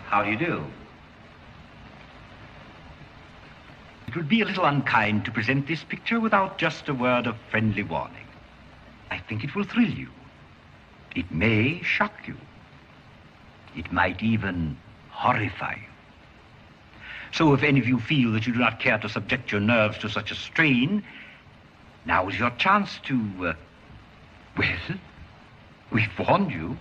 How do you do? It would be a little unkind to present this picture without just a word of friendly warning. I think it will thrill you. It may shock you. It might even horrify you. So if any of you feel that you do not care to subject your nerves to such a strain, now is your chance to, well, we've warned you.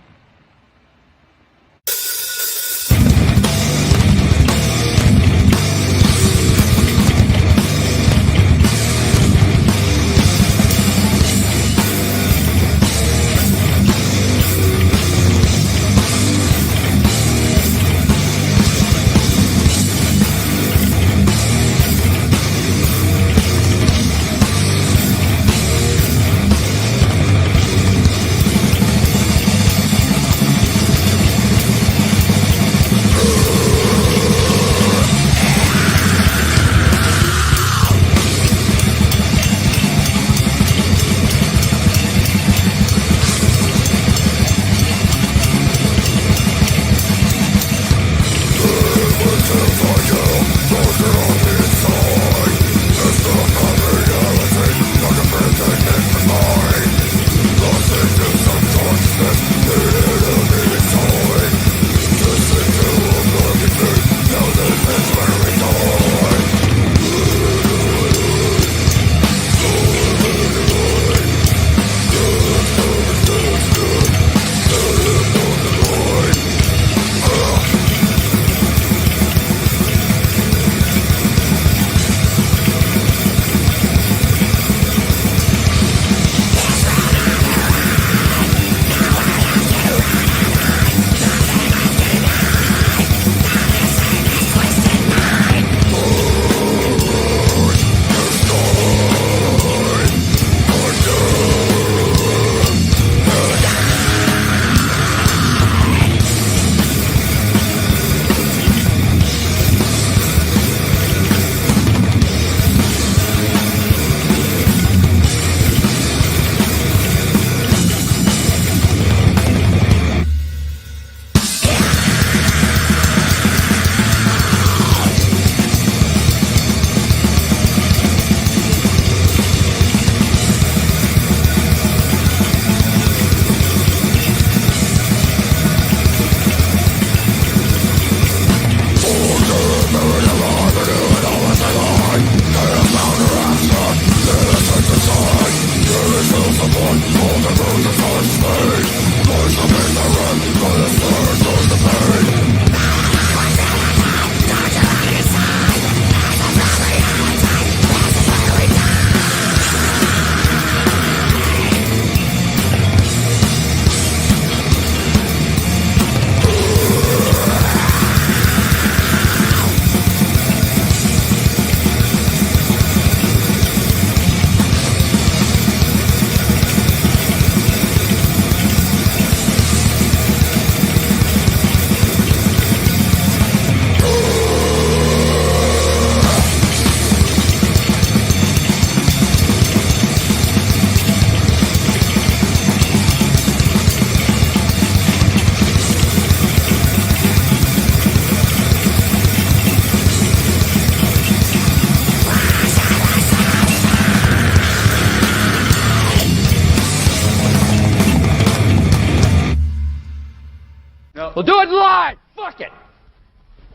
We'll do it live! Fuck it!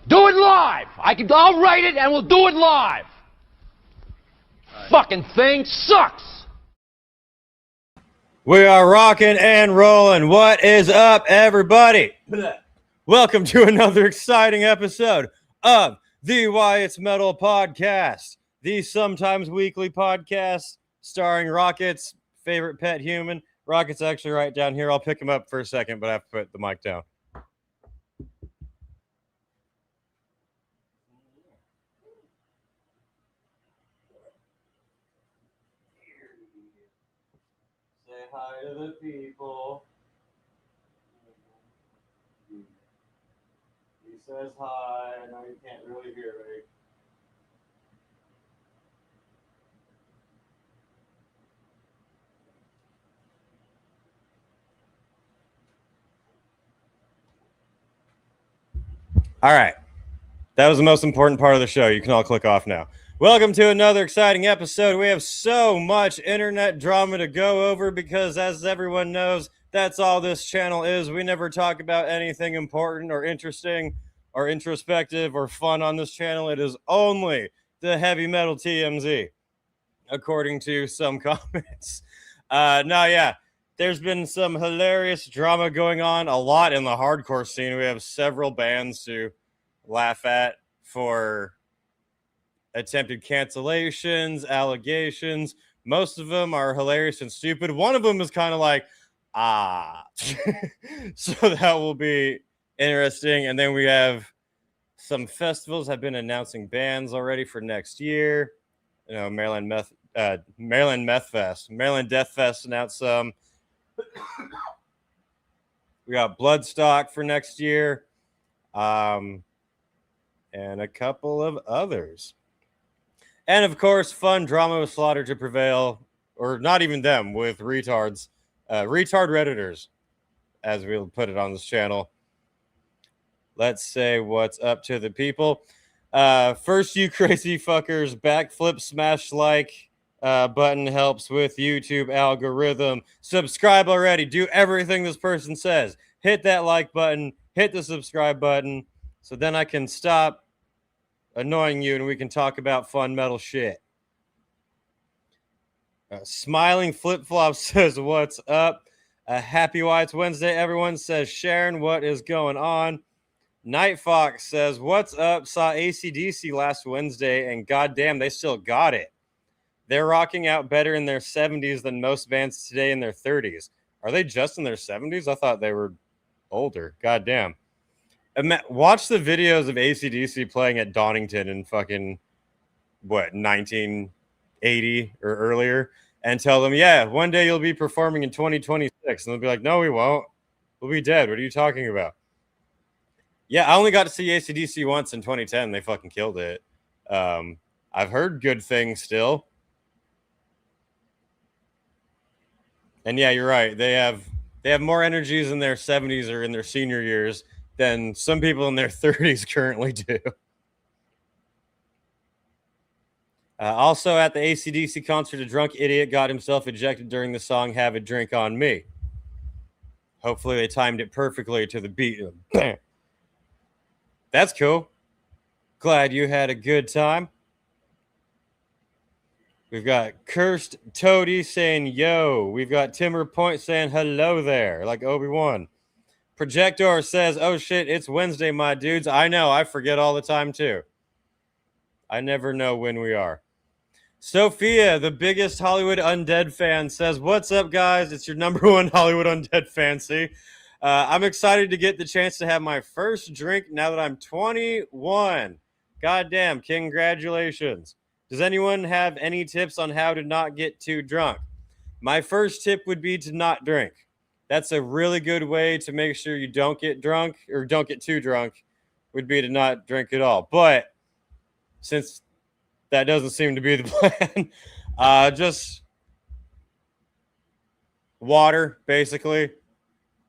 Do it live! I'll write it and we'll do it live! Right. Fucking thing sucks! We are rocking and rolling. What is up, everybody? Welcome to another exciting episode of the Wyatt's Metal Podcast, the sometimes weekly podcast starring Rocket's favorite pet human. Rocket's actually right down here. I'll pick him up for a second, but I have to put the mic down. Say hi to the people. He says hi. I know you can't really hear me. All right. That was the most important part of the show. You can all click off now. Welcome to another exciting episode. We have so much internet drama to go over because, as everyone knows, that's all this channel is. We never talk about anything important or interesting or introspective or fun on this channel. It is only the heavy metal TMZ, according to some comments. There's been some hilarious drama going on a lot in the hardcore scene. We have several bands to laugh at for attempted cancellations, allegations. Most of them are hilarious and stupid. One of them is kind of like, so that will be interesting. And then we have some festivals have been announcing bands already for next year. You know, Maryland Death Fest announced some. We got Bloodstock for next year. And a couple of others. And of course, fun drama with Slaughter To Prevail, or not even them, with retard redditors, as we'll put it on this channel. Let's say what's up to the people. First, you crazy fuckers, backflip smash like button helps with YouTube algorithm. Subscribe already. Do everything this person says. Hit that like button. Hit the subscribe button. So then I can stop annoying you and we can talk about fun metal shit. Smiling Flip Flop says, what's up? Happy Wyatt's Wednesday. Everyone says, Sharon, what is going on? Night Fox says, what's up? Saw AC/DC last Wednesday and goddamn, they still got it. They're rocking out better in their 70s than most bands today in their 30s. Are they just in their 70s? I thought they were older. Goddamn. Watch the videos of AC/DC playing at Donington in fucking, 1980 or earlier, and tell them, yeah, one day you'll be performing in 2026. And they'll be like, no, we won't. We'll be dead. What are you talking about? Yeah, I only got to see AC/DC once in 2010. They fucking killed it. I've heard good things still. And yeah, you're right. They have more energies in their 70s or in their senior years than some people in their 30s currently do. Also at the AC/DC concert, a drunk idiot got himself ejected during the song Have a Drink on Me. Hopefully they timed it perfectly to the beat. That's cool. Glad you had a good time. We've got Cursed Toady saying, yo. We've got Timber Point saying, hello there, like Obi-Wan. Projector says, oh shit, it's Wednesday, my dudes. I know, I forget all the time too. I never know when we are. Sophia, the biggest Hollywood Undead fan, says, what's up, guys? It's your number one Hollywood Undead fancy. I'm excited to get the chance to have my first drink now that I'm 21. Goddamn, congratulations. Does anyone have any tips on how to not get too drunk? My first tip would be to not drink. That's a really good way to make sure you don't get drunk or don't get too drunk, would be to not drink at all. But since that doesn't seem to be the plan, just water, basically.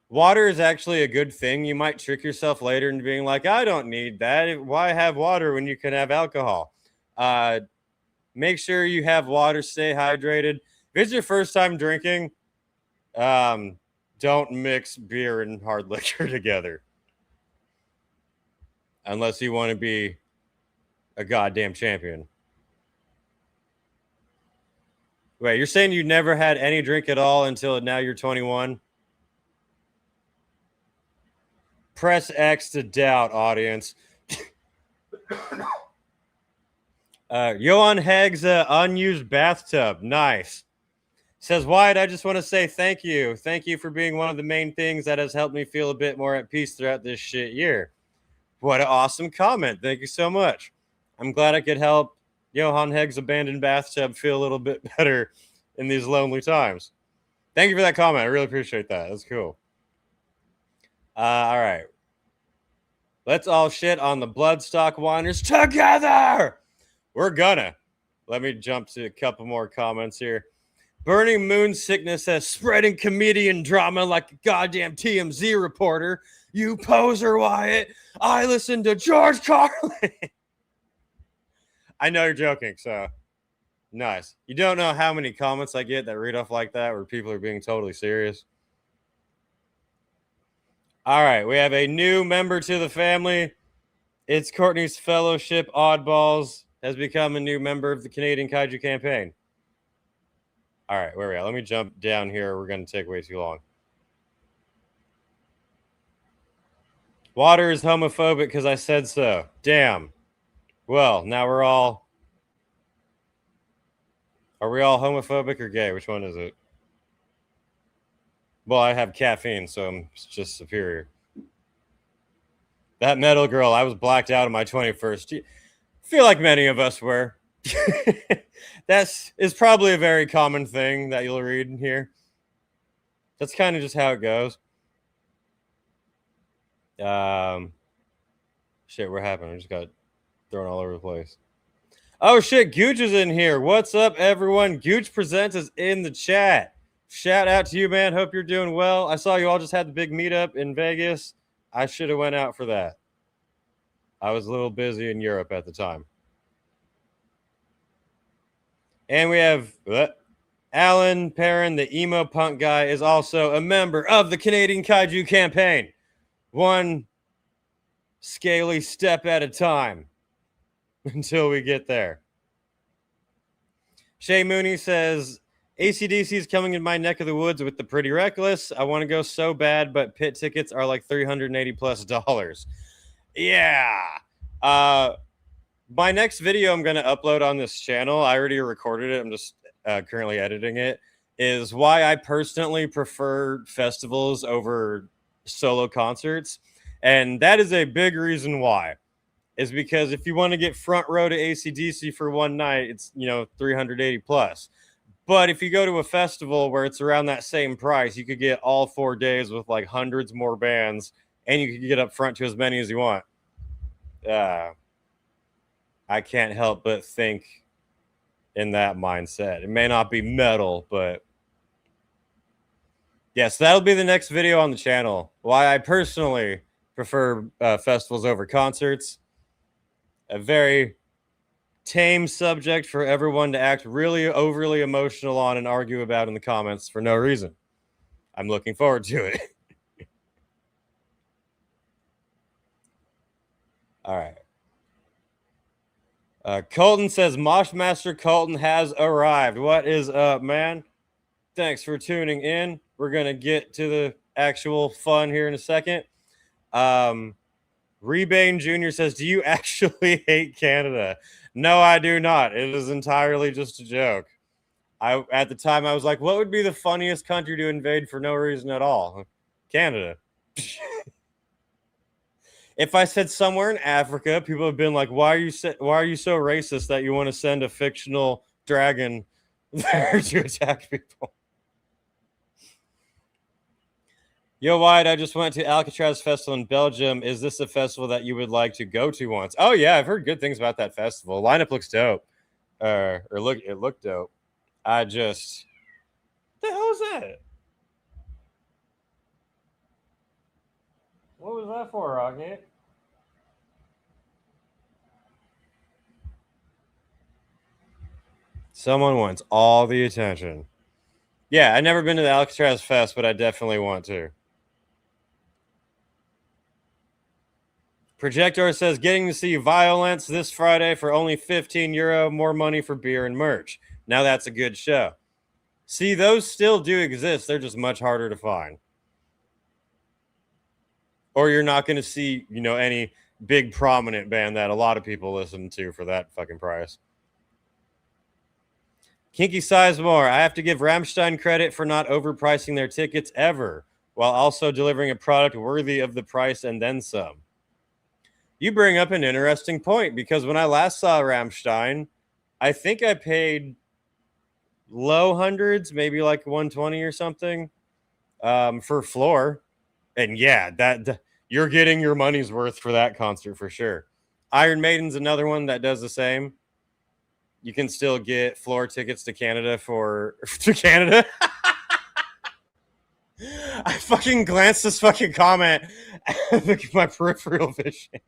Water is actually a good thing. You might trick yourself later into being like, I don't need that. Why have water when you can have alcohol? Make sure you have water, stay hydrated. If it's your first time drinking, don't mix beer and hard liquor together. Unless you want to be a goddamn champion. Wait, you're saying you never had any drink at all until now you're 21? Press X to doubt, audience. Johan Hagg's unused bathtub. Nice. Says, Wyatt, I just want to say thank you. Thank you for being one of the main things that has helped me feel a bit more at peace throughout this shit year. What an awesome comment. Thank you so much. I'm glad I could help Johan Hagg's abandoned bathtub feel a little bit better in these lonely times. Thank you for that comment. I really appreciate that. That's cool. All right. Let's all shit on the Bloodstock whiners together. We're gonna. Let me jump to a couple more comments here. Burning Moon Sickness says, spreading comedian drama like a goddamn TMZ reporter. You poser, Wyatt. I listen to George Carlin. I know you're joking, so nice. You don't know how many comments I get that read off like that where people are being totally serious. All right, we have a new member to the family. It's Courtney's Fellowship Oddballs has become a new member of the Canadian Kaiju campaign. All right, where are we at? Let me jump down here. We're going to take way too long. Water is homophobic because I said so. Damn. Well, now we're all... Are we all homophobic or gay? Which one is it? Well, I have caffeine, so I'm just superior. That metal girl, I was blacked out on my 21st. I feel like many of us were. Is probably a very common thing that you'll read in here. That's kind of just how it goes. Shit, what happened? I just got thrown all over the place. Oh shit, Gooch is in here. What's up, everyone? Gooch Presents is in the chat. Shout out to you, man. Hope you're doing well. I saw you all just had the big meetup in Vegas. I should have went out for that. I was a little busy in Europe at the time. And we have Alan Perrin, the emo punk guy, is also a member of the Canadian Kaiju campaign. One scaly step at a time until we get there. Shay Mooney says, ACDC is coming in my neck of the woods with the Pretty Reckless. I want to go so bad, but pit tickets are like $380+. Yeah. My next video I'm going to upload on this channel, I already recorded it. I'm just currently editing it, is why I personally prefer festivals over solo concerts. And that is a big reason why. Is because if you want to get front row to AC/DC for one night, it's, $380+. But if you go to a festival where it's around that same price, you could get all 4 days with like hundreds more bands, and you could get up front to as many as you want. I can't help but think in that mindset. It may not be metal, but yes, that'll be the next video on the channel. Why I personally prefer festivals over concerts. A very tame subject for everyone to act really overly emotional on and argue about in the comments for no reason. I'm looking forward to it. All right. Colton says, Moshmaster Colton has arrived. What is up, man? Thanks for tuning in. We're going to get to the actual fun here in a second. Rebane Jr. says, do you actually hate Canada? No, I do not. It is entirely just a joke. At the time, I was like, what would be the funniest country to invade for no reason at all? Canada. If I said somewhere in Africa, people have been like, why are you so racist that you want to send a fictional dragon there to attack people? Yo, Wyatt, I just went to Alcatraz Festival in Belgium. Is this a festival that you would like to go to once? Oh, yeah, I've heard good things about that festival. Lineup looks dope. It looked dope. What the hell is that? What was that for, Rocket? Someone wants all the attention. Yeah, I've never been to the Alcatraz Fest, but I definitely want to. Projector says, getting to see Violence this Friday for only €15. More money for beer and merch. Now that's a good show. See, those still do exist. They're just much harder to find. Or you're not going to see, any big prominent band that a lot of people listen to for that fucking price. Kinky Sizemore, I have to give Rammstein credit for not overpricing their tickets ever, while also delivering a product worthy of the price and then some. You bring up an interesting point, because when I last saw Rammstein, I think I paid low hundreds, maybe like 120 or something, for floor. And yeah, that you're getting your money's worth for that concert for sure. Iron Maiden's another one that does the same. You can still get floor tickets to Canada to Canada. I fucking glanced this fucking comment and look at my peripheral vision.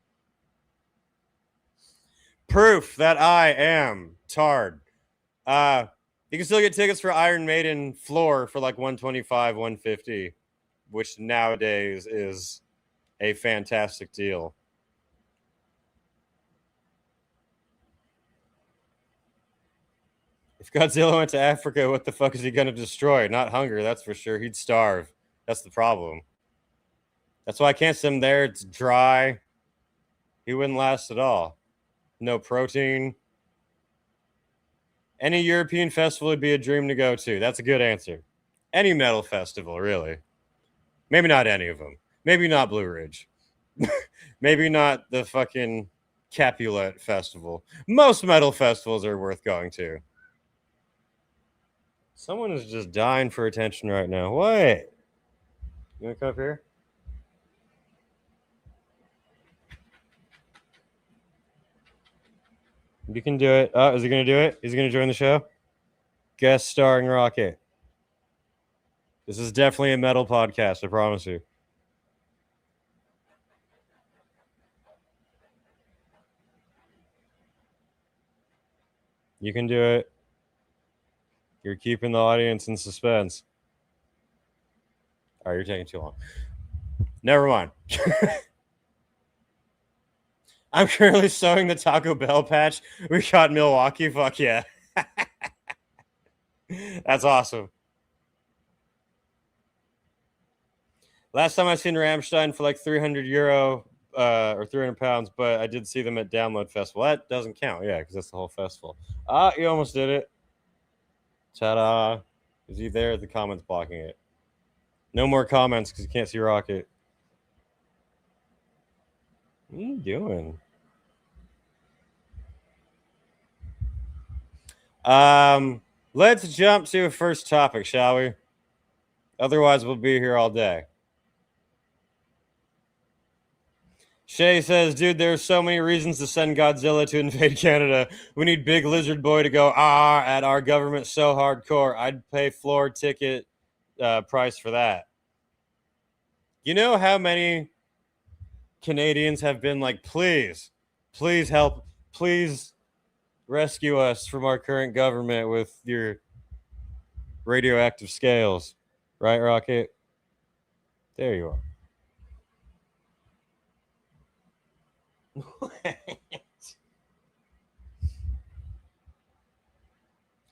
Proof that I am Tard. You can still get tickets for Iron Maiden Floor for like $125, $150, which nowadays is a fantastic deal. If Godzilla went to Africa, what the fuck is he going to destroy? Not hunger, that's for sure. He'd starve. That's the problem. That's why I can't send him there. It's dry. He wouldn't last at all. No protein. Any European festival would be a dream to go to. That's a good answer. Any metal festival, really. Maybe not any of them. Maybe not Blue Ridge. Maybe not the fucking Capulet Festival. Most metal festivals are worth going to. Someone is just dying for attention right now. What? You want to come up here? You can do it. Oh, is he going to do it? Is he going to join the show? Guest starring Rocket. This is definitely a metal podcast, I promise you. You can do it. You're keeping the audience in suspense. All right, you're taking too long. Never mind. I'm currently sewing the Taco Bell patch we got in Milwaukee. Fuck yeah. That's awesome. Last time I seen Rammstein for like €300 or 300 pounds, but I did see them at Download Festival. That doesn't count, yeah, because that's the whole festival. You almost did it. Ta-da. Is he there? The comments blocking it. No more comments because you can't see Rocket. What are you doing? Let's jump to a first topic, shall we? Otherwise, we'll be here all day. Shay says, dude, there's so many reasons to send Godzilla to invade Canada. We need Big Lizard Boy to go at our government so hardcore. I'd pay floor ticket price for that. You know how many Canadians have been like, please help, please rescue us from our current government with your radioactive scales. Right, Rocket? There you are.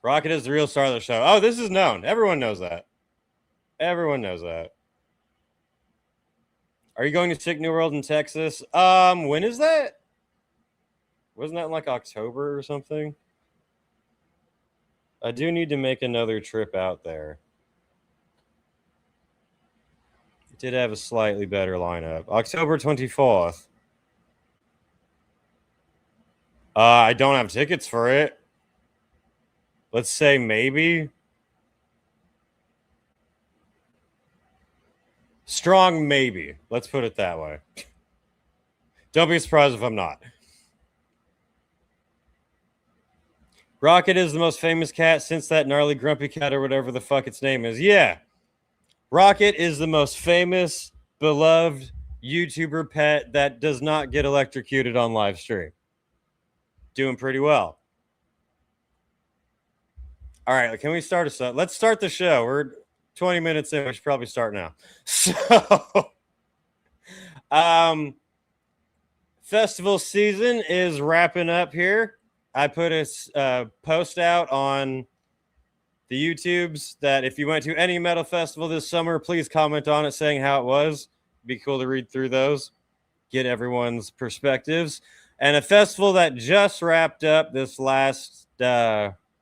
Rocket is the real star of the show. Oh, this is known. Everyone knows that. Everyone knows that. Are you going to Sick New World in Texas? When is that? Wasn't that in like October or something? I do need to make another trip out there. It did have a slightly better lineup. October 24th. I don't have tickets for it. Let's say maybe. Strong maybe. Let's put it that way. Don't be surprised if I'm not. Rocket is the most famous cat since that gnarly grumpy cat or whatever the fuck its name is. Yeah. Rocket is the most famous, beloved YouTuber pet that does not get electrocuted on live stream. Doing pretty well. All right, can we start us up? Let's start the show. We're 20 minutes in. We should probably start now. So, festival season is wrapping up here. I put a post out on the YouTubes that if you went to any metal festival this summer, please comment on it saying how it was. It'd be cool to read through those, get everyone's perspectives. And a festival that just wrapped up this last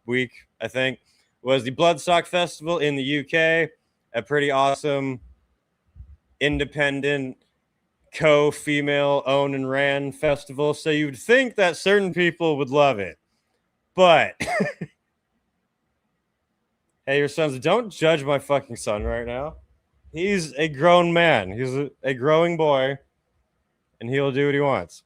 week, I think, was the Bloodstock Festival in the UK. A pretty awesome, independent, co-female owned and ran festival. So you'd think that certain people would love it. But, hey, your sons, don't judge my fucking son right now. He's a grown man. He's a growing boy, and he'll do what he wants.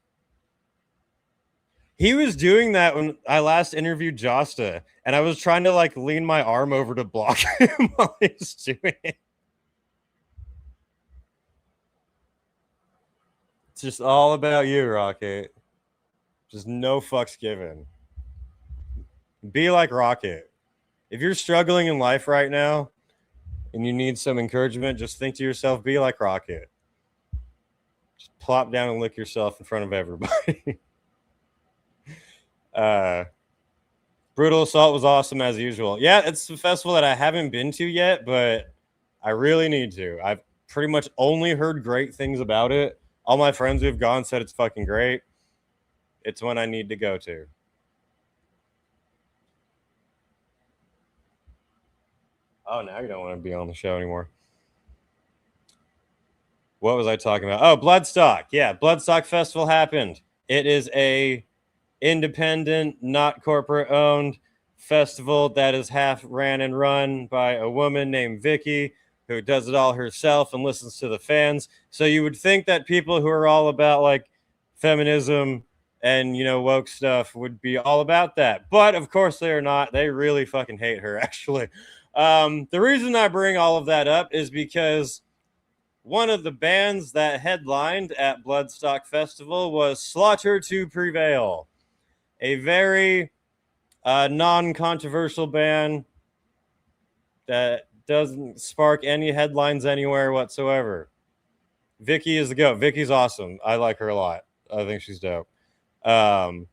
He was doing that when I last interviewed Josta, and I was trying to like lean my arm over to block him while he was doing it. It's just all about you, Rocket. Just no fucks given. Be like Rocket. If you're struggling in life right now and you need some encouragement, just think to yourself, be like Rocket. Just plop down and lick yourself in front of everybody. Brutal Assault was awesome as usual. Yeah, it's a festival that I haven't been to yet, but I really need to. I've pretty much only heard great things about it. All my friends who have gone said it's fucking great. It's one I need to go to. Oh, now you don't want to be on the show anymore. What was I talking about? Oh, Bloodstock. Yeah, Bloodstock Festival happened. It is a independent, not corporate owned festival that is half ran and run by a woman named Vicky who does it all herself and listens to the fans. So you would think that people who are all about like feminism and, you know, woke stuff would be all about that. But of course they are not. They really fucking hate her, actually. The reason I bring all of that up is because one of the bands that headlined at Bloodstock Festival was Slaughter To Prevail, a very non-controversial band that doesn't spark any headlines anywhere whatsoever. Vicky is the GOAT. Vicky's awesome. I like her a lot. I think she's dope. Burning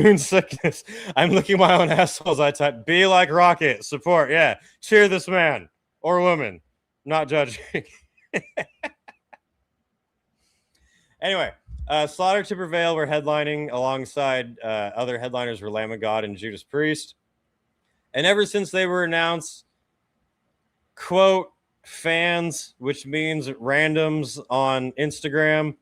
Moon Sickness. I'm licking my own asshole as I type. Be like Rocket. Support. Yeah. Cheer this man or woman. Not judging. Anyway, Slaughter To Prevail were headlining alongside other headliners were Lamb of God and Judas Priest. And ever since they were announced, quote, fans, which means randoms on Instagram,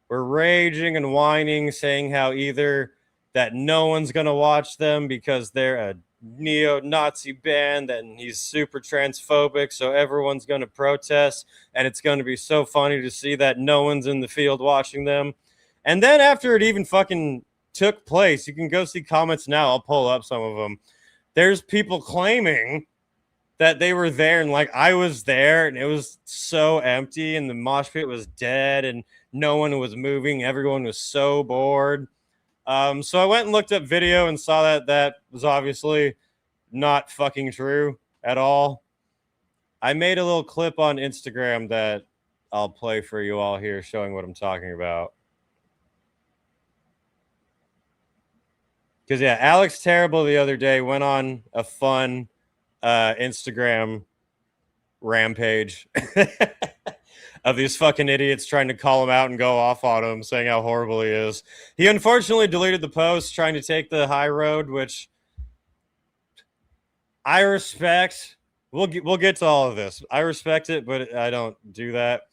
were raging and whining, saying how either that no one's going to watch them because they're a neo-Nazi band and he's super transphobic, so everyone's going to protest, and it's going to be so funny to see that no one's in the field watching them. And then after it even fucking took place, you can go see comments now. I'll pull up some of them. There's people claiming that they were there and like I was there and it was so empty and the mosh pit was dead and no one was moving. Everyone was so bored. So I went and looked up video and saw that that was obviously not fucking true at all. I made a little clip on Instagram that I'll play for you all here showing what I'm talking about. Because, yeah, Alex Terrible the other day went on a fun Instagram rampage of these fucking idiots trying to call him out and go off on him, saying how horrible he is. He unfortunately deleted the post, trying to take the high road, which I respect. We'll get to all of this. I respect it, but I don't do that.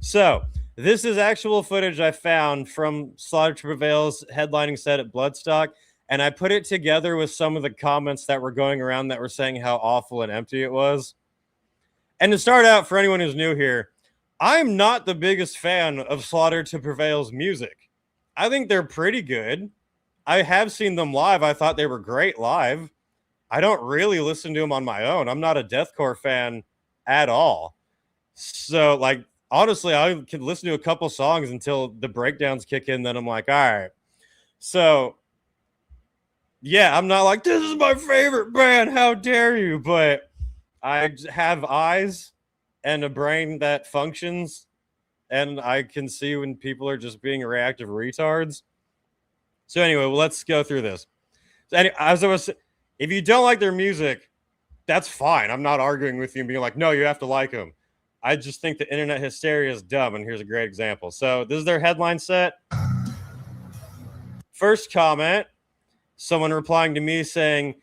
So, this is actual footage I found from Slaughter To Prevail's headlining set at Bloodstock, and I put it together with some of the comments that were going around that were saying how awful and empty it was. And to start out, for anyone who's new here, I'm not the biggest fan of Slaughter To Prevail's music. I think they're pretty good. I have seen them live. I thought they were great live. I don't really listen to them on my own. I'm not a deathcore fan at all. So, like, honestly, I can listen to a couple songs until the breakdowns kick in. Then I'm like, all right. So, yeah, I'm not like, this is my favorite band. How dare you? But I have eyes and a brain that functions. And I can see when people are just being reactive retards. So anyway, well, let's go through this. So anyway, as I was, if you don't like their music, that's fine. I'm not arguing with you and being like, no, you have to like them. I just think the internet hysteria is dumb, and here's a great example. So this is their headline set. First comment, someone replying to me saying,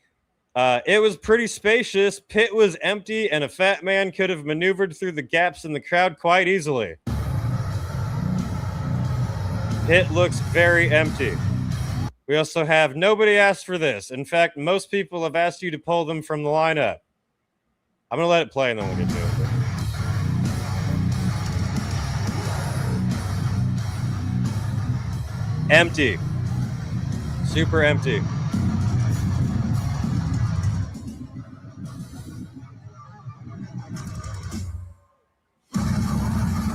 it was pretty spacious, pit was empty, and a fat man could have maneuvered through the gaps in the crowd quite easily. Pit looks very empty. We also have, nobody asked for this. In fact, most people have asked you to pull them from the lineup. I'm going to let it play, and then we'll get to it. Empty. Super empty.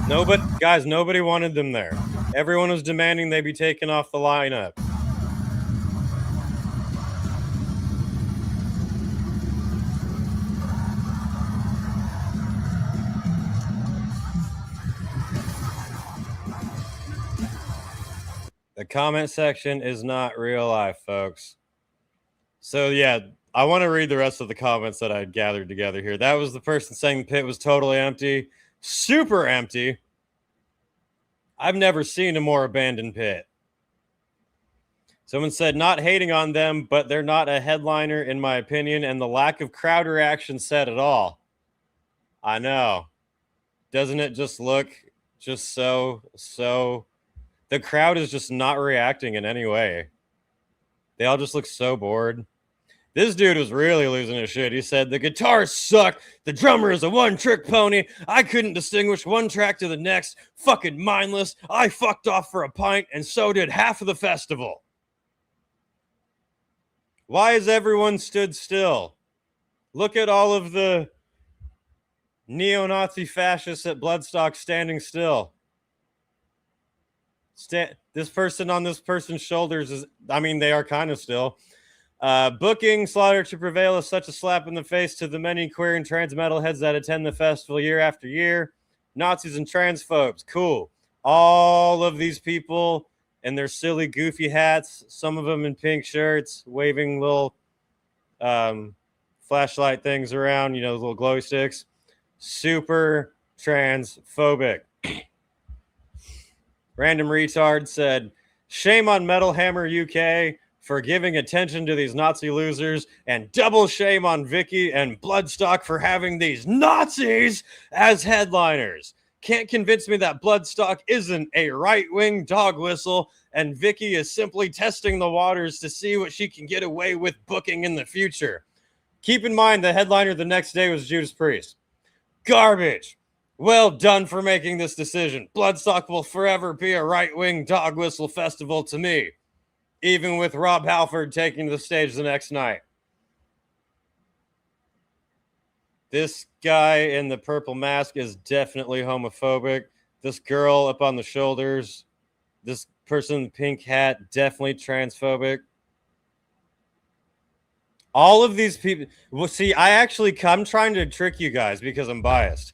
Nobody wanted them there. Everyone was demanding they be taken off the lineup. The comment section is not real life, folks. So, yeah, I want to read the rest of the comments that I gathered together here. That was the person saying the pit was totally empty. Super empty. I've never seen a more abandoned pit. Someone said, not hating on them, but they're not a headliner, in my opinion, and the lack of crowd reaction said it all. I know. Doesn't it just look just so... The crowd is just not reacting in any way. They all just look so bored. This dude was really losing his shit. He said, the guitars suck. The drummer is a one-trick pony. I couldn't distinguish one track to the next. Fucking mindless. I fucked off for a pint, and so did half of the festival. Why has everyone stood still? Look at all of the neo-Nazi fascists at Bloodstock standing still. This person on this person's shoulders is, I mean, they are kind of still. Booking Slaughter to Prevail is such a slap in the face to the many queer and trans metalheads that attend the festival year after year. Nazis and transphobes, cool. All of these people in their silly, goofy hats, some of them in pink shirts, waving little flashlight things around, you know, little glowy sticks. Super transphobic. Random retard said, shame on Metal Hammer UK for giving attention to these Nazi losers, and double shame on Vicky and Bloodstock for having these Nazis as headliners. Can't convince me that Bloodstock isn't a right-wing dog whistle, and Vicky is simply testing the waters to see what she can get away with booking in the future. Keep in mind the headliner the next day was Judas Priest. Garbage. Well done for making this decision. Bloodstock will forever be a right-wing dog whistle festival to me, even with Rob Halford taking the stage the next night. This guy in the purple mask is definitely homophobic. This girl up on the shoulders, this person in the pink hat, definitely transphobic. All of these people, well, see, I'm trying to trick you guys because I'm biased.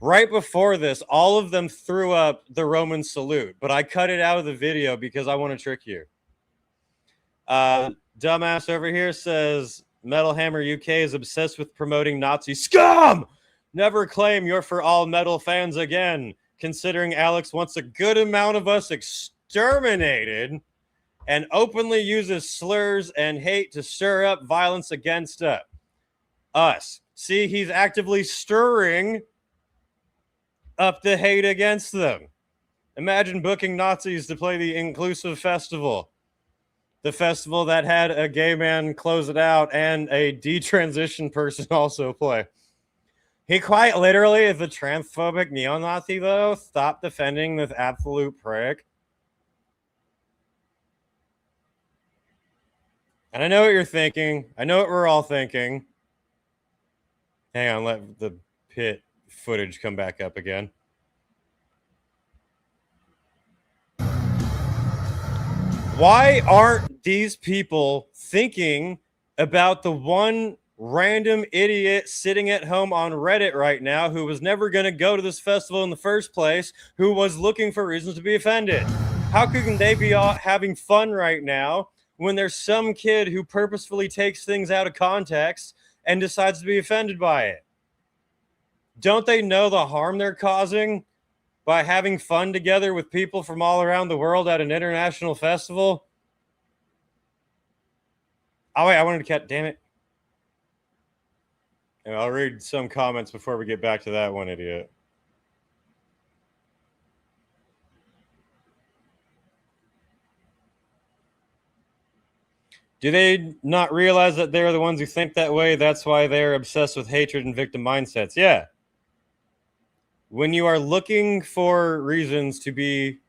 Right before this, all of them threw up the Roman salute, but I cut it out of the video because I want to trick you. Dumbass over here says, Metal Hammer UK is obsessed with promoting Nazi scum. Never claim you're for all metal fans again, considering Alex wants a good amount of us exterminated and openly uses slurs and hate to stir up violence against us. See, he's actively stirring up the hate against them. Imagine booking Nazis to play the inclusive festival. The festival that had a gay man close it out and a detransition person also play. He quite literally is a transphobic neo-Nazi, though. Stop defending this absolute prick. And I know what you're thinking. I know what we're all thinking. Hang on, let the pit footage come back up again. Why aren't these people thinking about the one random idiot sitting at home on Reddit right now who was never going to go to this festival in the first place, who was looking for reasons to be offended? How can they be having fun right now when there's some kid who purposefully takes things out of context and decides to be offended by it? Don't they know the harm they're causing by having fun together with people from all around the world at an international festival? Oh, wait, I wanted to catch, damn it. And I'll read some comments before we get back to that one idiot. Do they not realize that they're the ones who think that way? That's why they're obsessed with hatred and victim mindsets. Yeah. When you are looking for reasons to be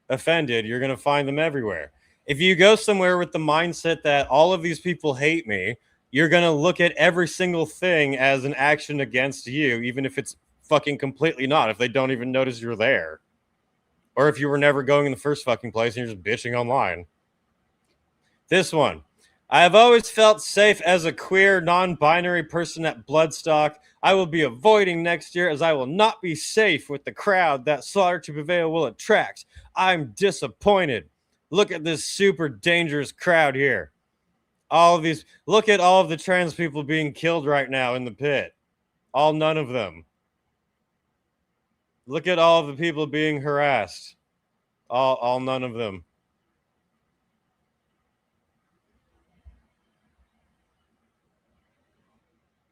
offended, you're going to find them everywhere. If you go somewhere with the mindset that all of these people hate me, you're going to look at every single thing as an action against you, even if it's fucking completely not if they don't even notice you're there. Or if you were never going in the first fucking place and you're just bitching online. This one. I have always felt safe as a queer, non-binary person at Bloodstock. I will be avoiding next year as I will not be safe with the crowd that Slaughter To Prevail will attract. I'm disappointed. Look at this super dangerous crowd here. All of these, look at all of the trans people being killed right now in the pit. None of them. Look at all of the people being harassed. None of them.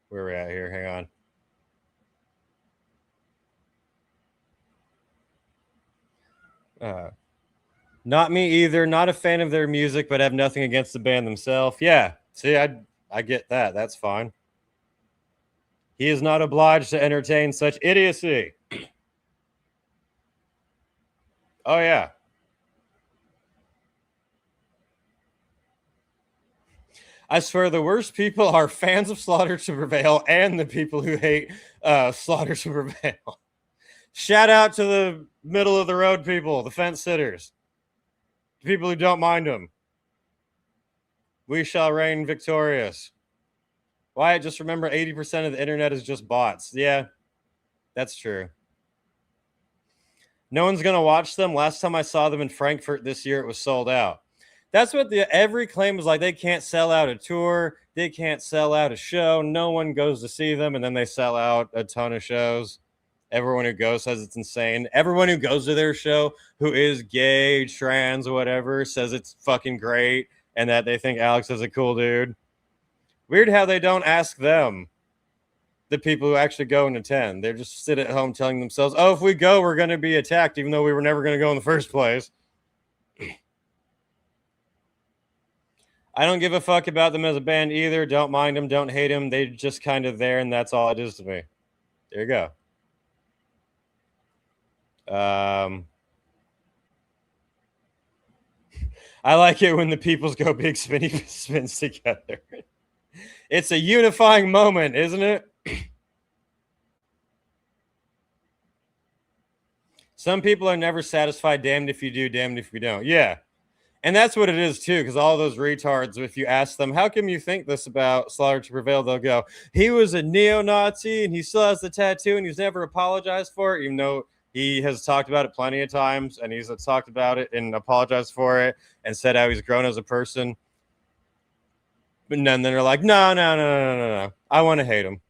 Where are we at here? Hang on. Not me either. Not a fan of their music, but have nothing against the band themselves. Yeah. See, I get that. That's fine. He is not obliged to entertain such idiocy. Oh, yeah. I swear the worst people are fans of Slaughter To Prevail and the people who hate Slaughter To Prevail. Shout out to the middle of the road people, the fence sitters. The people who don't mind them. We shall reign victorious. Wyatt, just remember 80% of the internet is just bots. Yeah, that's true. No one's going to watch them. Last time I saw them in Frankfurt this year, it was sold out. That's what every claim was like. They can't sell out a tour. They can't sell out a show. No one goes to see them, and then they sell out a ton of shows. Everyone who goes says it's insane. Everyone who goes to their show who is gay, trans, whatever, says it's fucking great and that they think Alex is a cool dude. Weird how they don't ask them, the people who actually go and attend. They just sit at home telling themselves, oh, if we go, we're going to be attacked, even though we were never going to go in the first place. I don't give a fuck about them as a band either. Don't mind them. Don't hate them. They're just kind of there, and that's all it is to me. There you go. I like it when the peoples go big spinny spins together. It's a unifying moment, isn't it? Some people are never satisfied. Damned if you do, damned if you don't. Yeah. And that's what it is, too, because all those retards, if you ask them, how come you think this about Slaughter To Prevail, they'll go, he was a neo-Nazi, and he still has the tattoo, and he's never apologized for it, even though he has talked about it plenty of times, and he's talked about it and apologized for it, and said how he's grown as a person. But then they're like, no. I want to hate him.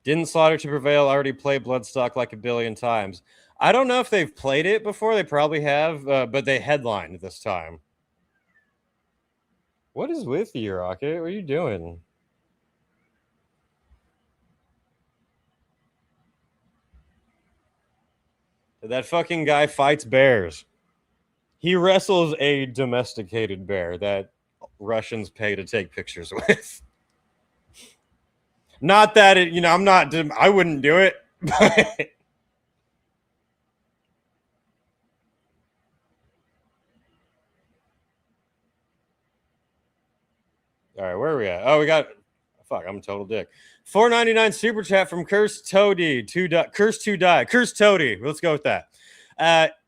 Didn't Slaughter To Prevail already play Bloodstock like a billion times? I don't know if they've played it before. They probably have, but they headlined this time. What is with you, Rocket? What are you doing? That fucking guy fights bears. He wrestles a domesticated bear that Russians pay to take pictures with. Not that it, I'm not, I wouldn't do it, but. All right, where are we at? Oh, we got, fuck, I'm a total dick. $4.99 super chat from Cursed Toady. Cursed to Die. Cursed Toady. Let's go with that.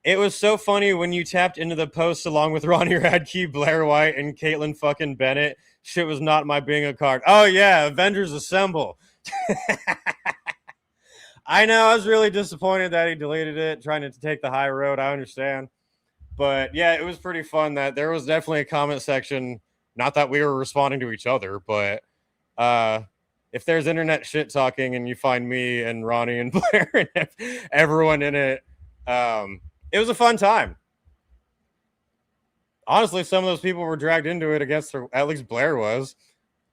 It was so funny when you tapped into the post along with Ronnie Radke, Blair White, and Caitlin fucking Bennett. Shit was not my bingo card. Oh, yeah, Avengers Assemble. I know, I was really disappointed that he deleted it, trying to take the high road. I understand. But, yeah, it was pretty fun that there was definitely a comment section. Not that we were responding to each other, but if there's internet shit talking and you find me and Ronnie and Blair and everyone in it, it was a fun time. Honestly, some of those people were dragged into it against her, at least Blair was.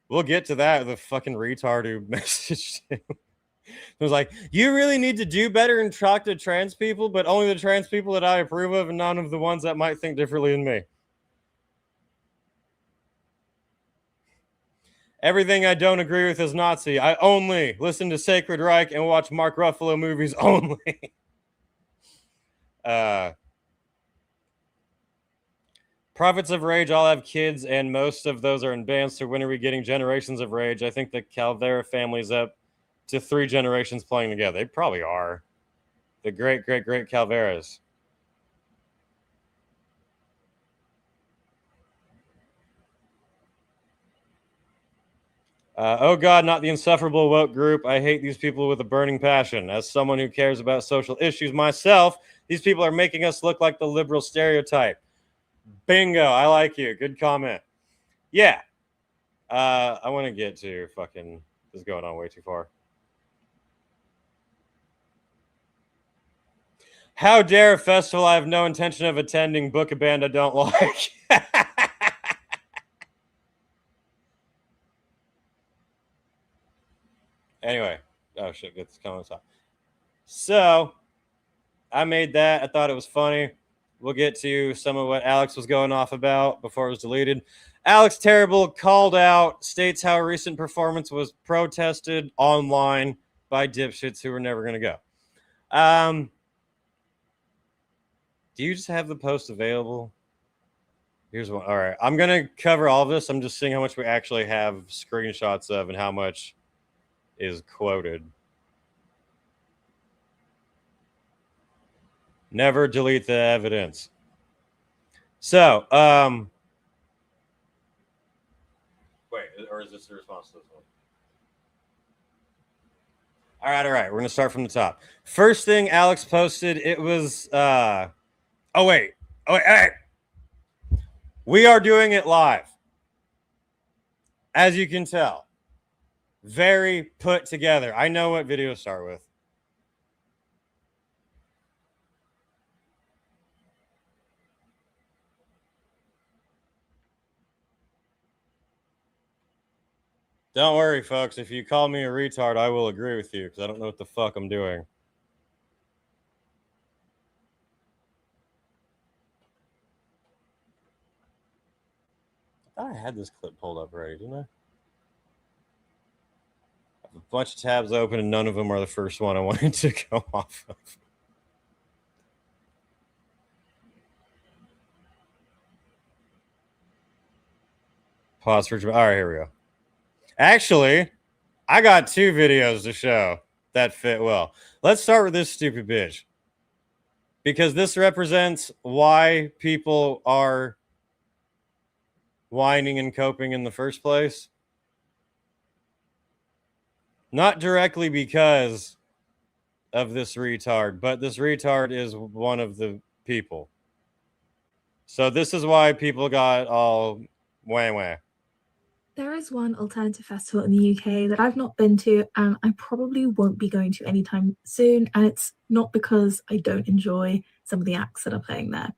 We'll get to that. The fucking retard who messaged him. It was like, you really need to do better and talk to trans people, but only the trans people that I approve of and none of the ones that might think differently than me. Everything I don't agree with is Nazi. I only listen to Sacred Reich and watch Mark Ruffalo movies only. Prophets of Rage all have kids, and most of those are in bands, so when are we getting Generations of Rage? I think the Calvera family's up to 3 generations playing together. They probably are. The great Calveras. Oh God, not the insufferable woke group. I hate these people with a burning passion. As someone who cares about social issues myself, these people are making us look like the liberal stereotype. Bingo. I like you. Good comment. Yeah. I want to get to fucking... This is going on way too far. How dare a festival I have no intention of attending book a band I don't like? Anyway. Oh, shit. Get this comments off. So, I made that. I thought it was funny. We'll get to some of what Alex was going off about before it was deleted. Alex Terrible called out, states how a recent performance was protested online by dipshits who were never going to go. Do you just have the post available? Here's one. All right. I'm going to cover all of this. I'm just seeing how much we actually have screenshots of and how much is quoted. Never delete the evidence. So, wait, or is this the response to this one? All right. We're going to start from the top. First thing Alex posted, it was, oh, wait. Hey. We are doing it live. As you can tell. Very put together. I know what video to start with. Don't worry, folks. If you call me a retard, I will agree with you because I don't know what the fuck I'm doing. I thought I had this clip pulled up already, didn't I? I have a bunch of tabs open and none of them are the first one I wanted to go off of. Pause for... All right, here we go. Actually, I got 2 videos to show that fit well. Let's start with this stupid bitch. Because this represents why people are whining and coping in the first place. Not directly because of this retard, but this retard is one of the people. So this is why people got all wah. There is one alternative festival in the UK that I've not been to, and I probably won't be going to anytime soon, and it's not because I don't enjoy some of the acts that are playing there.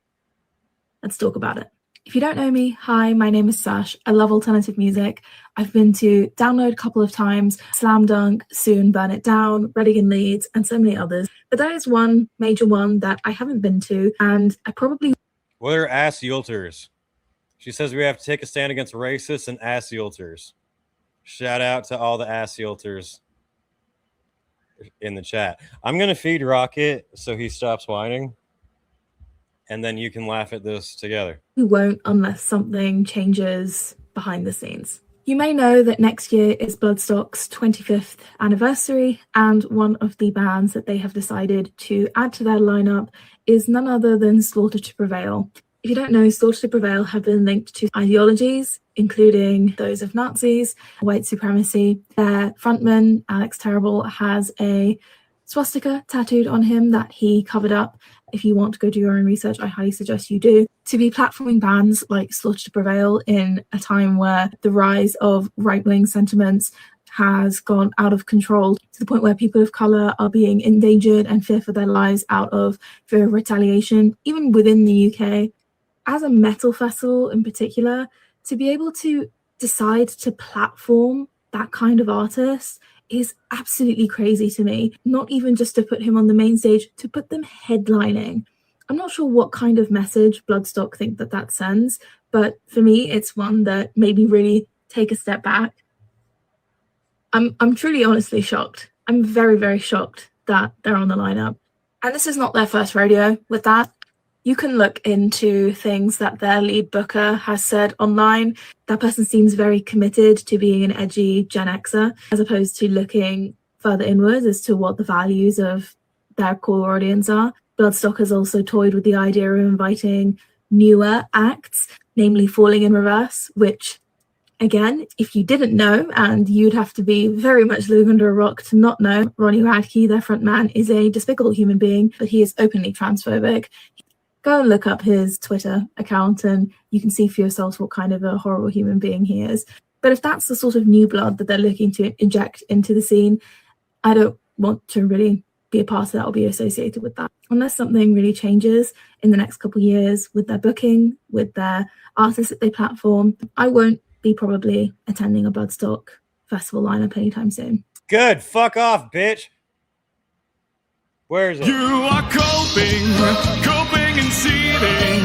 Let's talk about it. If you don't know me, hi, my name is Sash. I love alternative music. I've been to Download a couple of times, Slam Dunk, Soon, Burn It Down, Reading and Leeds, and so many others. But there is one major one that I haven't been to, and I probably... What are ass-yulters? She says we have to take a stand against racists and ass-yulters. Shout out to all the ass-yulters in the chat. I'm going to feed Rocket so he stops whining. And then you can laugh at this together. We won't unless something changes behind the scenes. You may know that next year is Bloodstock's 25th anniversary, and one of the bands that they have decided to add to their lineup is none other than Slaughter To Prevail. If you don't know, Slaughter To Prevail have been linked to ideologies, including those of Nazis, white supremacy. Their frontman, Alex Terrible, has a swastika tattooed on him that he covered up. If you want to go do your own research, I highly suggest you do. To be platforming bands like Slaughter To Prevail in a time where the rise of right-wing sentiments has gone out of control to the point where people of colour are being endangered and fear for their lives out of fear of retaliation, even within the UK. As a metal festival in particular, to be able to decide to platform that kind of artist is absolutely crazy to me. Not even just to put him on the main stage, to put them headlining. I'm not sure what kind of message Bloodstock think that sends, but for me, it's one that made me really take a step back. I'm truly honestly shocked. I'm very, very shocked that they're on the lineup. And this is not their first rodeo with that. You can look into things that their lead booker has said online. That person seems very committed to being an edgy Gen Xer, as opposed to looking further inwards as to what the values of their core audience are. Bloodstock has also toyed with the idea of inviting newer acts, namely Falling in Reverse, which, again, if you didn't know, and you'd have to be very much living under a rock to not know, Ronnie Radke, their frontman, is a despicable human being, but he is openly transphobic. Go and look up his Twitter account and you can see for yourselves what kind of a horrible human being he is. But if that's the sort of new blood that they're looking to inject into the scene, I don't want to really be a part of that or be associated with that. Unless something really changes in the next couple of years with their booking, with their artists that they platform, I won't be probably attending a Bloodstock festival lineup anytime soon. Good. Fuck off, bitch. Where is it? You are coping and seething.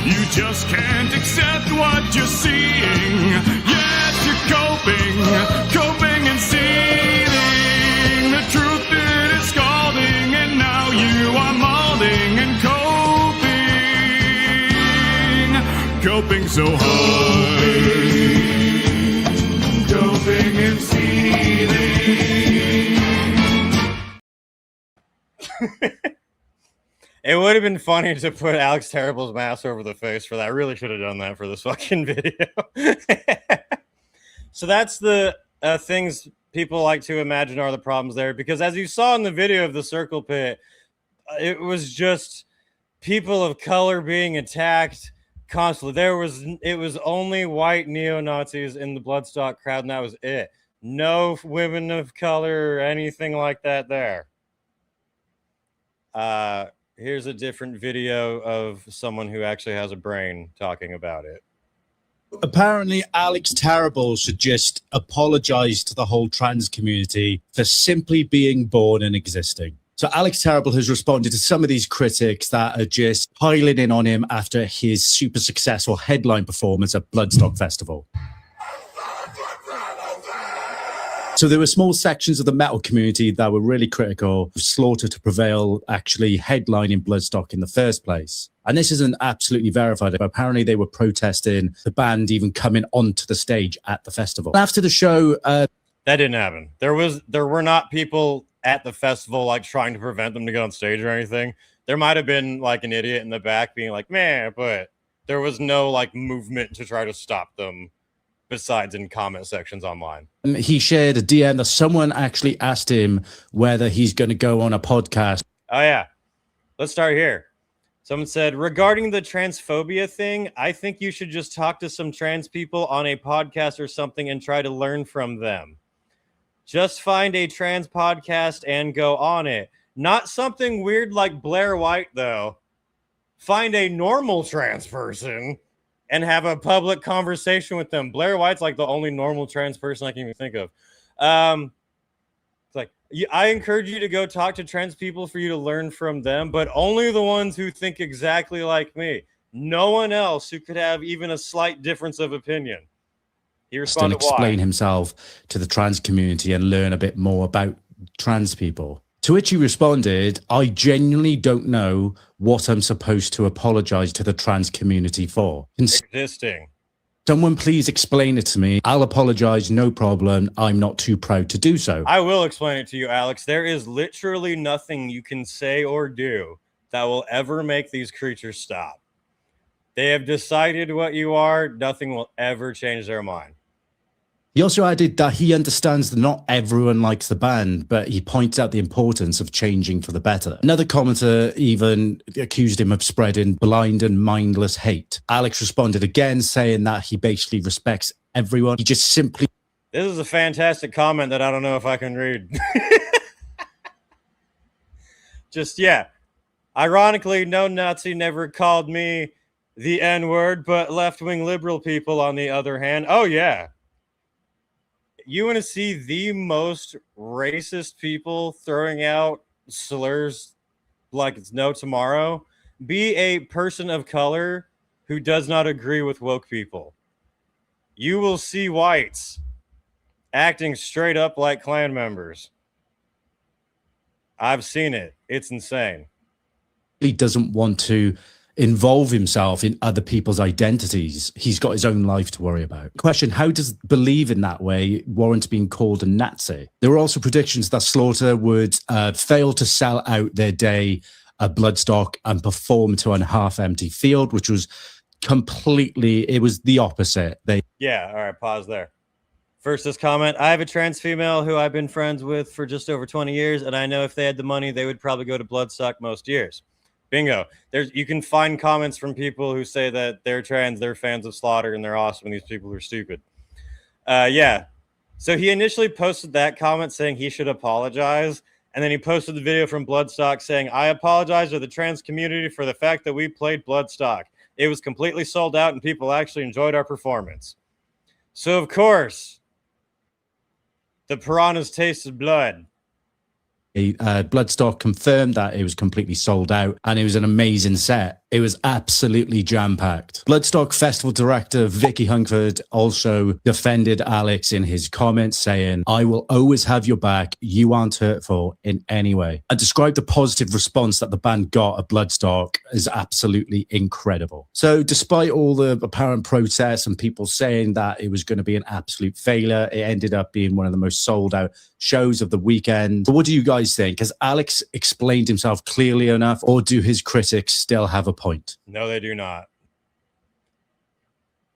You just can't accept what you're seeing. Yes, you're coping and seething. The truth is scalding, and now you are molding and coping so hard. Coping and seething. It would have been funny to put Alex Terrible's mask over the face for that. I really should have done that for this fucking video. So that's the things people like to imagine are the problems there. Because as you saw in the video of the circle pit, it was just people of color being attacked constantly. It was only white neo-Nazis in the Bloodstock crowd, and that was it. No women of color or anything like that there. Here's a different video of someone who actually has a brain talking about it. Apparently, Alex Terrible should just apologize to the whole trans community for simply being born and existing. So Alex Terrible has responded to some of these critics that are just piling in on him after his super successful headline performance at Bloodstock Festival. So there were small sections of the metal community that were really critical of Slaughter To Prevail actually headlining Bloodstock in the first place. And this isn't absolutely verified, but apparently they were protesting the band even coming onto the stage at the festival. After the show... that didn't happen. There were not people at the festival like trying to prevent them to get on stage or anything. There might have been like an idiot in the back being like, man, but there was no like movement to try to stop them besides in comment sections online. He shared a DM that someone actually asked him whether he's going to go on a podcast. Oh, yeah. Let's start here. Someone said, regarding the transphobia thing, I think you should just talk to some trans people on a podcast or something and try to learn from them. Just find a trans podcast and go on it. Not something weird like Blair White, though. Find a normal trans person and have a public conversation with them. Blair White's like the only normal trans person I can even think of. It's like, I encourage you to go talk to trans people for you to learn from them, but only the ones who think exactly like me. No one else who could have even a slight difference of opinion. He responded, still explain himself to the trans community and learn a bit more about trans people. To which he responded, I genuinely don't know what I'm supposed to apologize to the trans community for. Existing. Someone please explain it to me. I'll apologize, no problem. I'm not too proud to do so. I will explain it to you, Alex. There is literally nothing you can say or do that will ever make these creatures stop. They have decided what you are. Nothing will ever change their mind. He also added that he understands that not everyone likes the band, but he points out the importance of changing for the better. Another commenter even accused him of spreading blind and mindless hate. Alex responded again, saying that he basically respects everyone. He just simply... This is a fantastic comment that I don't know if I can read. Just, yeah. Ironically, no Nazi never called me the N-word, but left-wing liberal people, on the other hand, oh, yeah. You want to see the most racist people throwing out slurs like it's no tomorrow? Be a person of color who does not agree with woke people. You will see whites acting straight up like Klan members. I've seen it. It's insane. He doesn't want to involve himself in other people's identities. He's got his own life to worry about. Question, how does believe in that way warrant being called a Nazi? There were also predictions that Slaughter would fail to sell out their day at Bloodstock and perform to a half-empty field, which was it was the opposite. Yeah, all right, pause there. First, this comment, I have a trans female who I've been friends with for just over 20 years, and I know if they had the money, they would probably go to Bloodstock most years. Bingo. You can find comments from people who say that they're trans, they're fans of Slaughter, and they're awesome, and these people are stupid. Yeah. So he initially posted that comment saying he should apologize, and then he posted the video from Bloodstock saying, I apologize to the trans community for the fact that we played Bloodstock. It was completely sold out, and people actually enjoyed our performance. So, of course, the piranhas tasted blood. Bloodstock confirmed that it was completely sold out, and it was an amazing set. It was absolutely jam-packed. Bloodstock Festival director Vicky Hunkford also defended Alex in his comments, saying, I will always have your back. You aren't hurtful in any way. And described the positive response that the band got at Bloodstock as absolutely incredible. So despite all the apparent protests and people saying that it was going to be an absolute failure, it ended up being one of the most sold out shows of the weekend. But what do you guys think? Has Alex explained himself clearly enough, or do his critics still have a point? No, they do not.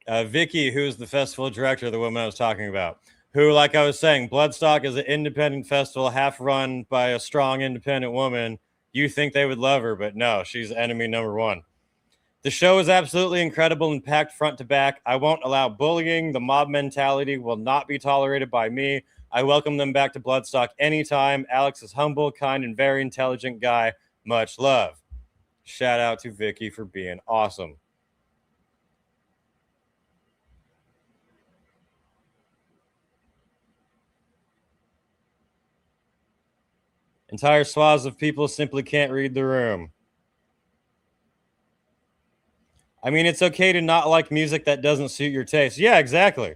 Vicky, who's the festival director, the woman I was talking about, who, like I was saying, Bloodstock is an independent festival, half run by a strong independent woman. You think they would love her, but no, she's enemy number one. The show is absolutely incredible and packed front to back. I won't allow bullying. The mob mentality will not be tolerated by me. I welcome them back to Bloodstock anytime. Alex is humble, kind, and very intelligent guy. Much love. Shout out to Vicky for being awesome. Entire swaths of people simply can't read the room. I mean, it's okay to not like music that doesn't suit your taste. Yeah, exactly.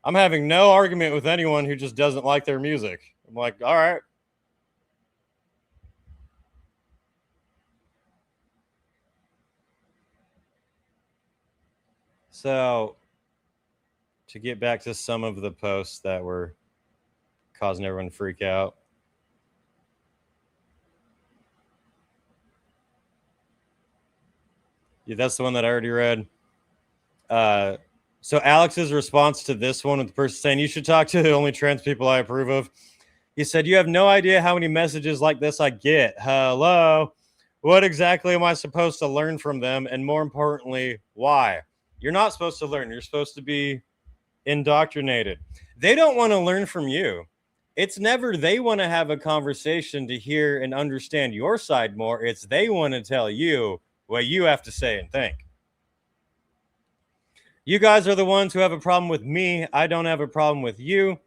I'm having no argument with anyone who just doesn't like their music. I'm like, all right. So, to get back to some of the posts that were causing everyone to freak out. Yeah, that's the one that I already read. So Alex's response to this one with the person saying, you should talk to the only trans people I approve of. He said, you have no idea how many messages like this I get. Hello. What exactly am I supposed to learn from them? And more importantly, why? You're not supposed to learn. You're supposed to be indoctrinated. They don't want to learn from you. It's never they want to have a conversation to hear and understand your side more. It's they want to tell you what you have to say and think. You guys are the ones who have a problem with me. I don't have a problem with you.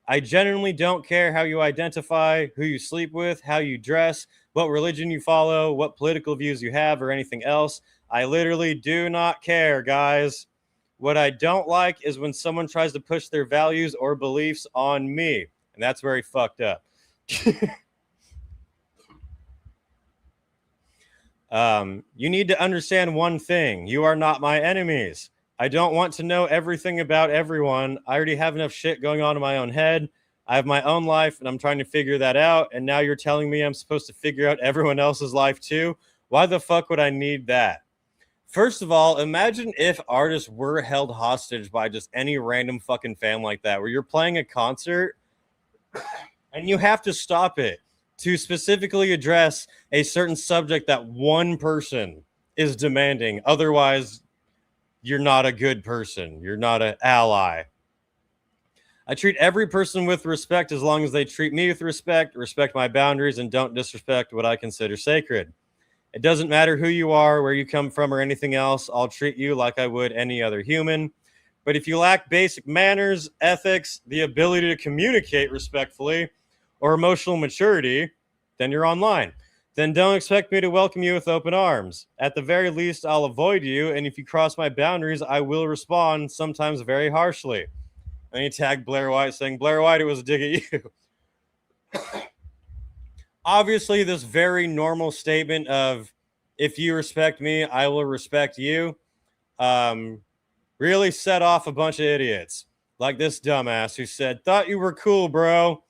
I genuinely don't care how you identify, who you sleep with, how you dress, what religion you follow, what political views you have, or anything else. I literally do not care, guys. What I don't like is when someone tries to push their values or beliefs on me. And that's very fucked up. You need to understand one thing. You are not my enemies. I don't want to know everything about everyone. I already have enough shit going on in my own head. I have my own life, and I'm trying to figure that out. And now you're telling me I'm supposed to figure out everyone else's life too? Why the fuck would I need that? First of all, imagine if artists were held hostage by just any random fucking fan like that, where you're playing a concert and you have to stop it to specifically address a certain subject that one person is demanding. Otherwise, you're not a good person. You're not an ally. I treat every person with respect as long as they treat me with respect, respect my boundaries, and don't disrespect what I consider sacred. It doesn't matter who you are, where you come from, or anything else. I'll treat you like I would any other human. But if you lack basic manners, ethics, the ability to communicate respectfully, or emotional maturity, then you're online. Then don't expect me to welcome you with open arms. At the very least, I'll avoid you, and if you cross my boundaries, I will respond, sometimes very harshly. And he tagged Blair Wyatt saying, Blair Wyatt, it was a dig at you. Obviously, this very normal statement of If you respect me, I will respect you. Really set off a bunch of idiots like this dumbass who said, thought you were cool, bro.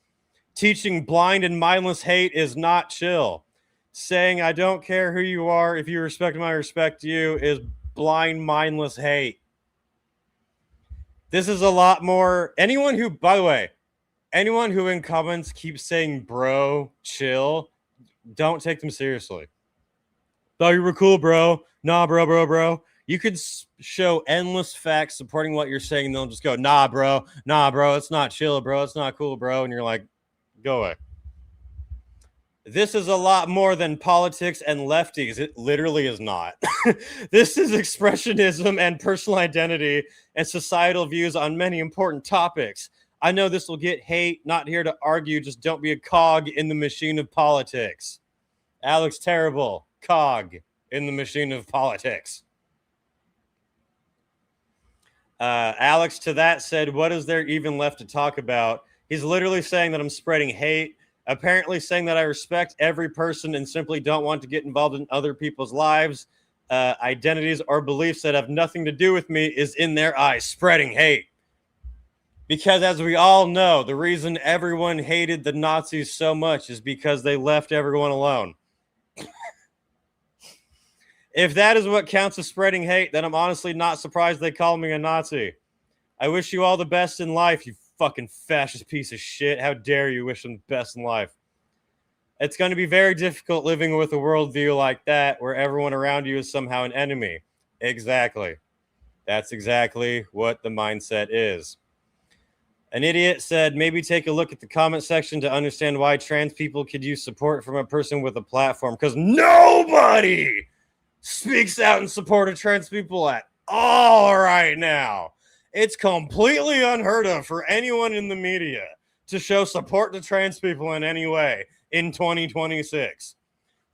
Teaching blind and mindless hate is not chill. Saying I don't care who you are, if you respect me, I respect you is blind, mindless hate. This is a lot more. Anyone who, by the way, anyone who in comments keeps saying bro, chill, don't take them seriously. Thought you were cool, bro. Nah, bro. You could show endless facts supporting what you're saying, and they'll just go, nah, bro, it's not chill, bro, it's not cool, bro. And you're like, go away. This is a lot more than politics and lefties. It literally is not. This is expressionism and personal identity and societal views on many important topics. I know this will get hate, not here to argue, just don't be a cog in the machine of politics. Alex Terrible, cog in the machine of politics. Alex to that said, what is there even left to talk about? He's literally saying that I'm spreading hate, apparently saying that I respect every person and simply don't want to get involved in other people's lives, identities, or beliefs that have nothing to do with me is in their eyes spreading hate. Because as we all know, the reason everyone hated the Nazis so much is because they left everyone alone. If that is what counts as spreading hate, then I'm honestly not surprised they call me a Nazi. I wish you all the best in life, you fucking fascist piece of shit. How dare you wish them the best in life? It's going to be very difficult living with a worldview like that where everyone around you is somehow an enemy. Exactly. That's exactly what the mindset is. An idiot said, maybe take a look at the comment section to understand why trans people could use support from a person with a platform. Because nobody speaks out in support of trans people at all right now. It's completely unheard of for anyone in the media to show support to trans people in any way in 2026.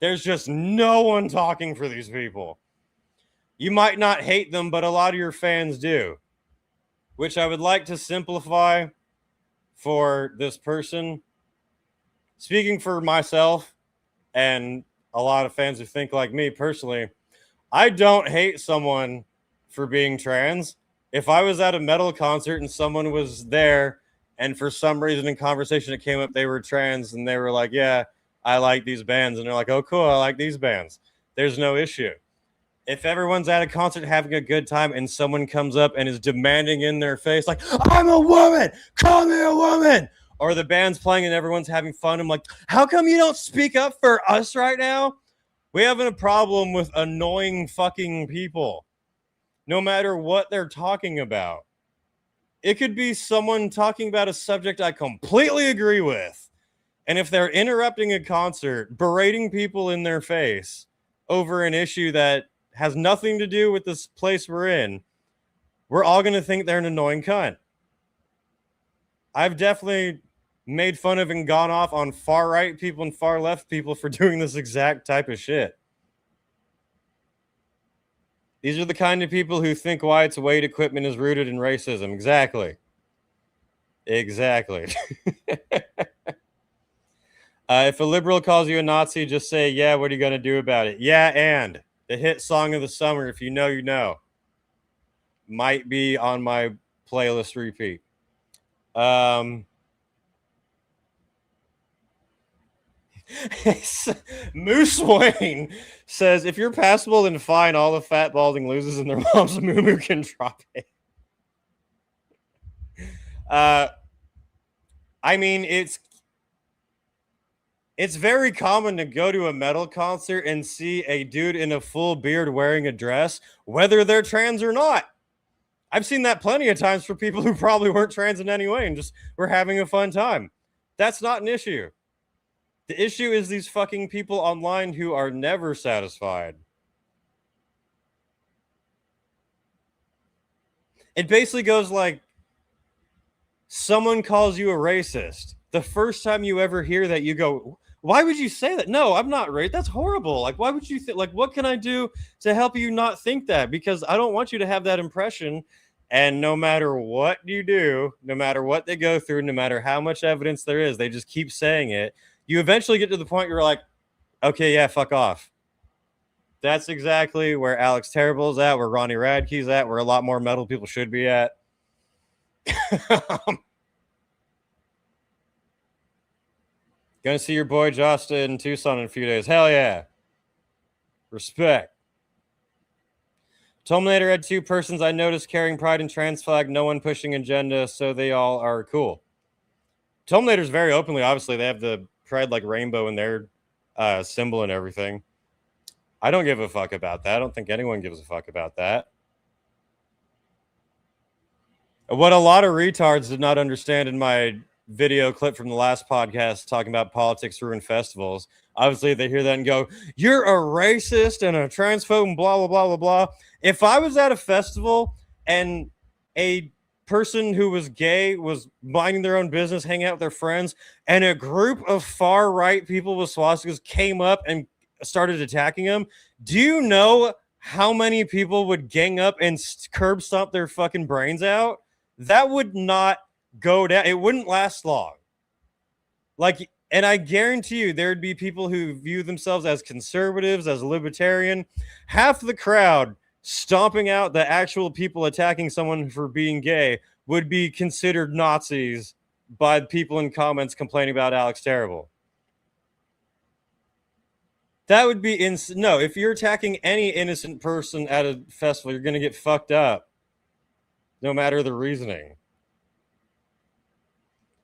There's just no one talking for these people. You might not hate them, but a lot of your fans do, which I would like to simplify for this person. Speaking for myself and a lot of fans who think like me personally, I don't hate someone for being trans. If I was at a metal concert and someone was there and for some reason in conversation it came up they were trans and they were like, yeah, I like these bands. And they're like, oh, cool, I like these bands. There's no issue. If everyone's at a concert having a good time and someone comes up and is demanding in their face, like, I'm a woman, call me a woman, or the band's playing and everyone's having fun, I'm like, how come you don't speak up for us right now? We have a problem with annoying fucking people, no matter what they're talking about. It could be someone talking about a subject I completely agree with. And if they're interrupting a concert, berating people in their face over an issue that has nothing to do with this place we're in, we're all going to think they're an annoying cunt. I've definitely made fun of and gone off on far right people and far left people for doing this exact type of shit. These are the kind of people who think Wyatt's weight equipment is rooted in racism. Exactly. If a liberal calls you a Nazi, just say, yeah, what are you going to do about it? Yeah, and the hit song of the summer, if you know, you know, might be on my playlist repeat. Moose Wayne says, if you're passable, then fine. All the fat balding losers and their mom's moo can drop it. I mean, it's very common to go to a metal concert and see a dude in a full beard wearing a dress, whether they're trans or not. I've seen that plenty of times for people who probably weren't trans in any way and just were having a fun time. That's not an issue. The issue is these fucking people online who are never satisfied. It basically goes like, someone calls you a racist. The first time you ever hear that, you go, why would you say that? No, I'm not racist. That's horrible. Like, why would you think, like, what can I do to help you not think that? Because I don't want you to have that impression. And no matter what you do, no matter what they go through, no matter how much evidence there is, they just keep saying it. You eventually get to the point where you're like, okay, yeah, fuck off. That's exactly where Alex Terrible's at, where Ronnie Radke's at, where a lot more metal people should be at. Gonna see your boy Josta in Tucson in a few days. Hell yeah. Respect. Terminator had 2 persons I noticed carrying pride and trans flag, no one pushing agenda, so they all are cool. Terminator's very openly, obviously, they have the pride like rainbow in their symbol and everything. I don't give a fuck about that. I don't think anyone gives a fuck about that. What a lot of retards did not understand in my video clip from the last podcast talking about politics ruin festivals. Obviously, they hear that and go, "You're a racist and a transphobe and blah, blah, blah, blah, blah." If I was at a festival and a person who was gay was minding their own business, hanging out with their friends, and a group of far-right people with swastikas came up and started attacking them, do you know how many people would gang up and curb stomp their fucking brains out? That would not go down. It wouldn't last long. Like, and I guarantee you there'd be people who view themselves as conservatives, as libertarian. Half the crowd stomping out the actual people attacking someone for being gay would be considered Nazis by people in comments complaining about Alex Terrible. That would be no, if you're attacking any innocent person at a festival, you're going to get fucked up. No matter the reasoning.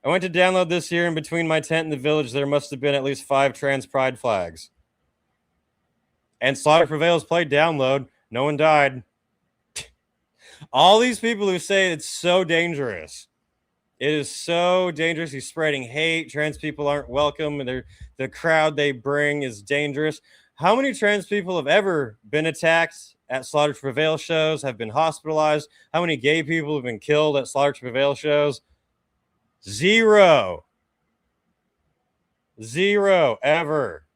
I went to download this year, and between my tent and the village, there must have been at least 5 trans pride flags. And Slaughter To Prevail's played download. No one died. All these people who say it's so dangerous. It is so dangerous. He's spreading hate. Trans people aren't welcome, and the crowd they bring is dangerous. How many trans people have ever been attacked at Slaughter To Prevail shows, have been hospitalized? How many gay people have been killed at Slaughter To Prevail shows? 0. 0 ever.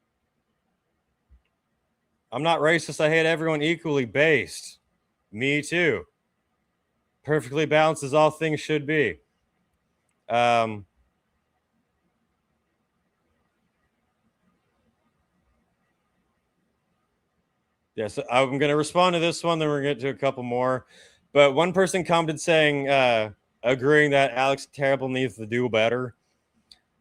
I'm not racist. I hate everyone equally based. Me too. Perfectly balanced as all things should be. Yes, I'm going to respond to this one, then we're going to get to a couple more. But one person commented saying, agreeing that Alex Terrible needs to do better.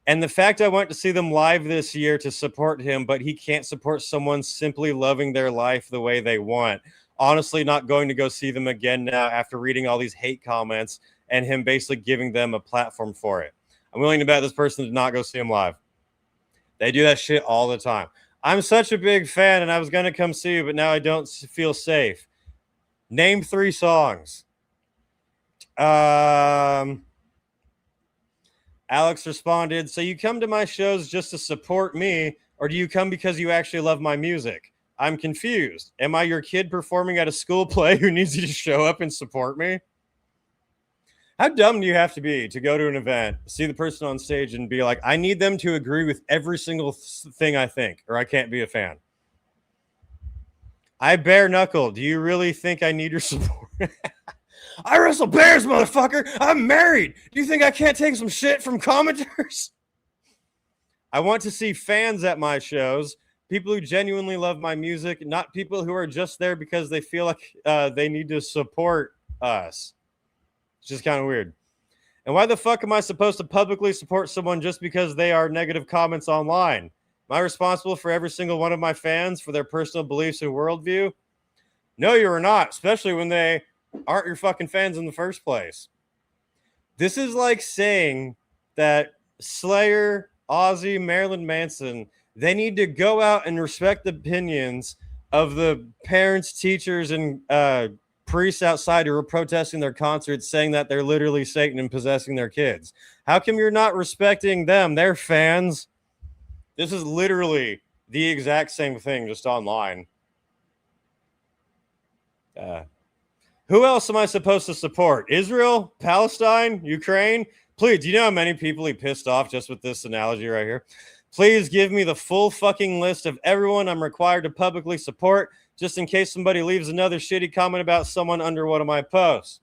And the fact I went to see them live this year to support him, but he can't support someone simply loving their life the way they want. Honestly, not going to go see them again now after reading all these hate comments and him basically giving them a platform for it. I'm willing to bet this person did not go see him live. They do that shit all the time. I'm such a big fan, and I was going to come see you, but now I don't feel safe. Name 3 songs. Alex responded, so you come to my shows just to support me, or do you come because you actually love my music? I'm confused. Am I your kid performing at a school play who needs you to show up and support me? How dumb do you have to be to go to an event, see the person on stage, and be like, I need them to agree with every single thing I think, or I can't be a fan? I bare knuckle. Do you really think I need your support? I wrestle bears, motherfucker. I'm married. Do you think I can't take some shit from commenters? I want to see fans at my shows, people who genuinely love my music, not people who are just there because they feel like they need to support us. It's just kind of weird. And why the fuck am I supposed to publicly support someone just because they are negative comments online? Am I responsible for every single one of my fans for their personal beliefs and worldview? No, you are not, especially when they aren't your fucking fans in the first place. This is like saying that Slayer, Ozzy, Marilyn Manson, they need to go out and respect the opinions of the parents, teachers, and priests outside who are protesting their concerts, saying that they're literally Satan and possessing their kids. How come you're not respecting them? They're fans. This is literally the exact same thing, just online. Who else am I supposed to support? Israel? Palestine? Ukraine? Please, do you know how many people he pissed off just with this analogy right here? Please give me the full fucking list of everyone I'm required to publicly support, just in case somebody leaves another shitty comment about someone under one of my posts.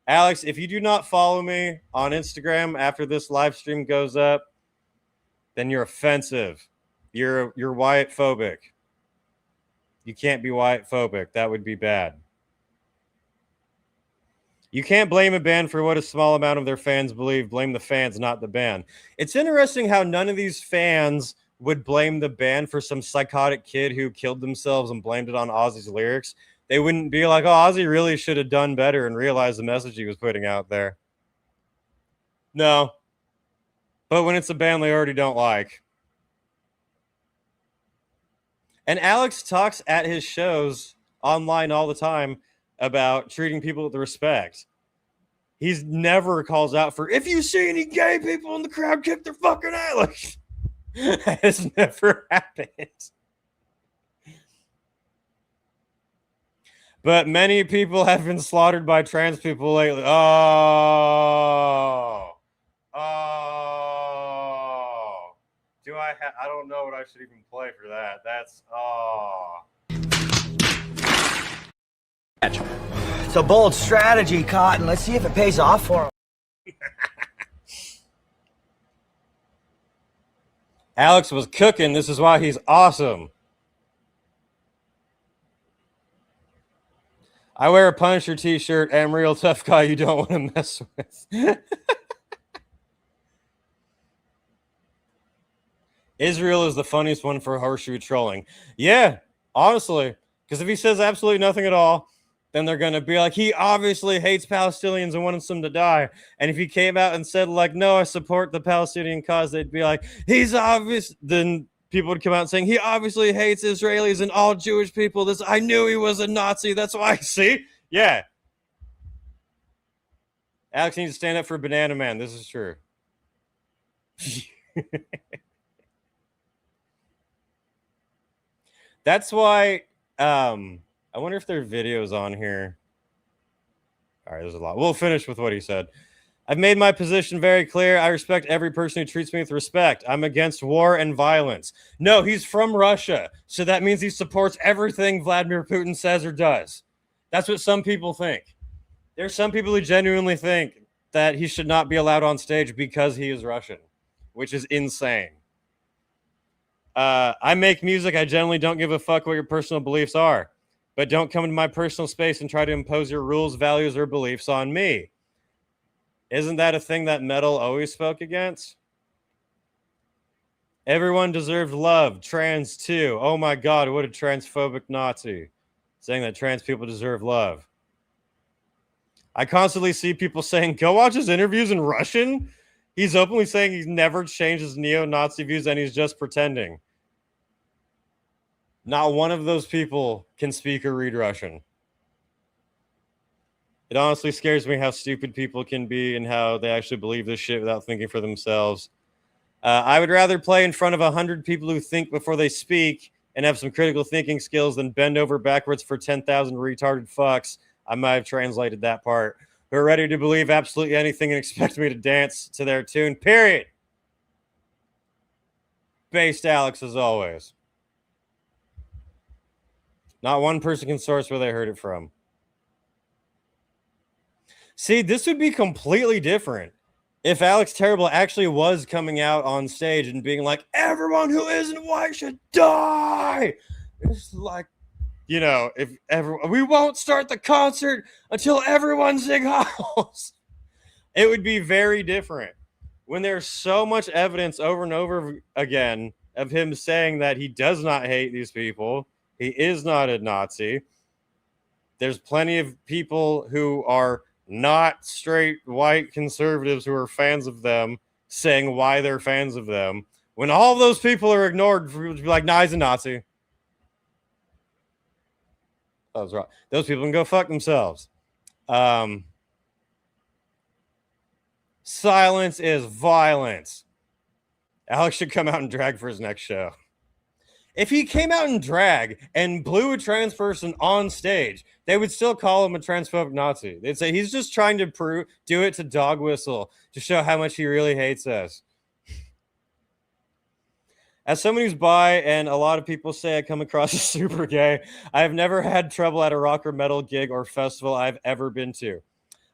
Alex, if you do not follow me on Instagram after this live stream goes up, then you're offensive. You're Wyatt phobic. You can't be Wyatt phobic. That would be bad. You can't blame a band for what a small amount of their fans believe. Blame the fans, not the band. It's interesting how none of these fans would blame the band for some psychotic kid who killed themselves and blamed it on Ozzy's lyrics. They wouldn't be like, oh, Ozzy really should have done better and realized the message he was putting out there. No. But when it's a band they already don't like. And Alex talks at his shows online all the time about treating people with respect. He's never calls out for, if you see any gay people in the crowd, kick their fucking ass. Like, that has never happened. But many people have been slaughtered by trans people lately. Oh. Do I don't know what I should even play for that. That's, It's a bold strategy, Cotton. Let's see if it pays off for him. Alex was cooking. This is why he's awesome. I wear a Punisher t-shirt. I'm a real tough guy you don't want to mess with. Israel is the funniest one for horseshoe trolling. Yeah, honestly. Because if he says absolutely nothing at all, then they're going to be like, he obviously hates Palestinians and wants them to die. And if he came out and said, like, no, I support the Palestinian cause, they'd be like, he's obvious. Then people would come out saying, he obviously hates Israelis and all Jewish people. I knew he was a Nazi. That's why. See? Yeah. Alex needs to stand up for Banana Man. This is true. That's why, I wonder if there are videos on here. All right, there's a lot. We'll finish with what he said. I've made my position very clear. I respect every person who treats me with respect. I'm against war and violence. No, he's from Russia, so that means he supports everything Vladimir Putin says or does. That's what some people think. There's some people who genuinely think that he should not be allowed on stage because he is Russian, which is insane. I make music. I generally don't give a fuck what your personal beliefs are. But don't come into my personal space and try to impose your rules, values, or beliefs on me. Isn't that a thing that metal always spoke against? Everyone deserved love. Trans too. Oh my God, what a transphobic Nazi. Saying that trans people deserve love. I constantly see people saying, go watch his interviews in Russian. He's openly saying he's never changed his neo-Nazi views and he's just pretending. Not one of those people can speak or read Russian. It honestly scares me how stupid people can be and how they actually believe this shit without thinking for themselves. I would rather play in front of 100 people who think before they speak and have some critical thinking skills than bend over backwards for 10,000 retarded fucks. I might have translated that part. Who are ready to believe absolutely anything and expect me to dance to their tune. Period. Based Alex as always. Not one person can source where they heard it from. See, this would be completely different if Alex Terrible actually was coming out on stage and being like, everyone who isn't white should die. It's like, you know, if everyone, we won't start the concert until everyone sing house. It would be very different. When there's so much evidence over and over again of him saying that he does not hate these people. He is not a Nazi. There's plenty of people who are not straight white conservatives who are fans of them saying why they're fans of them. When all those people are ignored, for people to be like, nah, he's a Nazi. That was wrong. Those people can go fuck themselves. Silence is violence. Alex should come out and drag for his next show. If he came out in drag and blew a trans person on stage, they would still call him a transphobic Nazi. They'd say he's just trying to do it to dog whistle to show how much he really hates us. As someone who's bi and a lot of people say I come across as super gay, I have never had trouble at a rock or metal gig or festival I've ever been to.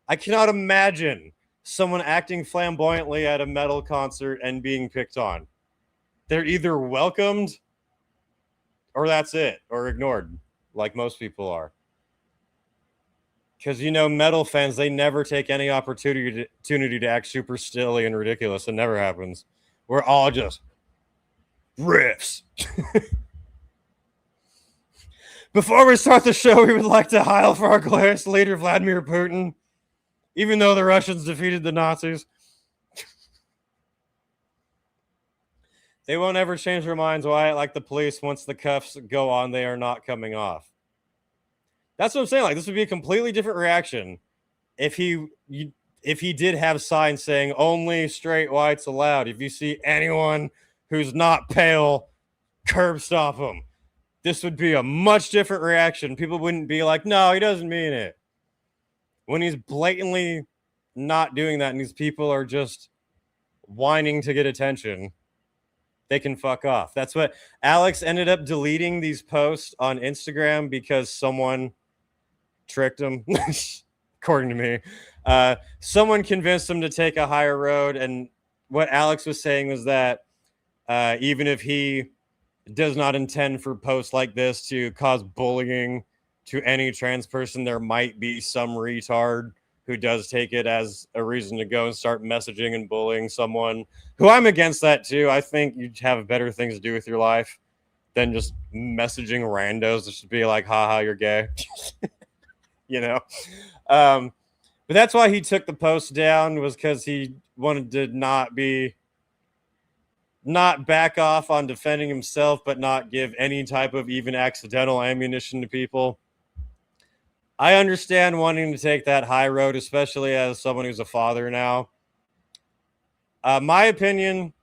I cannot imagine someone acting flamboyantly at a metal concert and being picked on. They're either welcomed or that's it, or ignored, like most people are. Because, you know, metal fans, they never take any opportunity to act super silly and ridiculous. It never happens. We're all just riffs. Before we start the show, we would like to hail for our glorious leader, Vladimir Putin, even though the Russians defeated the Nazis. They won't ever change their minds, Wyatt, like the police. Once the cuffs go on, they are not coming off. That's what I'm saying. Like, this would be a completely different reaction if he did have signs saying only straight whites allowed. If you see anyone who's not pale, curb stop them. This would be a much different reaction. People wouldn't be like, no, he doesn't mean it. When he's blatantly not doing that and these people are just whining to get attention, they can fuck off. That's what Alex ended up deleting these posts on Instagram because someone tricked him, according to me. Someone convinced him to take a higher road. And what Alex was saying was that even if he does not intend for posts like this to cause bullying to any trans person, there might be some retard who does take it as a reason to go and start messaging and bullying someone, who I'm against that too. I think you have better things to do with your life than just messaging randos to just be like, haha, you're gay. You know? But that's why he took the post down, was because he wanted to not back off on defending himself, but not give any type of even accidental ammunition to people. I understand wanting to take that high road, especially as someone who's a father now. My opinion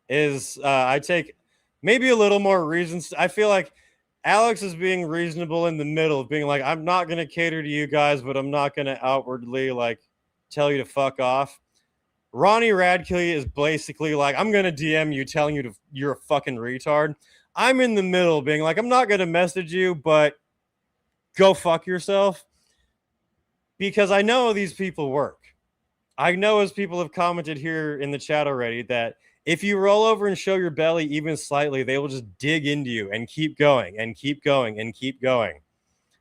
is I take maybe a little more reasons. I feel like Alex is being reasonable in the middle, being like, I'm not going to cater to you guys, but I'm not going to outwardly like tell you to fuck off. Ronnie Radke is basically like, I'm going to DM you telling you you're a fucking retard. I'm in the middle being like, I'm not going to message you, but go fuck yourself. Because I know these people work. I know, as people have commented here in the chat already, that if you roll over and show your belly even slightly, they will just dig into you and keep going and keep going and keep going.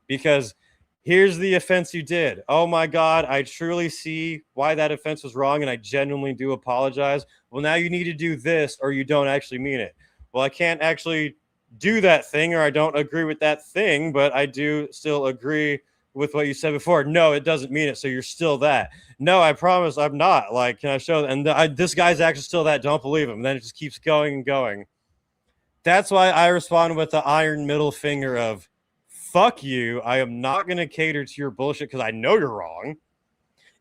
Because here's the offense you did. Oh my God, I truly see why that offense was wrong, and I genuinely do apologize. Well, now you need to do this, or you don't actually mean it. Well, I can't actually do that thing, or I don't agree with that thing, but I do still agree with what you said before. No, it doesn't mean it, so you're still that. No, I promise I'm not. Like, can I show that? And this guy's actually still that. Don't believe him. And then it just keeps going and going. That's why I respond with the iron middle finger of, fuck you. I am not going to cater to your bullshit because I know you're wrong.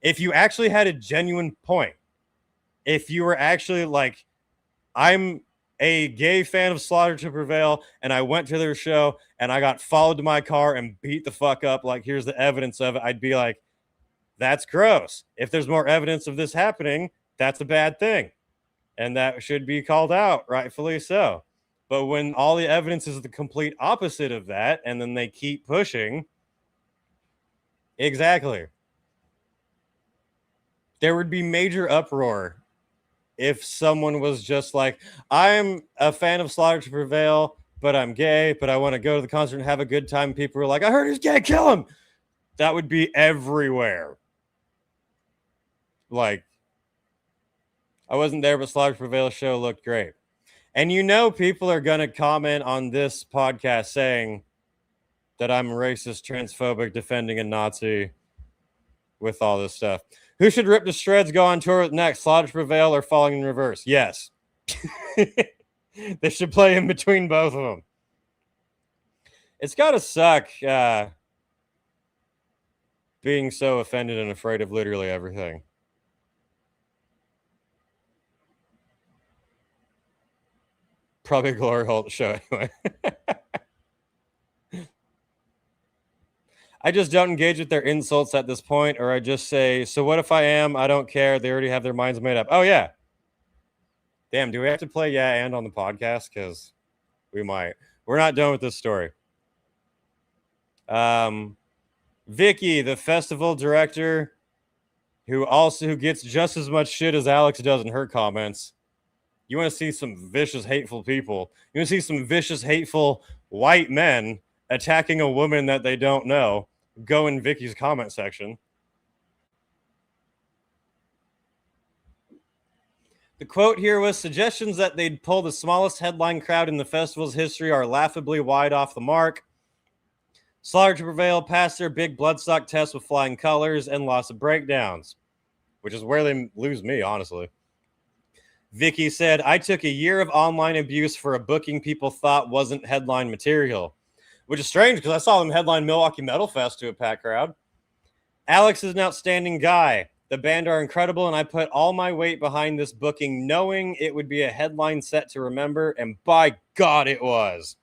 If you actually had a genuine point, if you were actually like, I'm a gay fan of Slaughter To Prevail, and I went to their show and I got followed to my car and beat the fuck up, like, here's the evidence of it, I'd be like, that's gross. If there's more evidence of this happening, that's a bad thing. And that should be called out, rightfully so. But when all the evidence is the complete opposite of that, and then they keep pushing, exactly. There would be major uproar if someone was just like, I'm a fan of Slaughter To Prevail, but I'm gay, but I want to go to the concert and have a good time. People were like, I heard he's gay, kill him. That would be everywhere. Like, I wasn't there, but Slaughter To Prevail show looked great. And you know people are going to comment on this podcast saying that I'm racist, transphobic, defending a Nazi with all this stuff. Who should Rip to Shreds go on tour with next? Slaughter To Prevail or Falling in Reverse? Yes. They should play in between both of them. It's got to suck being so offended and afraid of literally everything. Probably a glory hole to show anyway. I just don't engage with their insults at this point, or I just say, so what if I am? I don't care. They already have their minds made up. Oh, yeah. Damn, do we have to play yeah and on the podcast? Because we might. We're not done with this story. Vicky, the festival director, who gets just as much shit as Alex does in her comments, You want to see some vicious, hateful people. You want to see some vicious, hateful white men attacking a woman that they don't know. Go in Vicky's comment section. The quote here was, suggestions that they'd pull the smallest headline crowd in the festival's history are laughably wide off the mark. Slaughter To Prevail passed their big Bloodstock test with flying colors and lots of breakdowns, which is where they lose me, honestly. Vicky said, I took a year of online abuse for a booking people thought wasn't headline material, which is strange because I saw them headline Milwaukee Metal Fest to a packed crowd. Alex is an outstanding guy. The band are incredible, and I put all my weight behind this booking, knowing it would be a headline set to remember, and by God, it was.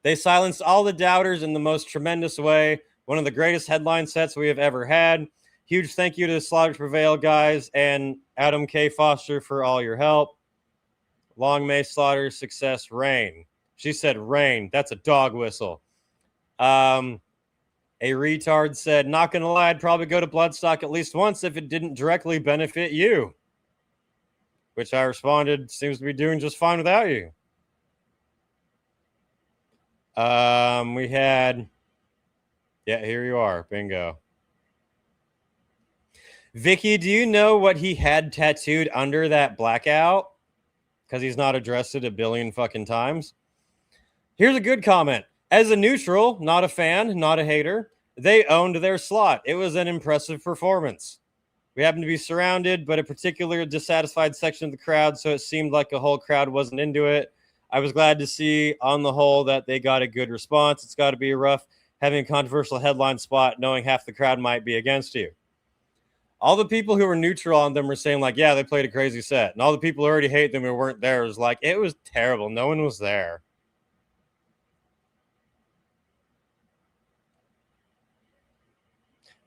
They silenced all the doubters in the most tremendous way. One of the greatest headline sets we have ever had. Huge thank you to the Slaughter To Prevail guys and Adam K. Foster for all your help. Long may Slaughter's success reign. She said rain. That's a dog whistle. A retard said, not going to lie, I'd probably go to Bloodstock at least once if it didn't directly benefit you. Which I responded, seems to be doing just fine without you. We had, yeah, here you are. Bingo. Vicky, do you know what he had tattooed under that blackout? Because he's not addressed it a billion fucking times. Here's a good comment. As a neutral, not a fan, not a hater, they owned their slot. It was an impressive performance. We happened to be surrounded, but a particular dissatisfied section of the crowd, so it seemed like the whole crowd wasn't into it. I was glad to see, on the whole, that they got a good response. It's got to be rough having a controversial headline spot, knowing half the crowd might be against you. All the people who were neutral on them were saying, like, yeah, they played a crazy set. And all the people who already hate them who weren't there was like, it was terrible. No one was there.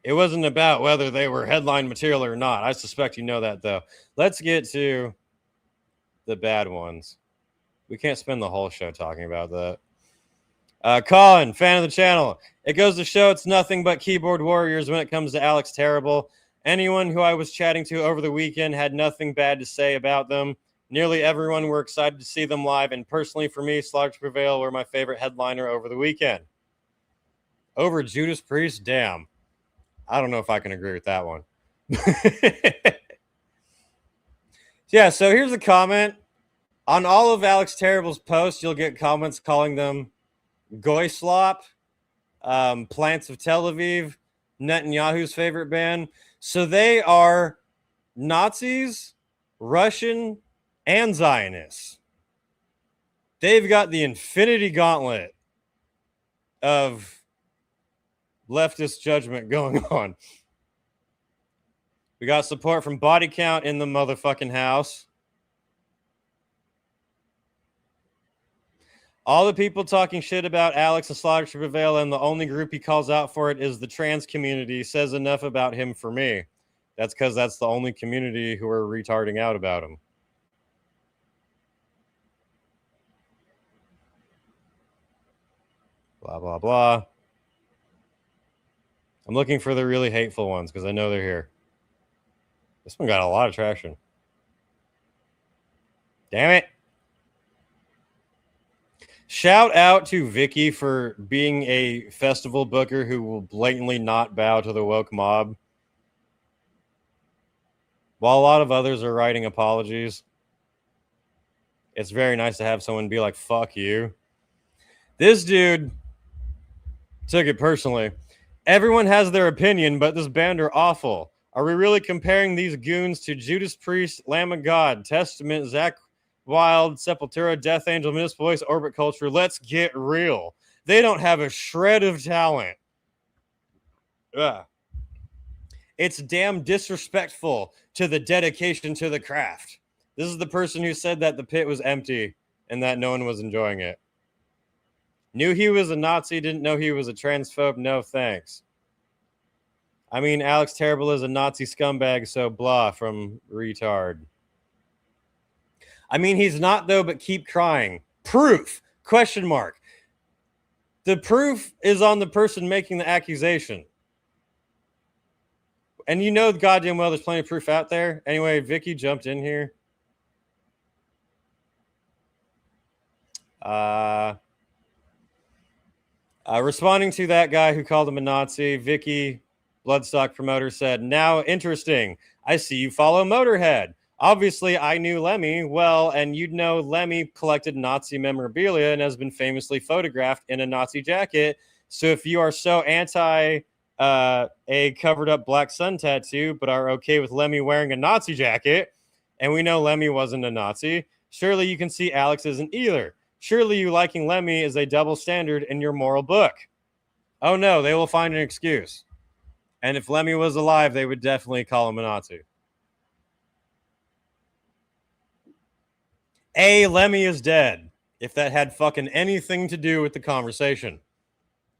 It wasn't about whether they were headline material or not. I suspect you know that, though. Let's get to the bad ones. We can't spend the whole show talking about that. Colin, fan of the channel. It goes to show it's nothing but keyboard warriors when it comes to Alex Terrible. Anyone who I was chatting to over the weekend had nothing bad to say about them. Nearly everyone were excited to see them live, and personally for me, Slaughter To Prevail were my favorite headliner over the weekend. Over Judas Priest? Damn. I don't know if I can agree with that one. Yeah, so here's a comment. On all of Alex Terrible's posts, you'll get comments calling them Goy Slop, Plants of Tel Aviv, Netanyahu's favorite band. So they are Nazis, Russian, and Zionists. They've got the infinity gauntlet of leftist judgment going on. We got support from Body Count in the motherfucking house. All the people talking shit about Alex and Slaughter To Prevail, and the only group he calls out for it is the trans community, says enough about him for me. That's because that's the only community who are retarding out about him. Blah, blah, blah. I'm looking for the really hateful ones because I know they're here. This one got a lot of traction. Damn it. Shout out to Vicky for being a festival booker who will blatantly not bow to the woke mob. While a lot of others are writing apologies, it's very nice to have someone be like, fuck you. This dude took it personally. Everyone has their opinion, but this band are awful. Are we really comparing these goons to Judas Priest, Lamb of God, Testament, Zakk Wylde, Sepultura, Death Angel, Municipal Voice, Orbit Culture? Let's get real. They don't have a shred of talent. Ugh. It's damn disrespectful to the dedication to the craft. This is the person who said that the pit was empty and that no one was enjoying it. Knew he was a Nazi, didn't know he was a transphobe. No thanks. I mean, Alex Terrible is a Nazi scumbag, so blah from retard. I mean, he's not, though, but keep trying. Proof? Question mark. The proof is on the person making the accusation. And you know goddamn well there's plenty of proof out there. Anyway, Vicky jumped in here. Responding to that guy who called him a Nazi, Vicky, Bloodstock promoter, said, "Now, interesting. I see you follow Motorhead. Obviously, I knew Lemmy well, and you'd know Lemmy collected Nazi memorabilia and has been famously photographed in a Nazi jacket. So if you are so anti a covered-up black sun tattoo, but are okay with Lemmy wearing a Nazi jacket, and we know Lemmy wasn't a Nazi, surely you can see Alex isn't either. Surely you liking Lemmy is a double standard in your moral book." Oh no, they will find an excuse. And if Lemmy was alive, they would definitely call him a Nazi. Lemmy is dead. If that had fucking anything to do with the conversation.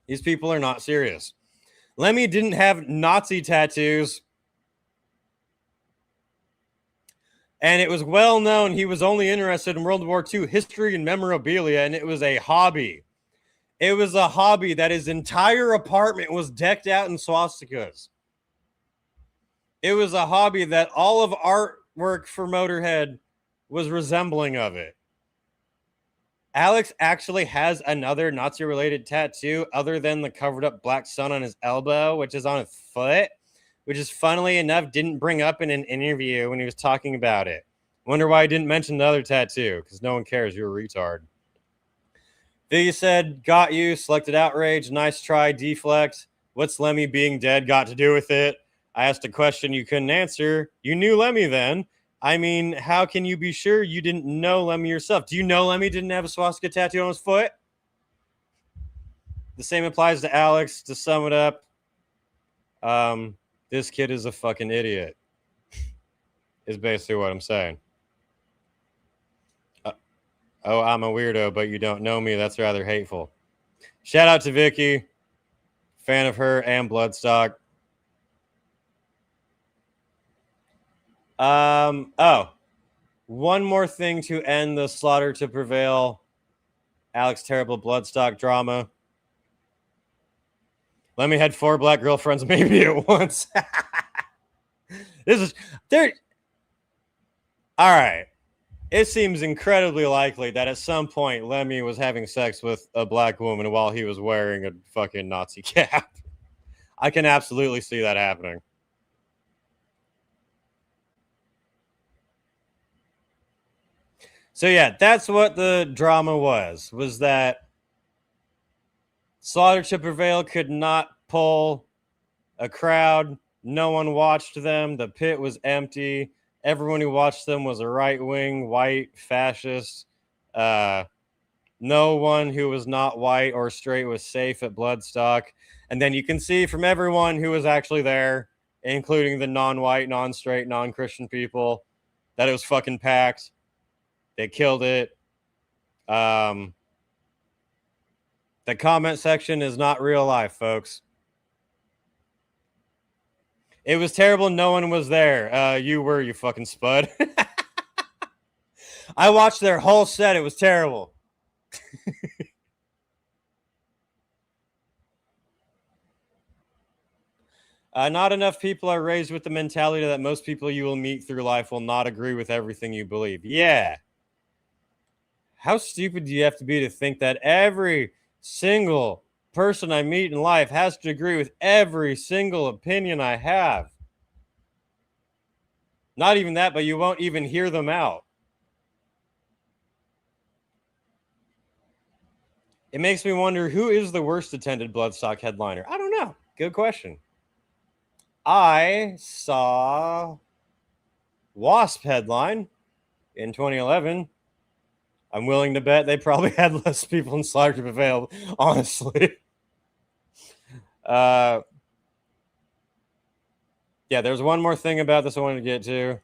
These people are not serious. Lemmy didn't have Nazi tattoos. And it was well known he was only interested in World War II history and memorabilia, and it was a hobby. It was a hobby that his entire apartment was decked out in swastikas. It was a hobby that all of artwork for Motorhead was resembling of it. Alex actually has another Nazi-related tattoo other than the covered-up black sun on his elbow, which is on his foot, which is funnily enough didn't bring up in an interview when he was talking about it. Wonder why he didn't mention the other tattoo, because no one cares. You're a retard. Viggy said, "Got you, selected outrage, nice try, deflect. What's Lemmy being dead got to do with it? I asked a question you couldn't answer. You knew Lemmy then. I mean, how can you be sure you didn't know Lemmy yourself? Do you know Lemmy didn't have a swastika tattoo on his foot?" The same applies to Alex. To sum it up, this kid is a fucking idiot, is basically what I'm saying. Oh, I'm a weirdo, but you don't know me. That's rather hateful. Shout out to Vicky. Fan of her and Bloodstock. One more thing to end the Slaughter to Prevail Alex Terrible Bloodstock drama. Lemmy had 4 black girlfriends maybe at once. This is there. All right. It seems incredibly likely that at some point Lemmy was having sex with a black woman while he was wearing a fucking Nazi cap. I can absolutely see that happening. So yeah, that's what the drama was that Slaughter to Prevail could not pull a crowd. No one watched them. The pit was empty. Everyone who watched them was a right-wing, white, fascist. No one who was not white or straight was safe at Bloodstock. And then you can see from everyone who was actually there, including the non-white, non-straight, non-Christian people, that it was fucking packed. They killed it. The comment section is not real life, folks. It was terrible. No one was there. You were, you fucking spud. I watched their whole set. It was terrible. Not enough people are raised with the mentality that most people you will meet through life will not agree with everything you believe. Yeah. How stupid do you have to be to think that every single person I meet in life has to agree with every single opinion I have? Not even that, but you won't even hear them out. It makes me wonder, who is the worst attended Bloodstock headliner? I don't know. Good question. I saw Wasp headline in 2011. I'm willing to bet they probably had less people in Slaughter to Prevail, honestly. Yeah, there's one more thing about this I wanted to get to.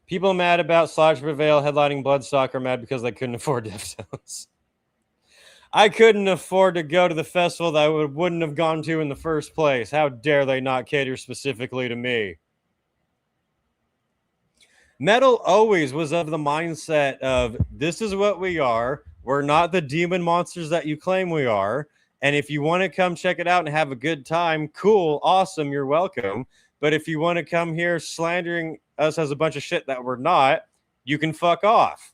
People mad about Slaughter to Prevail headlining Bloodstock are mad because they couldn't afford Deftones. I couldn't afford to go to the festival that I wouldn't have gone to in the first place. How dare they not cater specifically to me? Metal always was of the mindset of, this is what we are. We're not the demon monsters that you claim we are. And if you want to come check it out and have a good time, cool, awesome, you're welcome. But if you want to come here slandering us as a bunch of shit that we're not, you can fuck off.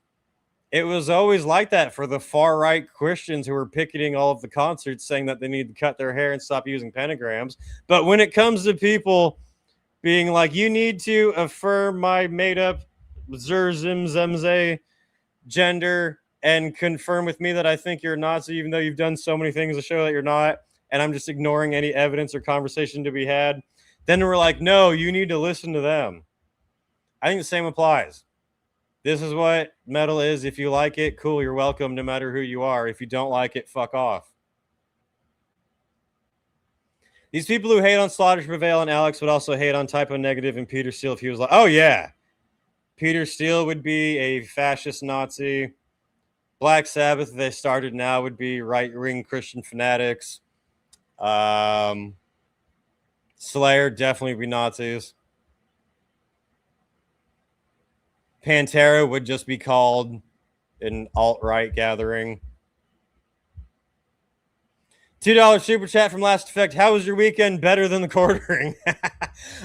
It was always like that for the far-right Christians who were picketing all of the concerts saying that they need to cut their hair and stop using pentagrams. But when it comes to people being like, you need to affirm my made-up Zemze gender and confirm with me that I think you're a Nazi, even though you've done so many things to show that you're not, and I'm just ignoring any evidence or conversation to be had, then we're like, no, you need to listen to them. I think the same applies. This is what metal is. If you like it, cool, you're welcome no matter who you are. If you don't like it, fuck off. These people who hate on Slaughter To Prevail and Alex would also hate on Typo Negative and Peter Steele if he was like, oh yeah, Peter Steele would be a fascist Nazi. Black Sabbath, if they started now, would be right-wing Christian fanatics. Slayer definitely be Nazis. Pantera would just be called an alt-right gathering. $2 super chat from Last Effect. How was your weekend? Better than the quartering.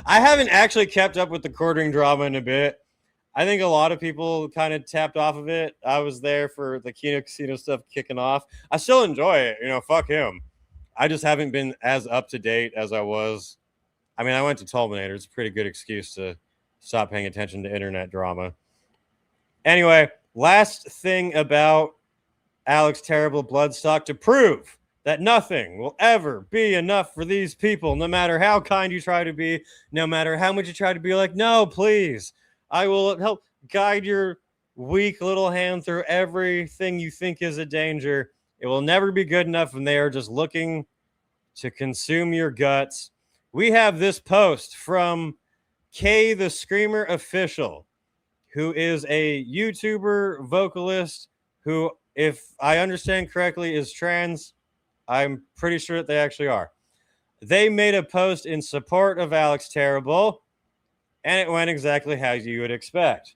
I haven't actually kept up with the quartering drama in a bit. I think a lot of people kind of tapped off of it. I was there for the Kino Casino stuff kicking off. I still enjoy it. You know, fuck him. I just haven't been as up to date as I was. I mean, I went to Tulminator. It's a pretty good excuse to stop paying attention to internet drama. Anyway, last thing about Alex Terrible Bloodstock to prove that nothing will ever be enough for these people, no matter how kind you try to be, no matter how much you try to be like, no, please, I will help guide your weak little hand through everything you think is a danger. It will never be good enough when they are just looking to consume your guts. We have this post from Kay the Screamer Official, who is a YouTuber vocalist who, if I understand correctly, is trans. I'm pretty sure that they actually are. They made a post in support of Alex Terrible, and it went exactly how you would expect.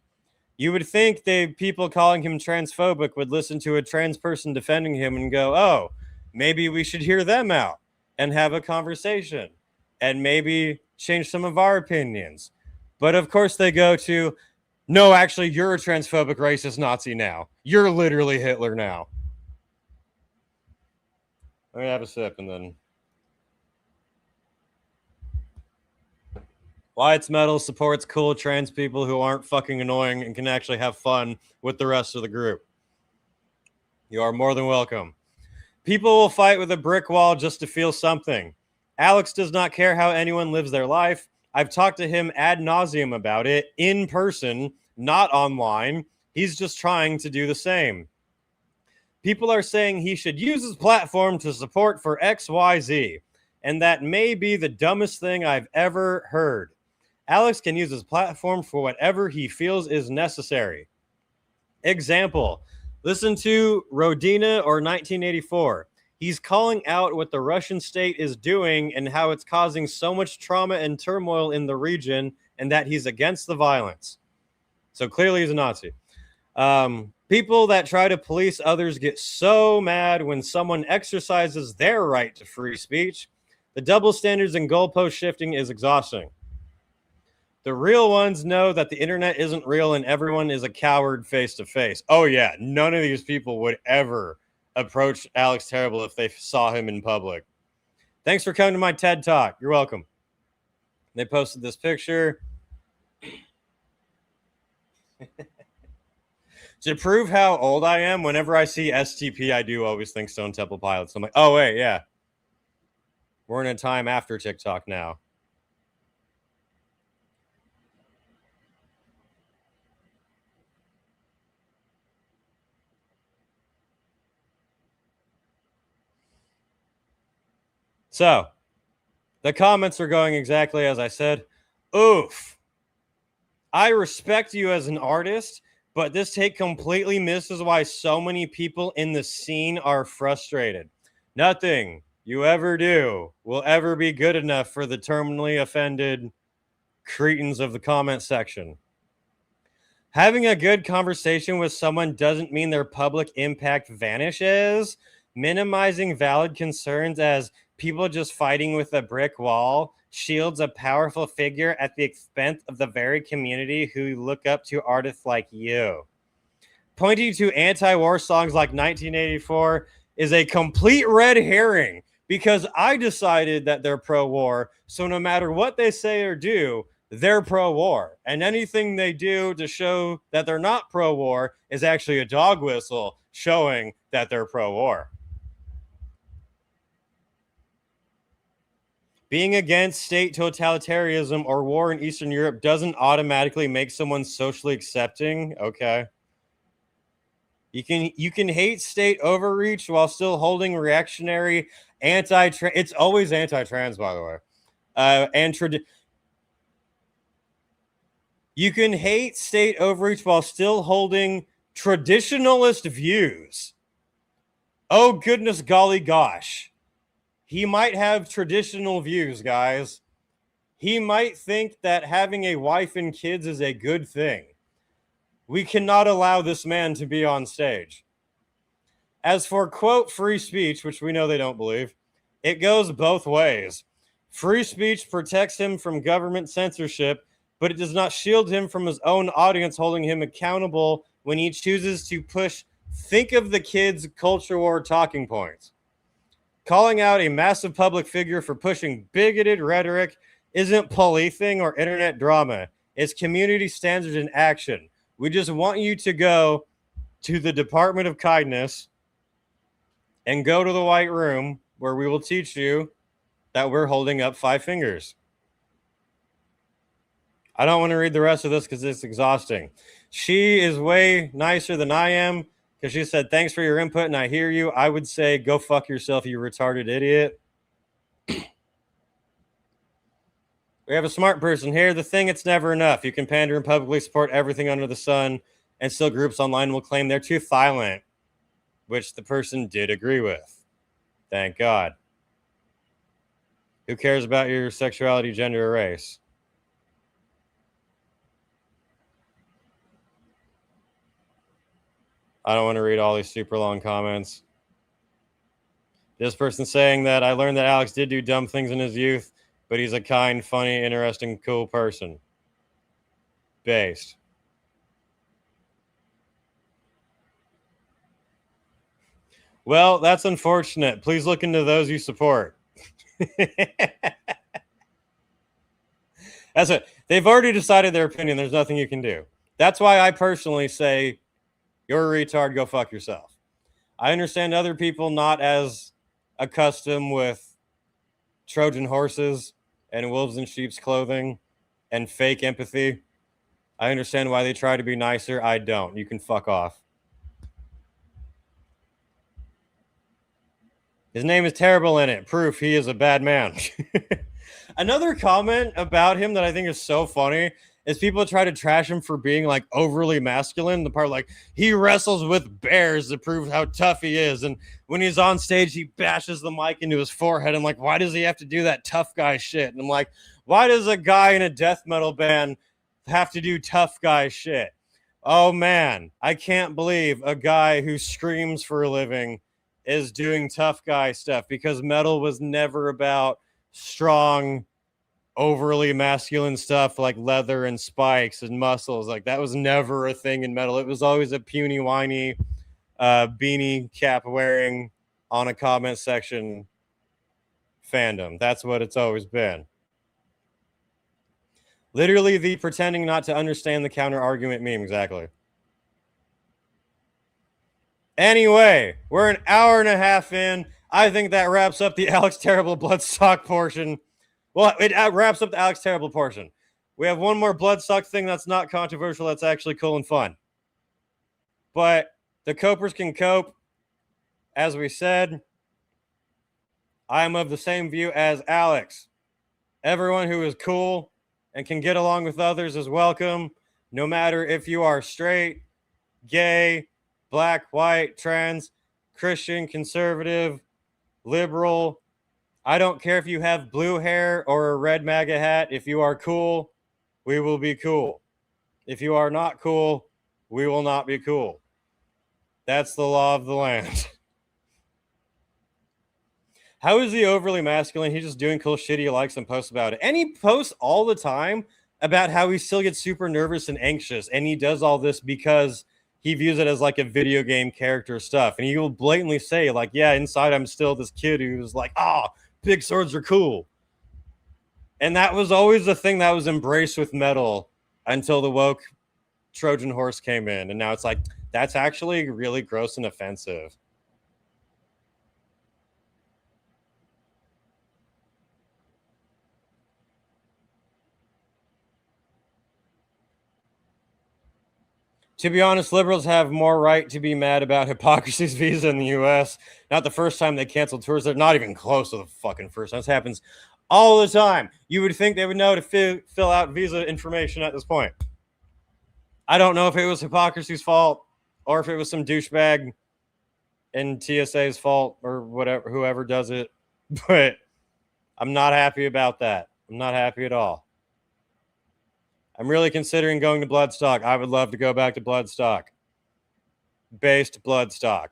You would think the people calling him transphobic would listen to a trans person defending him and go, oh, maybe we should hear them out and have a conversation and maybe change some of our opinions. But of course they go to, no, actually, you're a transphobic, racist Nazi now. You're literally Hitler now. Let me have a sip and then. Wyatt's Metal supports cool trans people who aren't fucking annoying and can actually have fun with the rest of the group. You are more than welcome. People will fight with a brick wall just to feel something. Alex does not care how anyone lives their life. I've talked to him ad nauseum about it in person, not online. He's just trying to do the same. People are saying he should use his platform to support for XYZ, and that may be the dumbest thing I've ever heard. Alex can use his platform for whatever he feels is necessary. Example, listen to Rodina or 1984. He's calling out what the Russian state is doing and how it's causing so much trauma and turmoil in the region and that he's against the violence. So clearly he's a Nazi. People that try to police others get so mad when someone exercises their right to free speech. The double standards and goalpost shifting is exhausting. The real ones know that the internet isn't real and everyone is a coward face to face. Oh yeah, none of these people would ever approach Alex Terrible if they saw him in public. Thanks for coming to my TED Talk. You're welcome. They posted this picture. To prove how old I am, whenever I see STP, I do always think Stone Temple Pilots. I'm like, oh wait, yeah. We're in a time after TikTok now. So, the comments are going exactly as I said. Oof. I respect you as an artist, but this take completely misses why so many people in the scene are frustrated. Nothing you ever do will ever be good enough for the terminally offended cretins of the comment section. Having a good conversation with someone doesn't mean their public impact vanishes. Minimizing valid concerns as people just fighting with a brick wall shields a powerful figure at the expense of the very community who look up to artists like you. Pointing to anti-war songs like 1984 is a complete red herring because I decided that they're pro-war, so no matter what they say or do, they're pro-war. And anything they do to show that they're not pro-war is actually a dog whistle showing that they're pro-war. Being against state totalitarianism or war in Eastern Europe doesn't automatically make someone socially accepting. Okay. You can hate state overreach while still holding reactionary anti-trans. It's always anti-trans, by the way. You can hate state overreach while still holding traditionalist views. Oh, goodness, golly gosh. He might have traditional views, guys. He might think that having a wife and kids is a good thing. We cannot allow this man to be on stage. As for, quote, free speech, which we know they don't believe, it goes both ways. Free speech protects him from government censorship, but it does not shield him from his own audience holding him accountable when he chooses to push think of the kids culture war talking points. Calling out a massive public figure for pushing bigoted rhetoric isn't policing or internet drama. It's community standards in action. We just want you to go to the Department of Kindness and go to the White Room where we will teach you that we're holding up 5 fingers. I don't want to read the rest of this because it's exhausting. She is way nicer than I am because she said, thanks for your input and I hear you. I would say, go fuck yourself, you retarded idiot. We have a smart person here. The thing, it's never enough. You can pander and publicly support everything under the sun, and still groups online will claim they're too violent, which the person did agree with. Thank God. Who cares about your sexuality, gender, or race? I don't want to read all these super long comments. This person saying that I learned that Alex did do dumb things in his youth, but he's a kind, funny, interesting, cool person. Based. Well, that's unfortunate. Please look into those you support. That's it. They've already decided their opinion. There's nothing you can do. That's why I personally say, you're a retard, go fuck yourself. I understand other people not as accustomed with Trojan horses and wolves in sheep's clothing and fake empathy. I understand why they try to be nicer. I don't. You can fuck off. His name is terrible in it. Proof he is a bad man. Another comment about him that I think is so funny is people try to trash him for being like overly masculine. The part like he wrestles with bears to prove how tough he is. And when he's on stage, he bashes the mic into his forehead. I'm like, why does he have to do that tough guy shit? And I'm like, why does a guy in a death metal band have to do tough guy shit? Oh man, I can't believe a guy who screams for a living is doing tough guy stuff, because metal was never about strong, overly masculine stuff like leather and spikes and muscles. Like that was never a thing in metal. It was always a puny, whiny, beanie cap wearing on a comment section fandom. That's what it's always been. Literally the pretending not to understand the counter argument meme. Exactly. Anyway, we're an hour and a half in. I think that wraps up the Alex Terrible Bloodstock portion. Well, it wraps up the Alex Terrible portion. We have one more Bloodstock thing that's not controversial. That's actually cool and fun. But the copers can cope. As we said, I am of the same view as Alex. Everyone who is cool and can get along with others is welcome, no matter if you are straight, gay, black, white, trans, Christian, conservative, liberal. I don't care if you have blue hair or a red MAGA hat. If you are cool, we will be cool. If you are not cool, we will not be cool. That's the law of the land. How is he overly masculine? He's just doing cool shit he likes and posts about it. And he posts all the time about how he still gets super nervous and anxious. And he does all this because he views it as like a video game character stuff. And he will blatantly say, like, yeah, inside I'm still this kid who's like, oh, big swords are cool. And that was always the thing that was embraced with metal until the woke Trojan horse came in. And now it's like, that's actually really gross and offensive. To be honest, liberals have more right to be mad about hypocrisy's visa in the U.S. Not the first time they canceled tours. They're not even close to the fucking first time. This happens all the time. You would think they would know to fill out visa information at this point. I don't know if it was hypocrisy's fault or if it was some douchebag in TSA's fault or whatever, whoever does it. But I'm not happy about that. I'm not happy at all. I'm really considering going to Bloodstock. I would love to go back to Bloodstock. Based Bloodstock.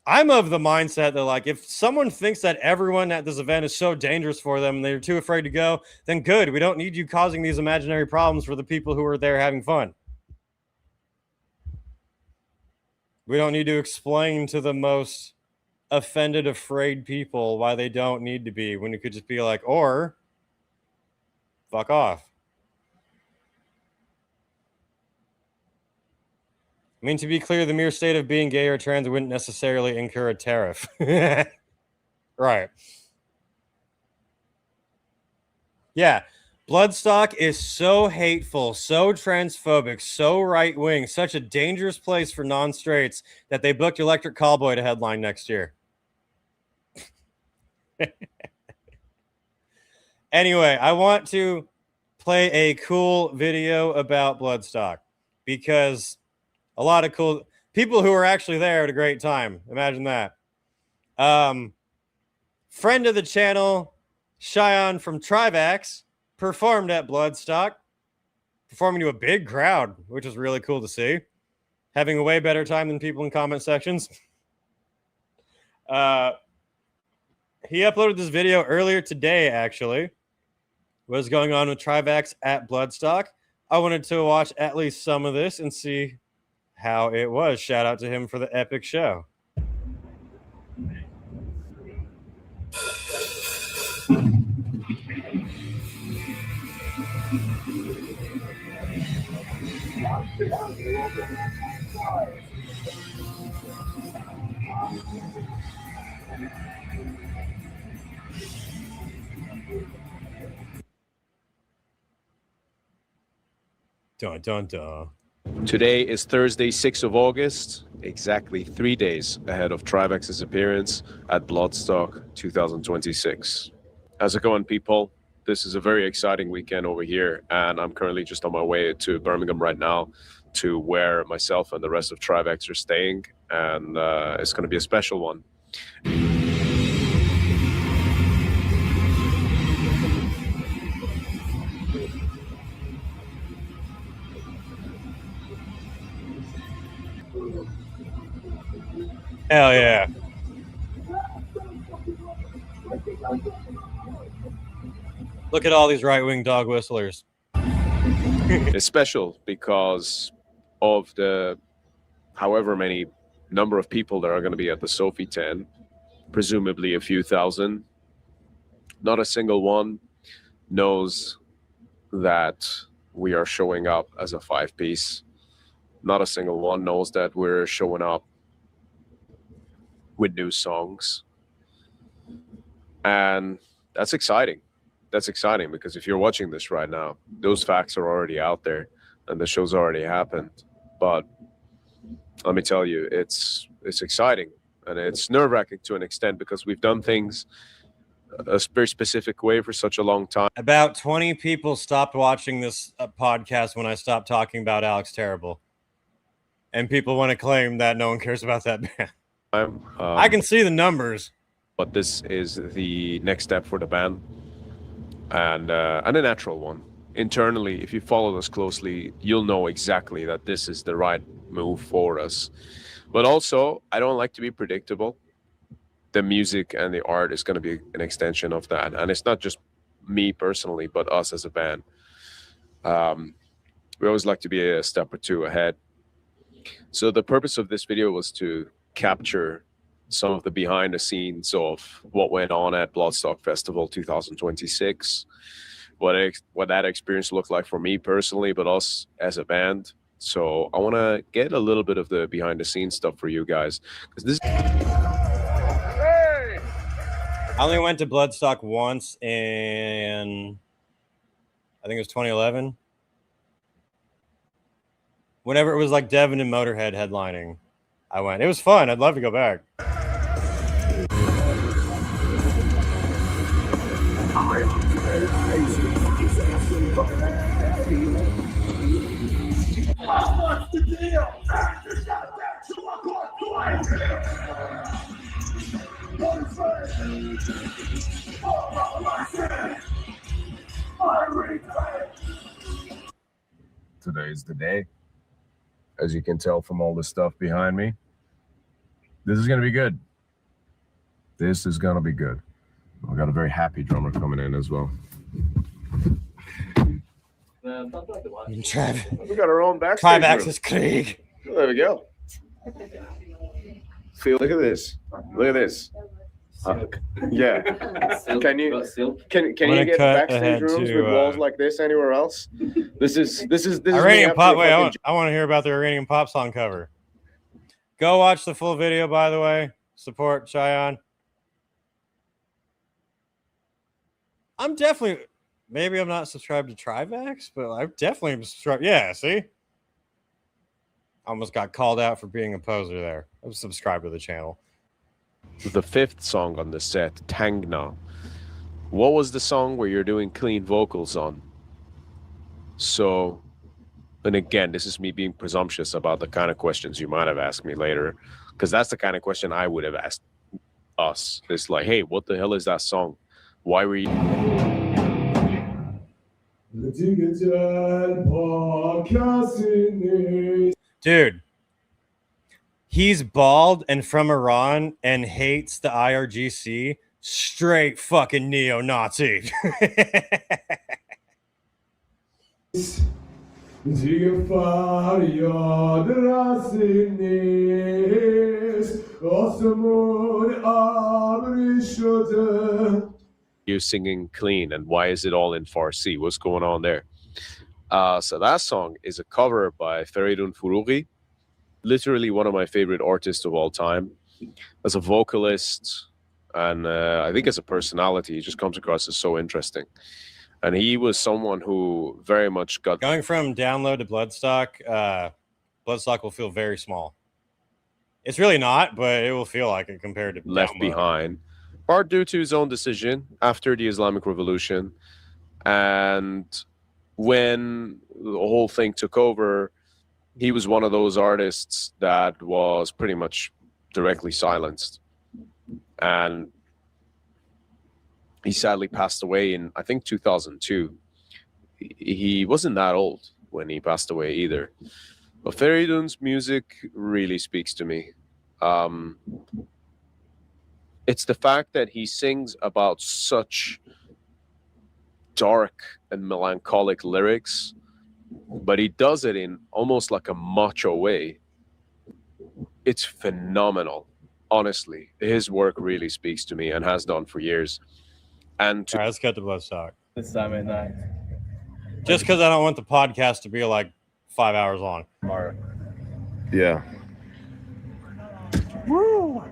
I'm of the mindset that, like, if someone thinks that everyone at this event is so dangerous for them and they're too afraid to go, then good. We don't need you causing these imaginary problems for the people who are there having fun. We don't need to explain to the most offended, afraid people why they don't need to be, when it could just be like, or fuck off. I mean, to be clear, the mere state of being gay or trans wouldn't necessarily incur a tariff. Right. Yeah. Bloodstock is so hateful, so transphobic, so right-wing, such a dangerous place for non-straights that they booked Electric Callboy to headline next year. Anyway, I want to play a cool video about Bloodstock because a lot of cool people who were actually there had a great time. Imagine that. Friend of the channel, Cheyenne from Trivax, performed at Bloodstock, performing to a big crowd, which was really cool to see. Having a way better time than people in comment sections. He uploaded this video earlier today, actually. What's going on with Trivax at Bloodstock? I wanted to watch at least some of this and see how it was. Shout out to him for the epic show. Dun, dun, dun. Today is Thursday, 6th of August, exactly 3 days ahead of Trivax's appearance at Bloodstock 2026. How's it going, people? This is a very exciting weekend over here, and I'm currently just on my way to Birmingham right now to where myself and the rest of Trivax are staying, and it's going to be a special one. Hell yeah. Look at all these right-wing dog whistlers. It's special because of the however many number of people that are going to be at the Sophie 10, presumably a few thousand. Not a single one knows that we are showing up as a 5-piece. Not a single one knows that we're showing up with new songs. And that's exciting. That's exciting because if you're watching this right now, those facts are already out there and the show's already happened. But let me tell you, it's exciting and it's nerve-wracking to an extent because we've done things a very specific way for such a long time. About 20 people stopped watching this podcast when I stopped talking about Alex Terrible. And people want to claim that no one cares about that band. I can see the numbers. But this is the next step for the band and a natural one. Internally, if you follow us closely, you'll know exactly that this is the right move for us. But also, I don't like to be predictable. the music and the art is going to be an extension of that. And it's not just me personally, but us as a band. We always like to be a step or two ahead. So the purpose of this video was to capture some of the behind the scenes of what went on at Bloodstock Festival 2026, what that experience looked like for me personally, but us as a band. So I want to get a little bit of the behind the scenes stuff for you guys, because this. I only went to Bloodstock once in, I think it was 2011. Whenever it was like Devin and Motorhead headlining, I went. It was fun. I'd love to go back. Today's the day. As you can tell from all the stuff behind me, this is going to be good. This is going to be good. We've got a very happy drummer coming in as well. We got our own backstage Trivax's Krieg. There we go. See, look at this. Look at this. Yeah. Can you get backstage rooms with walls like this anywhere else? This is Iranian Pop. Wait, I want to hear about the Iranian Pop song cover. Go watch the full video, by the way. Support Cheyenne. I'm definitely, maybe I'm not subscribed to Trivax, but I'm definitely subscribed. Yeah, see? I almost got called out for being a poser there. I was subscribed to the channel. The fifth song on the set, Tangna. What was the song where you're doing clean vocals on? So, and again, this is me being presumptuous about the kind of questions you might have asked me later, because that's the kind of question I would have asked us. It's like, hey, what the hell is that song? Why were you... Dude, he's bald and from Iran and hates the IRGC. Straight fucking neo-Nazi. You're singing clean, and why is it all in Farsi? What's going on there? So that song is a cover by Feridun Fouroughi, literally one of my favorite artists of all time. As a vocalist, and I think as a personality, he just comes across as so interesting. And he was someone who very much got... Going from download to Bloodstock, Bloodstock will feel very small. It's really not, but it will feel like it compared to left download. Behind. Part due to his own decision after the Islamic Revolution. And when the whole thing took over, he was one of those artists that was pretty much directly silenced. And he sadly passed away in, I think, 2002. He wasn't that old when he passed away either. But Feridun's music really speaks to me. It's the fact that he sings about such dark and melancholic lyrics, but he does it in almost like a macho way. It's phenomenal. Honestly, his work really speaks to me and has done for years. And all right, let's cut the Bloodstock. This time at night. Just because I don't want the podcast to be like 5 hours long. yeah. Woo!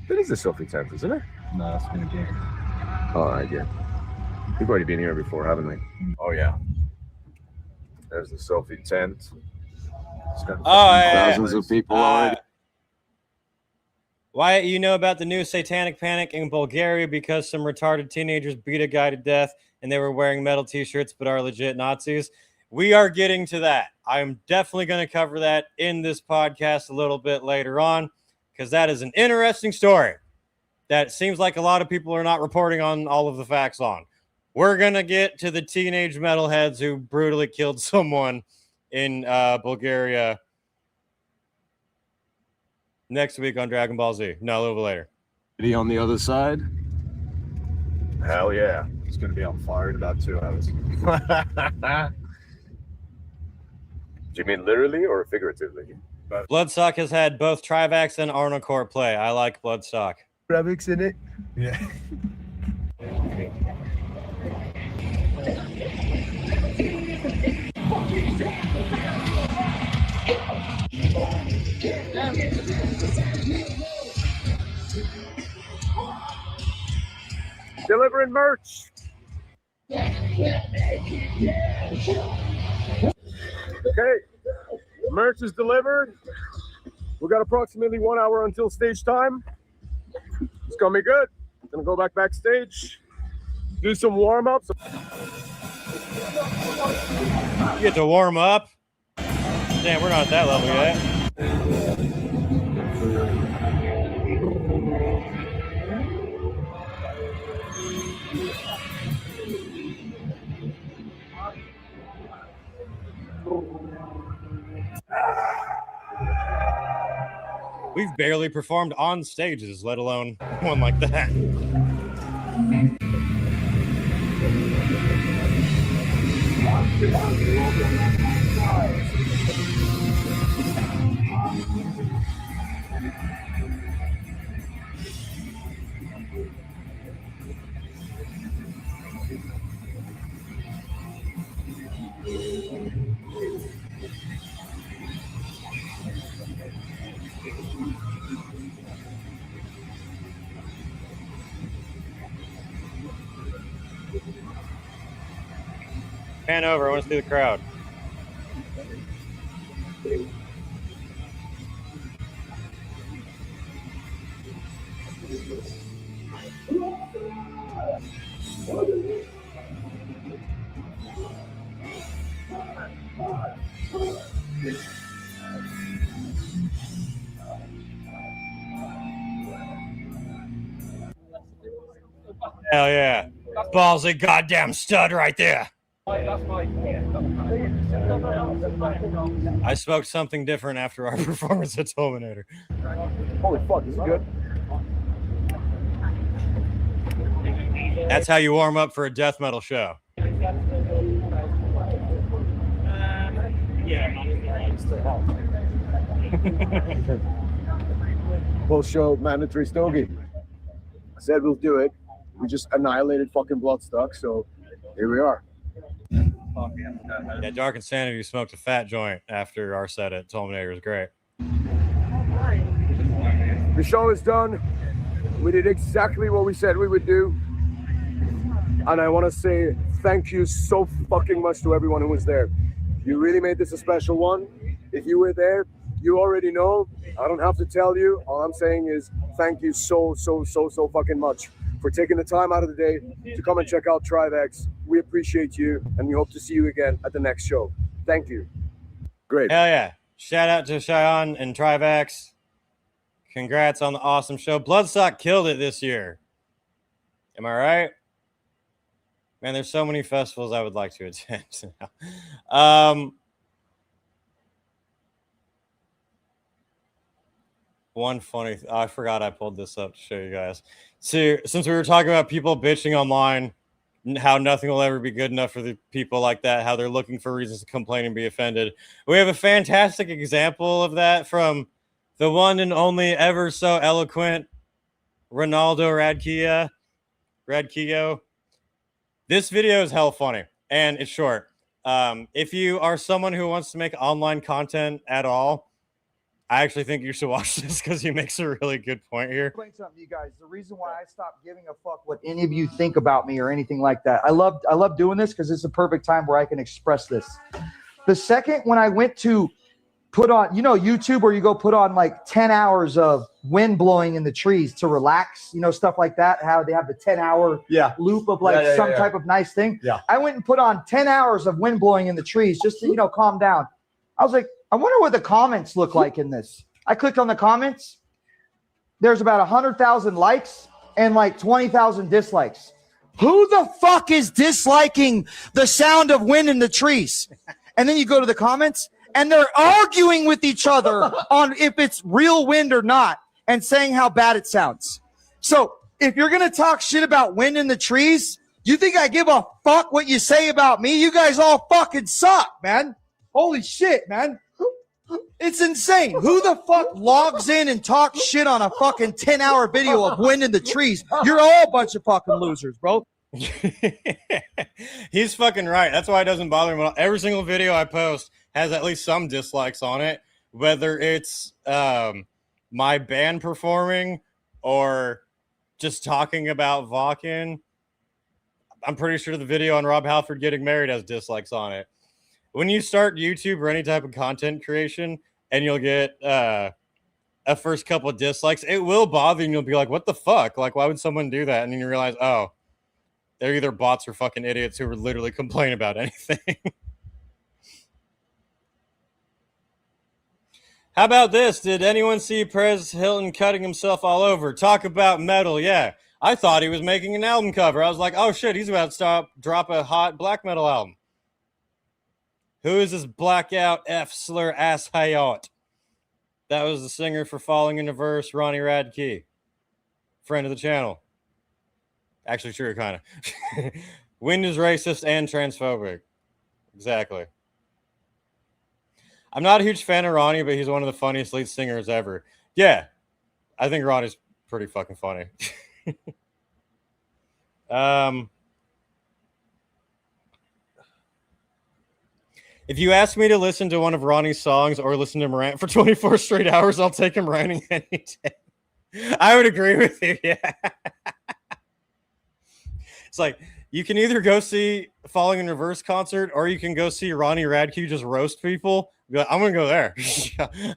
That is the Sophie tent, isn't it? No, it's been a game. All right, yeah. We've already been here before, haven't we? Oh, yeah. There's the Sophie tent. Thousands of people already. Wyatt, you know about the new satanic panic in Bulgaria because some retarded teenagers beat a guy to death and they were wearing metal t-shirts but are legit Nazis. We are getting to that. I'm definitely going to cover that in this podcast a little bit later on because that is an interesting story that seems like a lot of people are not reporting on all of the facts on. We're going to get to the teenage metalheads who brutally killed someone in Bulgaria next week on Dragon Ball Z. No, a little bit later. He on the other side? Hell yeah. It's going to be on fire in about 2 hours. Do you mean literally or figuratively? Bloodstock has had both Trivax and Arnold play. I like Bloodstock. Rabbits in it? Yeah. Delivering merch. Okay, merch is delivered. We got approximately 1 hour until stage time. It's gonna be good. Gonna go backstage, do some warm-ups. You get to warm up. Damn, we're not at that level yet. We've barely performed on stages, let alone one like that. Pan over, I want to see the crowd. Hell yeah. Ballsy goddamn stud right there. I smoked something different after our performance at Terminator. Holy fuck, this is good. That's how you warm up for a death metal show. Post-show mandatory stogie. I said we'll do it. We just annihilated fucking Bloodstock, so here we are. Yeah, Dark Insanity smoked a fat joint after our set at Terminator. It was great. The show is done. We did exactly what we said we would do. And I want to say thank you so fucking much to everyone who was there. You really made this a special one. If you were there, you already know. I don't have to tell you. All I'm saying is thank you so fucking much for taking the time out of the day to come and check out Trivax. We appreciate you, and we hope to see you again at the next show. Thank you. Great. Hell yeah. Shout out to Cheyenne and Trivax. Congrats on the awesome show. Bloodstock killed it this year. Am I right? Man, there's so many festivals I would like to attend now. One funny I forgot I pulled this up to show you guys. So since we were talking about people bitching online, how nothing will ever be good enough for the people like that, how they're looking for reasons to complain and be offended. We have a fantastic example of that from the one and only ever so eloquent Ronaldo Radkio. This video is hell funny, and it's short. If you are someone who wants to make online content at all, I actually think you should watch this because he makes a really good point here. Explain something to you guys. The reason why I stopped giving a fuck what any of you think about me or anything like that. I love doing this because it's the perfect time where I can express this. The second when I went to put on, you know, YouTube, where you go put on like 10 hours of wind blowing in the trees to relax, you know, stuff like that, how they have the 10-hour loop of like some type of nice thing. Yeah. I went and put on 10 hours of wind blowing in the trees just to, you know, calm down. I was like, I wonder what the comments look like in this. I clicked on the comments. There's about 100,000 likes and like 20,000 dislikes. Who the fuck is disliking the sound of wind in the trees? And then you go to the comments and they're arguing with each other on if it's real wind or not and saying how bad it sounds. So if you're going to talk shit about wind in the trees, you think I give a fuck what you say about me? You guys all fucking suck, man. Holy shit, man. It's insane. Who the fuck logs in and talks shit on a fucking 10-hour video of wind in the trees? You're all a bunch of fucking losers, bro. He's fucking right. That's why it doesn't bother me. Every single video I post has at least some dislikes on it, whether it's my band performing or just talking about Vakin. I'm pretty sure the video on Rob Halford getting married has dislikes on it. When you start YouTube or any type of content creation and you'll get a first couple of dislikes, it will bother you and you'll be like, what the fuck? Like, why would someone do that? And then you realize, oh, they're either bots or fucking idiots who would literally complain about anything. How about this? Did anyone see Perez Hilton cutting himself all over? Talk about metal, yeah. I thought he was making an album cover. I was like, oh shit, he's about to drop a hot black metal album. Who is this blackout F slur ass Wyatt? That was the singer for Falling into Verse, Ronnie Radke. Friend of the channel. Actually, true, kind of. Wind is racist and transphobic. Exactly. I'm not a huge fan of Ronnie, but he's one of the funniest lead singers ever. Yeah, I think Ronnie's pretty fucking funny. If you ask me to listen to one of Ronnie's songs or listen to him rant for 24 straight hours, I'll take him ranting any day. I would agree with you, yeah. It's like, you can either go see Falling in Reverse concert or you can go see Ronnie Radke just roast people. Be like, I'm going to go there.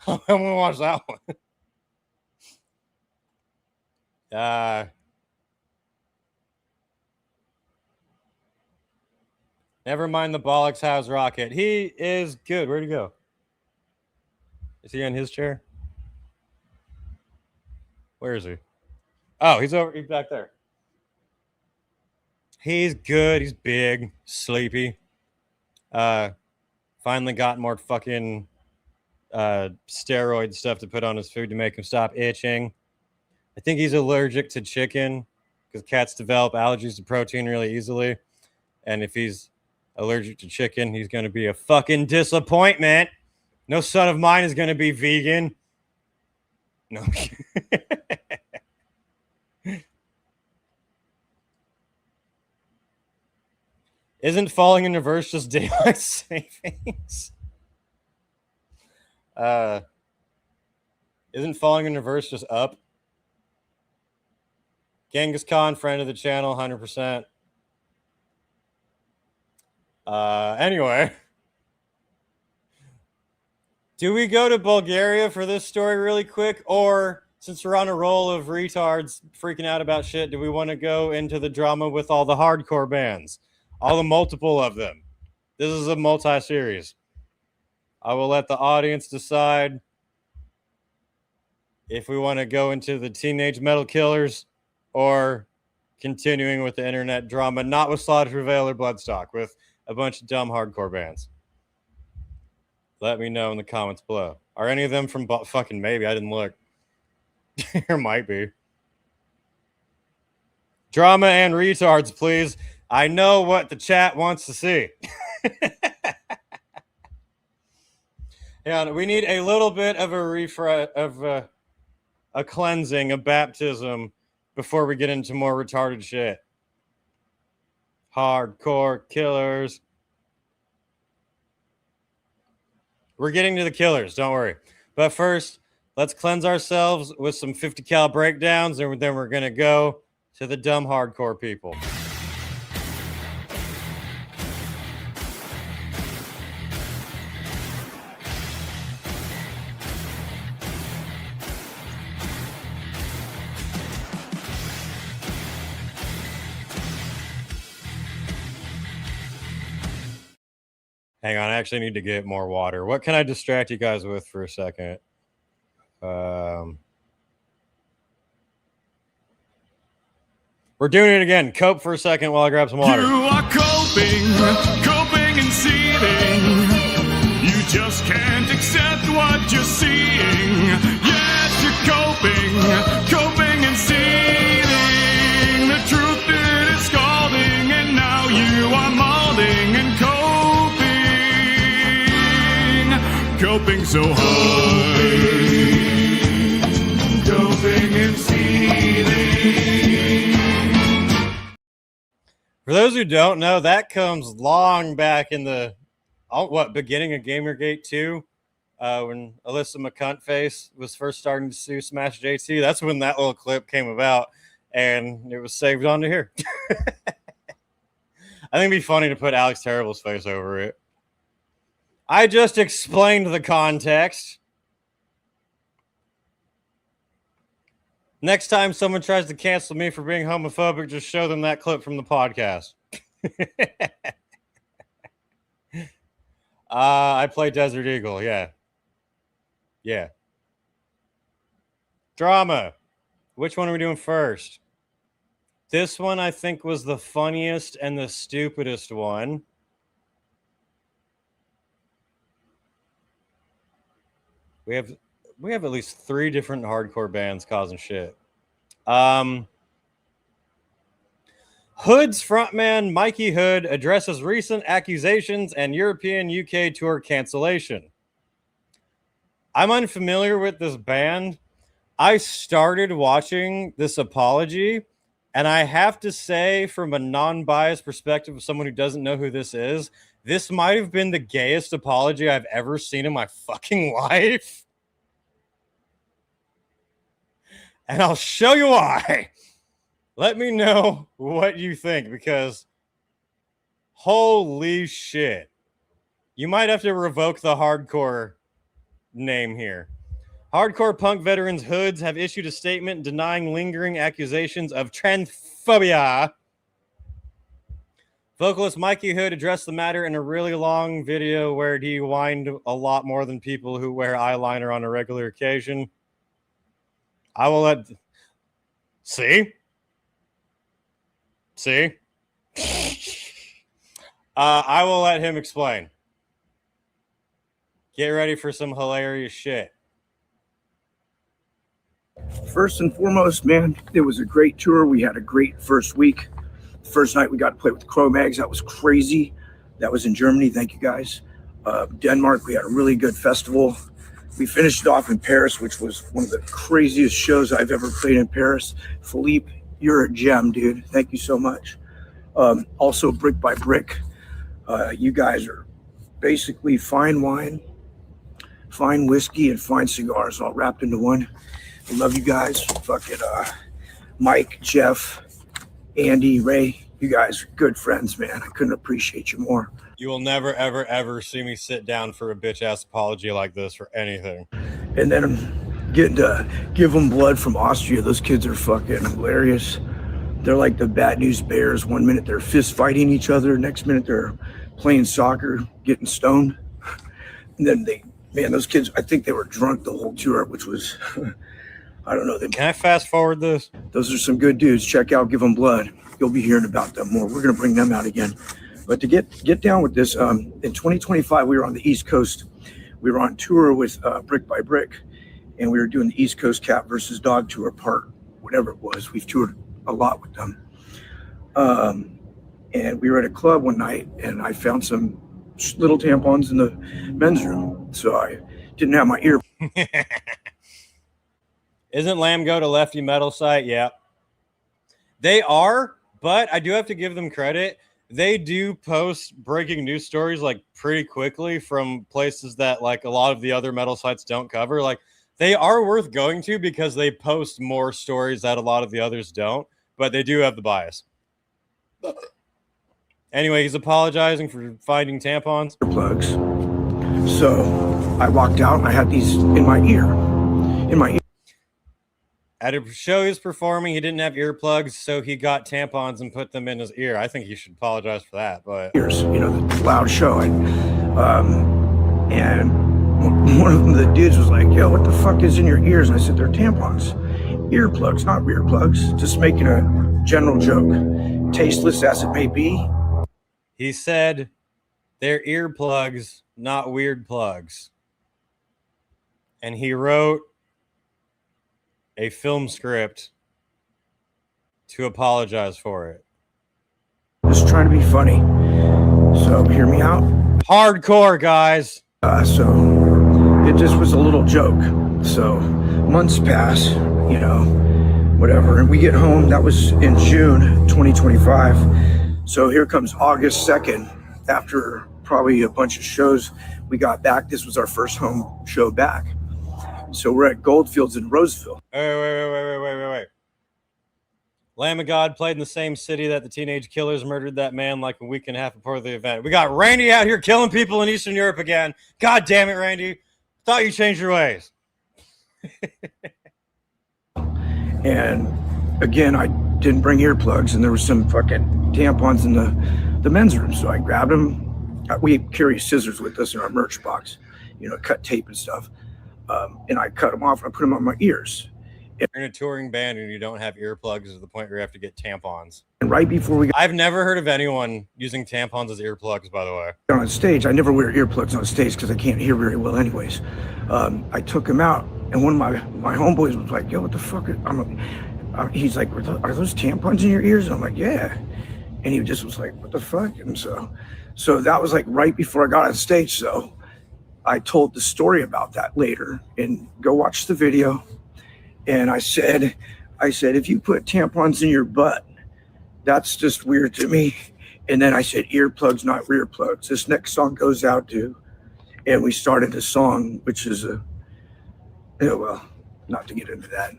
I'm going to watch that one. Never mind the Bollocks House Rocket. He is good. Where'd he go? Is he in his chair? Where is he? Oh, he's back there. He's good. He's big, sleepy. Finally got more fucking steroid stuff to put on his food to make him stop itching. I think he's allergic to chicken because cats develop allergies to protein really easily. And if he's allergic to chicken, he's going to be a fucking disappointment. No son of mine is going to be vegan. No. Isn't Falling in Reverse just daylight savings? Isn't Falling in Reverse just up? Genghis Khan, friend of the channel, 100%. Anyway. Do we go to Bulgaria for this story really quick? Or, since we're on a roll of retards freaking out about shit, do we want to go into the drama with all the hardcore bands? All the multiple of them. This is a multi-series. I will let the audience decide if we want to go into the teenage metal killers or continuing with the internet drama, not with Slaughter To Prevail or Bloodstock, with a bunch of dumb hardcore bands. Let me know in the comments below. Are any of them from fucking maybe? I didn't look. There might be. Drama and retards, please. I know what the chat wants to see. Yeah, we need a little bit of a refresh, of a cleansing, a baptism before we get into more retarded shit. Hardcore killers. We're getting to the killers, don't worry. But first, let's cleanse ourselves with some 50 cal breakdowns, and then we're going to go to the dumb hardcore people. Hang on, I actually need to get more water. What can I distract you guys with for a second? We're doing it again. Cope for a second while I grab some water. You are coping and seething. You just can't accept what you're seeing. Yes, you're coping and seething. coping so hard. Coping and seething. For those who don't know, that comes long back in the beginning of Gamergate 2, when Alyssa McCuntface was first starting to sue Smash JT. That's when that little clip came about, and it was saved onto here. I think it'd be funny to put Alex Terrible's face over it. I just explained the context. Next time someone tries to cancel me for being homophobic, just show them that clip from the podcast. I play Desert Eagle, yeah. Yeah. Drama. Which one are we doing first? This one, I think, was the funniest and the stupidest one. We have at least 3 different hardcore bands causing shit. Hood's frontman Mikey Hood addresses recent accusations and European UK tour cancellation. I'm unfamiliar with this band. I started watching this apology, and I have to say, from a non-biased perspective of someone who doesn't know who this is, this might have been the gayest apology I've ever seen in my fucking life. And I'll show you why. Let me know what you think, because holy shit. You might have to revoke the hardcore name here. Hardcore punk veterans Hoods have issued a statement denying lingering accusations of transphobia. Vocalist Mikey Hood addressed the matter in a really long video where he whined a lot more than people who wear eyeliner on a regular occasion. I will let... See? I will let him explain. Get ready for some hilarious shit. First and foremost, man, it was a great tour. We had a great first week. First night we got to play with the Cro-Mags. That was crazy. That was in Germany. Thank you, guys. Denmark, we had a really good festival. We finished it off in Paris, which was one of the craziest shows I've ever played in Paris. Philippe, you're a gem, dude. Thank you so much. Also, Brick by Brick, you guys are basically fine wine, fine whiskey, and fine cigars all wrapped into one. I love you guys. Fucking Mike, Jeff, Andy, Ray, you guys are good friends, man. I couldn't appreciate you more. You will never, ever, ever see me sit down for a bitch-ass apology like this for anything. And then I'm getting to give them blood from Austria. Those kids are fucking hilarious. They're like the Bad News Bears. 1 minute they're fist fighting each other. Next minute they're playing soccer, getting stoned. And then those kids, I think they were drunk the whole tour, which was, I don't know. Can I fast forward this? Those are some good dudes. Check out Give Them Blood. You'll be hearing about them more. We're going to bring them out again. But to get down with this, in 2025, we were on the East Coast. We were on tour with Brick by Brick, and we were doing the East Coast Cat versus Dog tour part, whatever it was. We've toured a lot with them. And we were at a club one night, and I found some little tampons in the men's room. So I didn't have my ear. Isn't Lamb Goat a lefty metal site? Yeah. They are, but I do have to give them credit. They do post breaking news stories like pretty quickly from places that like a lot of the other metal sites don't cover. Like they are worth going to because they post more stories that a lot of the others don't, but they do have the bias. Anyway, he's apologizing for finding tampons. Plugs. So I walked out and I had these in my ear. At a show he was performing, he didn't have earplugs, so he got tampons and put them in his ear. I think he should apologize for that. But ears, the loud show, and one of them, the dudes was like, "Yo, what the fuck is in your ears?" And I said, "They're tampons, earplugs, not rear plugs." Just making a general joke, tasteless as it may be. He said, "They're earplugs, not weird plugs," and he wrote a film script to apologize for it. Just trying to be funny. So hear me out. Hardcore, guys. So it just was a little joke. So months pass, you know, whatever. And we get home, that was in June 2025. So here comes August 2nd, after probably a bunch of shows we got back. This was our first home show back. So we're at Goldfields in Roseville. Wait. Lamb of God played in the same city that the teenage killers murdered that man like a week and a half before the event. We got Randy out here killing people in Eastern Europe again. God damn it, Randy. Thought you changed your ways. And again, I didn't bring earplugs, and there was some fucking tampons in the men's room. So I grabbed them. We carry scissors with us in our merch box, you know, cut tape and stuff. And I cut them off and I put them on my ears. You're in a touring band and you don't have earplugs to the point where you have to get tampons. And right before we got I've never heard of anyone using tampons as earplugs, by the way. on stage, I never wear earplugs on stage because I can't hear very well anyways. I took them out, and one of my homeboys was like, yo, what the fuck? He's like, are those tampons in your ears? And I'm like, yeah. And he just was like, what the fuck? And so that was like right before I got on stage. So I told the story about that later, and go watch the video. And I said, if you put tampons in your butt, that's just weird to me. And then I said, earplugs, not rear plugs. This next song goes out to, and we started a song, which is well, not to get into that.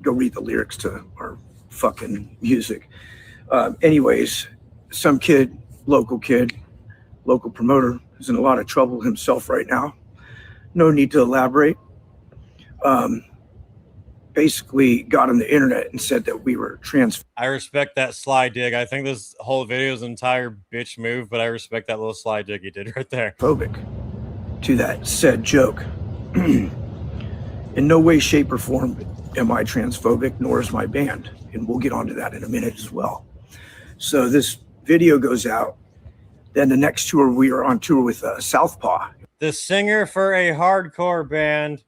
Go read the lyrics to our fucking music. Anyways, some kid, local promoter, who's in a lot of trouble himself right now. No need to elaborate. Basically got on the internet and said that we were trans. I respect that sly dig. I think this whole video is an entire bitch move, but I respect that little sly dig he did right there. Phobic to that said joke. In no way, shape, or form am I transphobic, nor is my band. And we'll get onto that in a minute as well. So this video goes out. Then the next tour, we are on tour with Southpaw. The singer for a hardcore band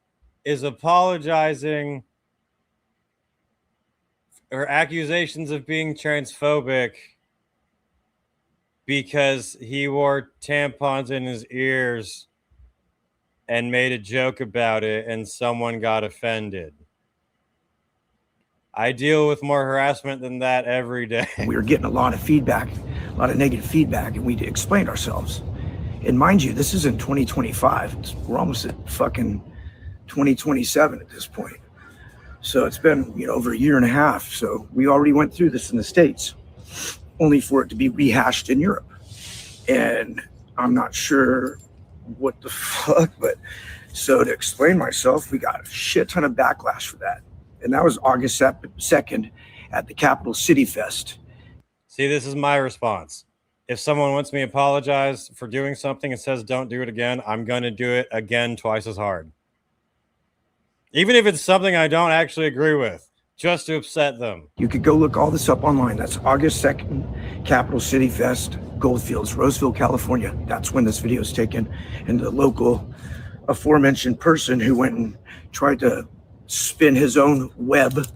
is apologizing for accusations of being transphobic because he wore tampons in his ears and made a joke about it, and someone got offended. I deal with more harassment than that every day. We were getting a lot of feedback, a lot of negative feedback, and we explained ourselves. And mind you, this is in 2025. We're almost at fucking 2027 at this point. So it's been, you know, over a year and a half. So we already went through this in the States, only for it to be rehashed in Europe. And I'm not sure what the fuck, but so to explain myself, we got a shit ton of backlash for that. And that was August 2nd at the Capital City Fest. See, this is my response. If someone wants me to apologize for doing something and says don't do it again, I'm going to do it again twice as hard. Even if it's something I don't actually agree with, just to upset them. You could go look all this up online. That's August 2nd, Capital City Fest, Goldfields, Roseville, California. That's when this video is taken. And the local aforementioned person who went and tried to spin his own web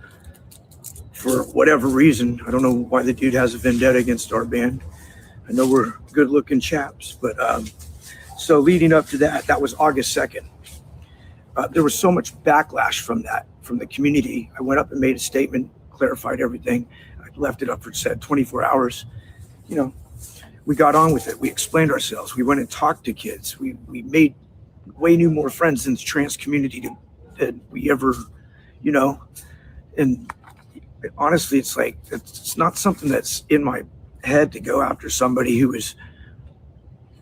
for whatever reason. I don't know why the dude has a vendetta against our band. I know we're good looking chaps, but so leading up to that, that was August 2nd. There was so much backlash from that, from the community. I went up and made a statement, clarified everything. I left it up for said 24 hours. You know, we got on with it. We explained ourselves. We went and talked to kids. We made way more friends in the trans community than we ever, you know. And honestly, it's like, it's not something that's in my head to go after somebody who is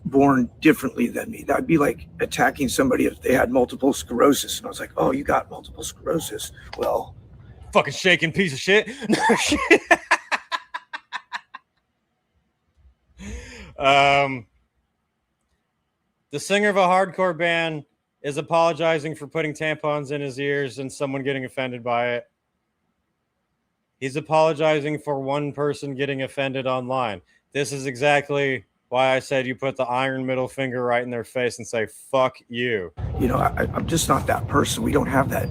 born differently than me. That'd be like attacking somebody if they had multiple sclerosis. And I was like, oh, you got multiple sclerosis. Well, fucking shaking piece of shit. The singer of a hardcore band is apologizing for putting tampons in his ears and someone getting offended by it. He's apologizing for one person getting offended online. This is exactly why I said you put the iron middle finger right in their face and say, fuck you. You know, I'm just not that person. We don't have that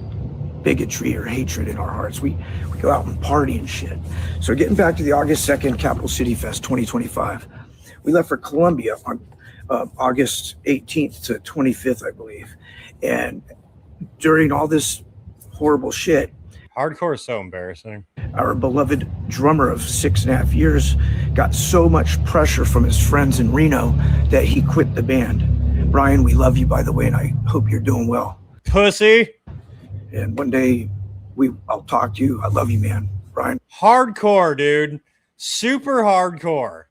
bigotry or hatred in our hearts. We go out and party and shit. So getting back to the August 2nd Capital City Fest 2025, we left for Colombia on August 18th to 25th, I believe. And during all this horrible shit, Hardcore is so embarrassing. our beloved drummer of 6.5 years got so much pressure from his friends in Reno that he quit the band. Brian, we love you, by the way, and I hope you're doing well. Pussy. And one day I'll talk to you. I love you, man. Brian. Hardcore, dude. Super hardcore.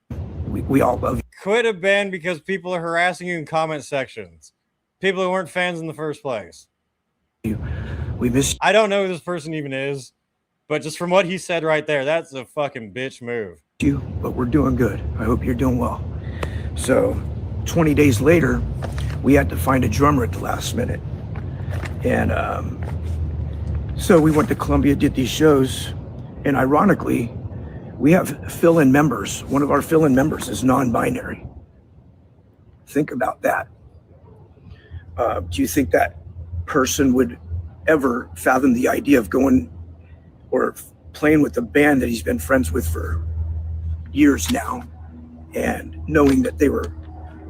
We all love you. Quit a band because people are harassing you in comment sections. People who weren't fans in the first place. We miss you. I don't know who this person even is, but just from what he said right there, that's a fucking bitch move. But we're doing good. I hope you're doing well. So 20 days later, we had to find a drummer at the last minute. And so we went to Columbia, did these shows, and ironically, we have fill-in members. One of our fill-in members is non-binary. Think about that. Do you think that person would ever fathom the idea of going or playing with a band that he's been friends with for years now, and knowing that they were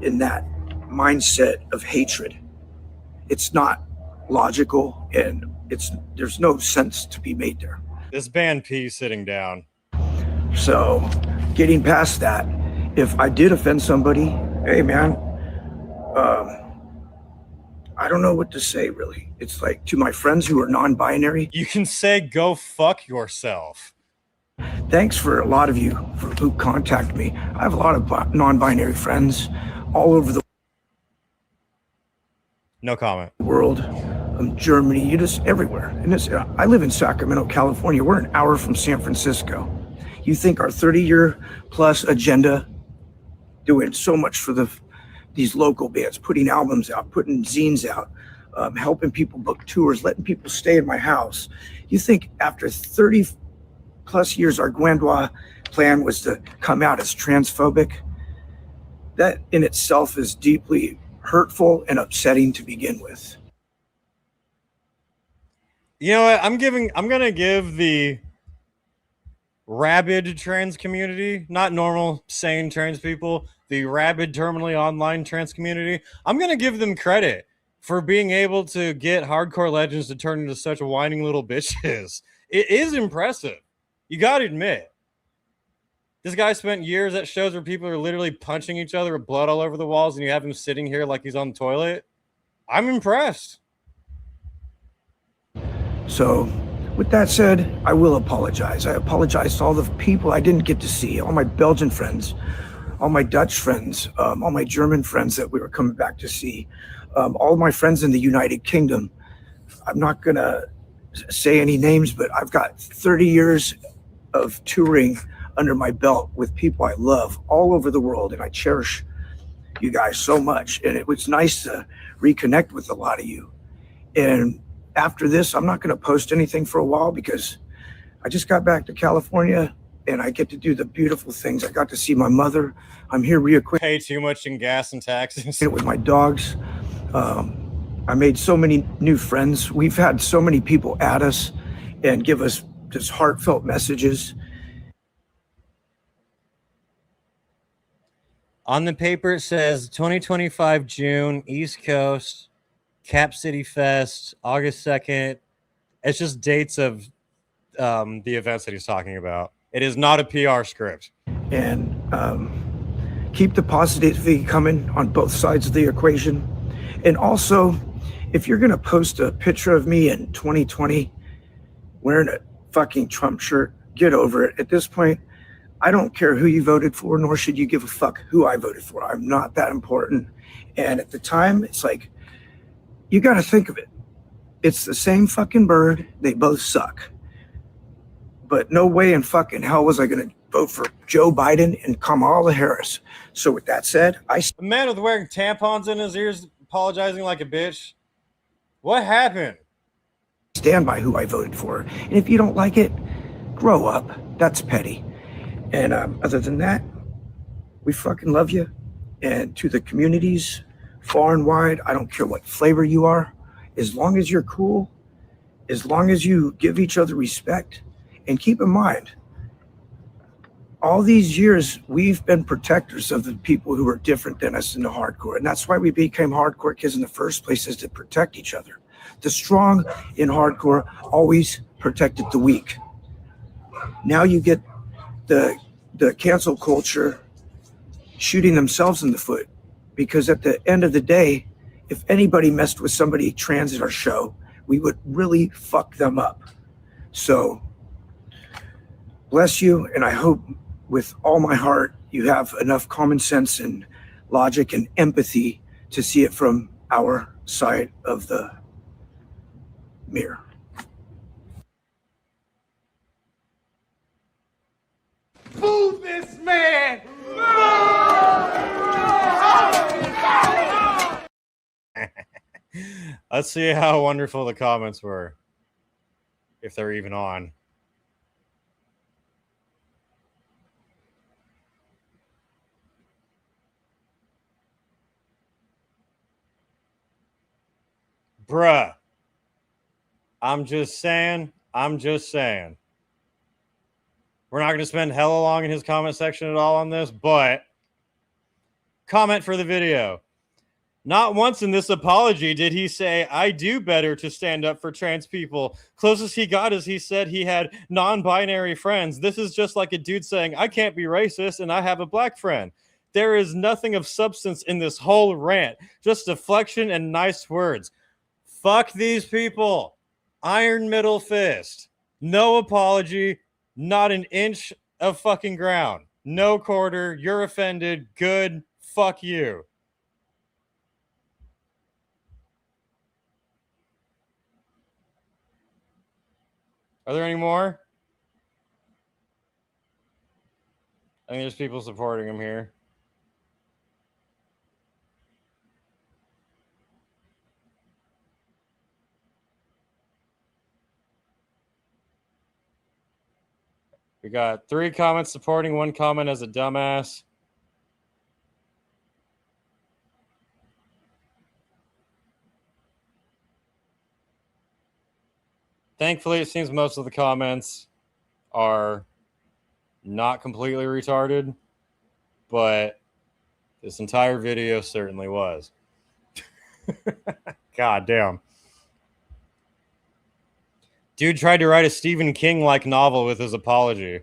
in that mindset of hatred? It's not logical, and there's no sense to be made there. This band P sitting down. So getting past that, if I did offend somebody, hey man, I don't know what to say really. It's like, to my friends who are non-binary, you can say go fuck yourself. Thanks for a lot of you who contact me. I have a lot of non-binary friends all over the No comment. world, Germany, you just everywhere. And I live in Sacramento, California. We're an hour from San Francisco. You think our 30-year plus agenda, doing so much for these local bands, putting albums out, putting zines out, helping people book tours, letting people stay in my house. You think after 30 plus years, our Gwendois plan was to come out as transphobic? That in itself is deeply hurtful and upsetting to begin with. You know what? I'm gonna give the rabid trans community, not normal, sane trans people, the rabid, terminally online trans community, I'm gonna give them credit for being able to get hardcore legends to turn into such whining little bitches. It is impressive. You gotta admit. This guy spent years at shows where people are literally punching each other with blood all over the walls, and you have him sitting here like he's on the toilet. I'm impressed. So, with that said, I will apologize. I apologize to all the people I didn't get to see, all my Belgian friends, all my Dutch friends, all my German friends that we were coming back to see, all my friends in the United Kingdom. I'm not going to say any names, but I've got 30 years of touring under my belt with people I love all over the world, and I cherish you guys so much. And it was nice to reconnect with a lot of you. And after this, I'm not going to post anything for a while because I just got back to California and I get to do the beautiful things. I got to see my mother. I'm here reacquainted. Pay too much in gas and taxes. With my dogs. I made so many new friends. We've had so many people at us and give us just heartfelt messages. On the paper, it says 2025 June, East Coast, Cap City Fest, August 2nd. It's just dates of the events that he's talking about. It is not a PR script. And keep the positivity coming on both sides of the equation. And also, if you're going to post a picture of me in 2020 wearing a fucking Trump shirt, get over it. At this point, I don't care who you voted for, nor should you give a fuck who I voted for. I'm not that important. And at the time, it's like, you got to think of it. It's the same fucking bird. They both suck. But no way in fucking hell was I going to vote for Joe Biden and Kamala Harris. So with that said, The man with wearing tampons in his ears apologizing like a bitch. What happened? Stand by who I voted for. And if you don't like it, grow up. That's petty. And other than that, we fucking love you. And to the communities, far and wide, I don't care what flavor you are. As long as you're cool, as long as you give each other respect, and keep in mind, all these years, we've been protectors of the people who are different than us in the hardcore. And that's why we became hardcore kids in the first place, is to protect each other. The strong in hardcore always protected the weak. Now you get the cancel culture shooting themselves in the foot, because at the end of the day, if anybody messed with somebody trans at our show, we would really fuck them up. So bless you, and I hope with all my heart you have enough common sense and logic and empathy to see it from our side of the mirror. Move this man! Let's see how wonderful the comments were, if they're even on. Bruh. I'm just saying. We're not going to spend hella long in his comment section at all on this, but comment for the video. Not once in this apology did he say, I do better to stand up for trans people. Closest he got is he said he had non-binary friends. This is just like a dude saying, I can't be racist and I have a black friend. There is nothing of substance in this whole rant. Just deflection and nice words. Fuck these people. Iron middle fist. No apology. Not an inch of fucking ground. No quarter. You're offended. Good. Fuck you. Are there any more? I think there's people supporting him here. We got 3 comments supporting, 1 comment as a dumbass. Thankfully, it seems most of the comments are not completely retarded, but this entire video certainly was. God damn. Dude tried to write a Stephen King-like novel with his apology.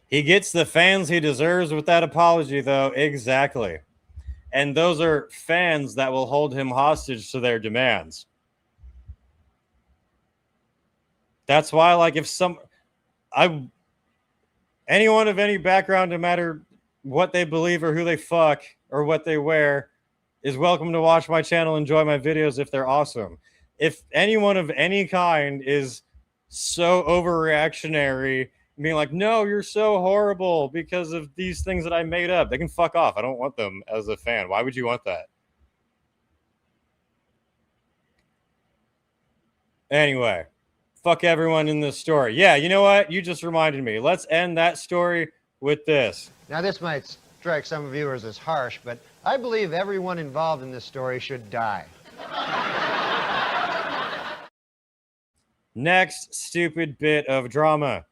He gets the fans he deserves with that apology, though. Exactly. And those are fans that will hold him hostage to their demands. That's why, like, if anyone of any background, no matter what they believe or who they fuck or what they wear, is welcome to watch my channel, enjoy my videos if they're awesome. If anyone of any kind is so overreactionary, being like, no, you're so horrible because of these things that I made up, they can fuck off. I don't want them as a fan. Why would you want that? Anyway. Fuck everyone in this story. Yeah, you know what? You just reminded me. Let's end that story with this. Now, this might strike some viewers as harsh, but I believe everyone involved in this story should die. Next stupid bit of drama.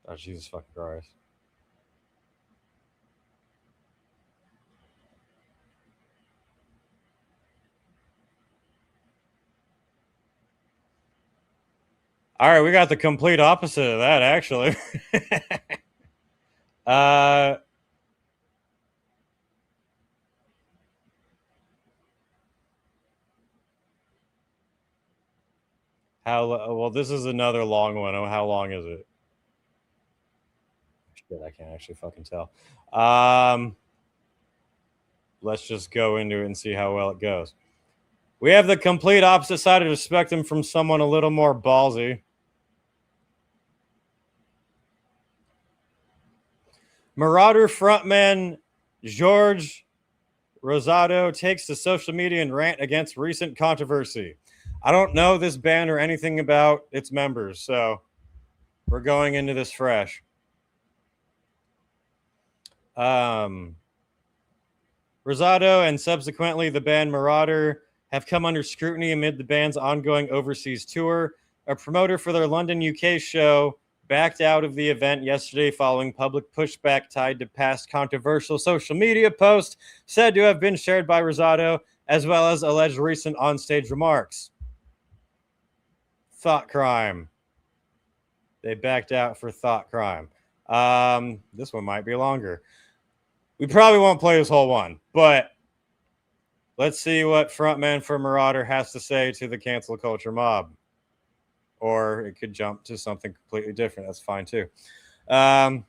Oh, Jesus fucking Christ. All right, we got the complete opposite of that, actually. Well, this is another long one. Oh, how long is it? Shit, I can't actually fucking tell. Let's just go into it and see how well it goes. We have the complete opposite side of the spectrum from someone a little more ballsy. Marauder frontman George Rosado takes to social media and rant against recent controversy. I don't know this band or anything about its members, so we're going into this fresh. Rosado Rosado and subsequently the band Marauder have come under scrutiny amid the band's ongoing overseas tour. A promoter for their London, UK show backed out of the event yesterday following public pushback tied to past controversial social media posts said to have been shared by Rosado, as well as alleged recent onstage remarks. Thought crime. They backed out for thought crime. This one might be longer. We probably won't play this whole one, but let's see what frontman for Marauder has to say to the cancel culture mob. Or it could jump to something completely different. That's fine too. I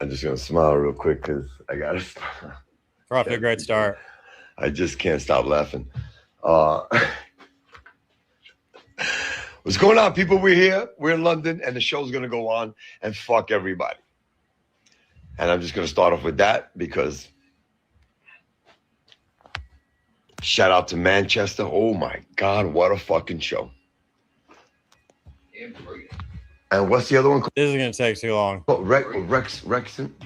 I'm just gonna smile real quick because I got to. We're off to a great start. I just can't stop laughing. What's going on, people? We're here. We're in London, and the show's gonna go on. And fuck everybody. And I'm just gonna start off with that because shout out to Manchester. Oh my God, what a fucking show! And what's the other one? This is gonna take too long. Oh, Wrexham.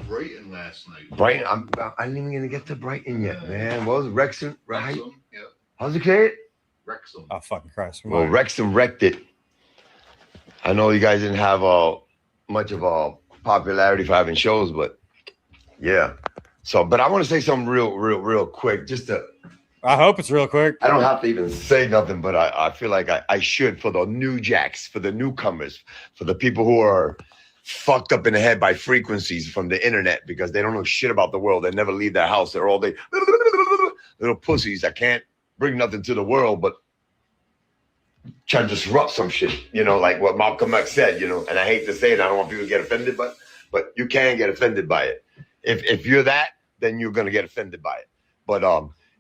Brighton last night. Brighton. I didn't even gonna get to Brighton yet, man. What was it? Wrexham? Right? Yeah. How's it say it? Wrexham. Oh fucking Christ! Well, Wrexham wrecked it. I know you guys didn't have much of a popularity for having shows, but yeah. So, but I want to say something real quick, just to. I hope it's real quick. I don't have to even say nothing, but I feel like I should, for the new jacks, for the newcomers, for the people who are fucked up in the head by frequencies from the internet because they don't know shit about the world. They never leave their house. They're all day little pussies that can't bring nothing to the world, but try to disrupt some shit, you know, like what Malcolm X said, you know, and I hate to say it, I don't want people to get offended, but you can get offended by it. If you're that, then you're gonna get offended by it. But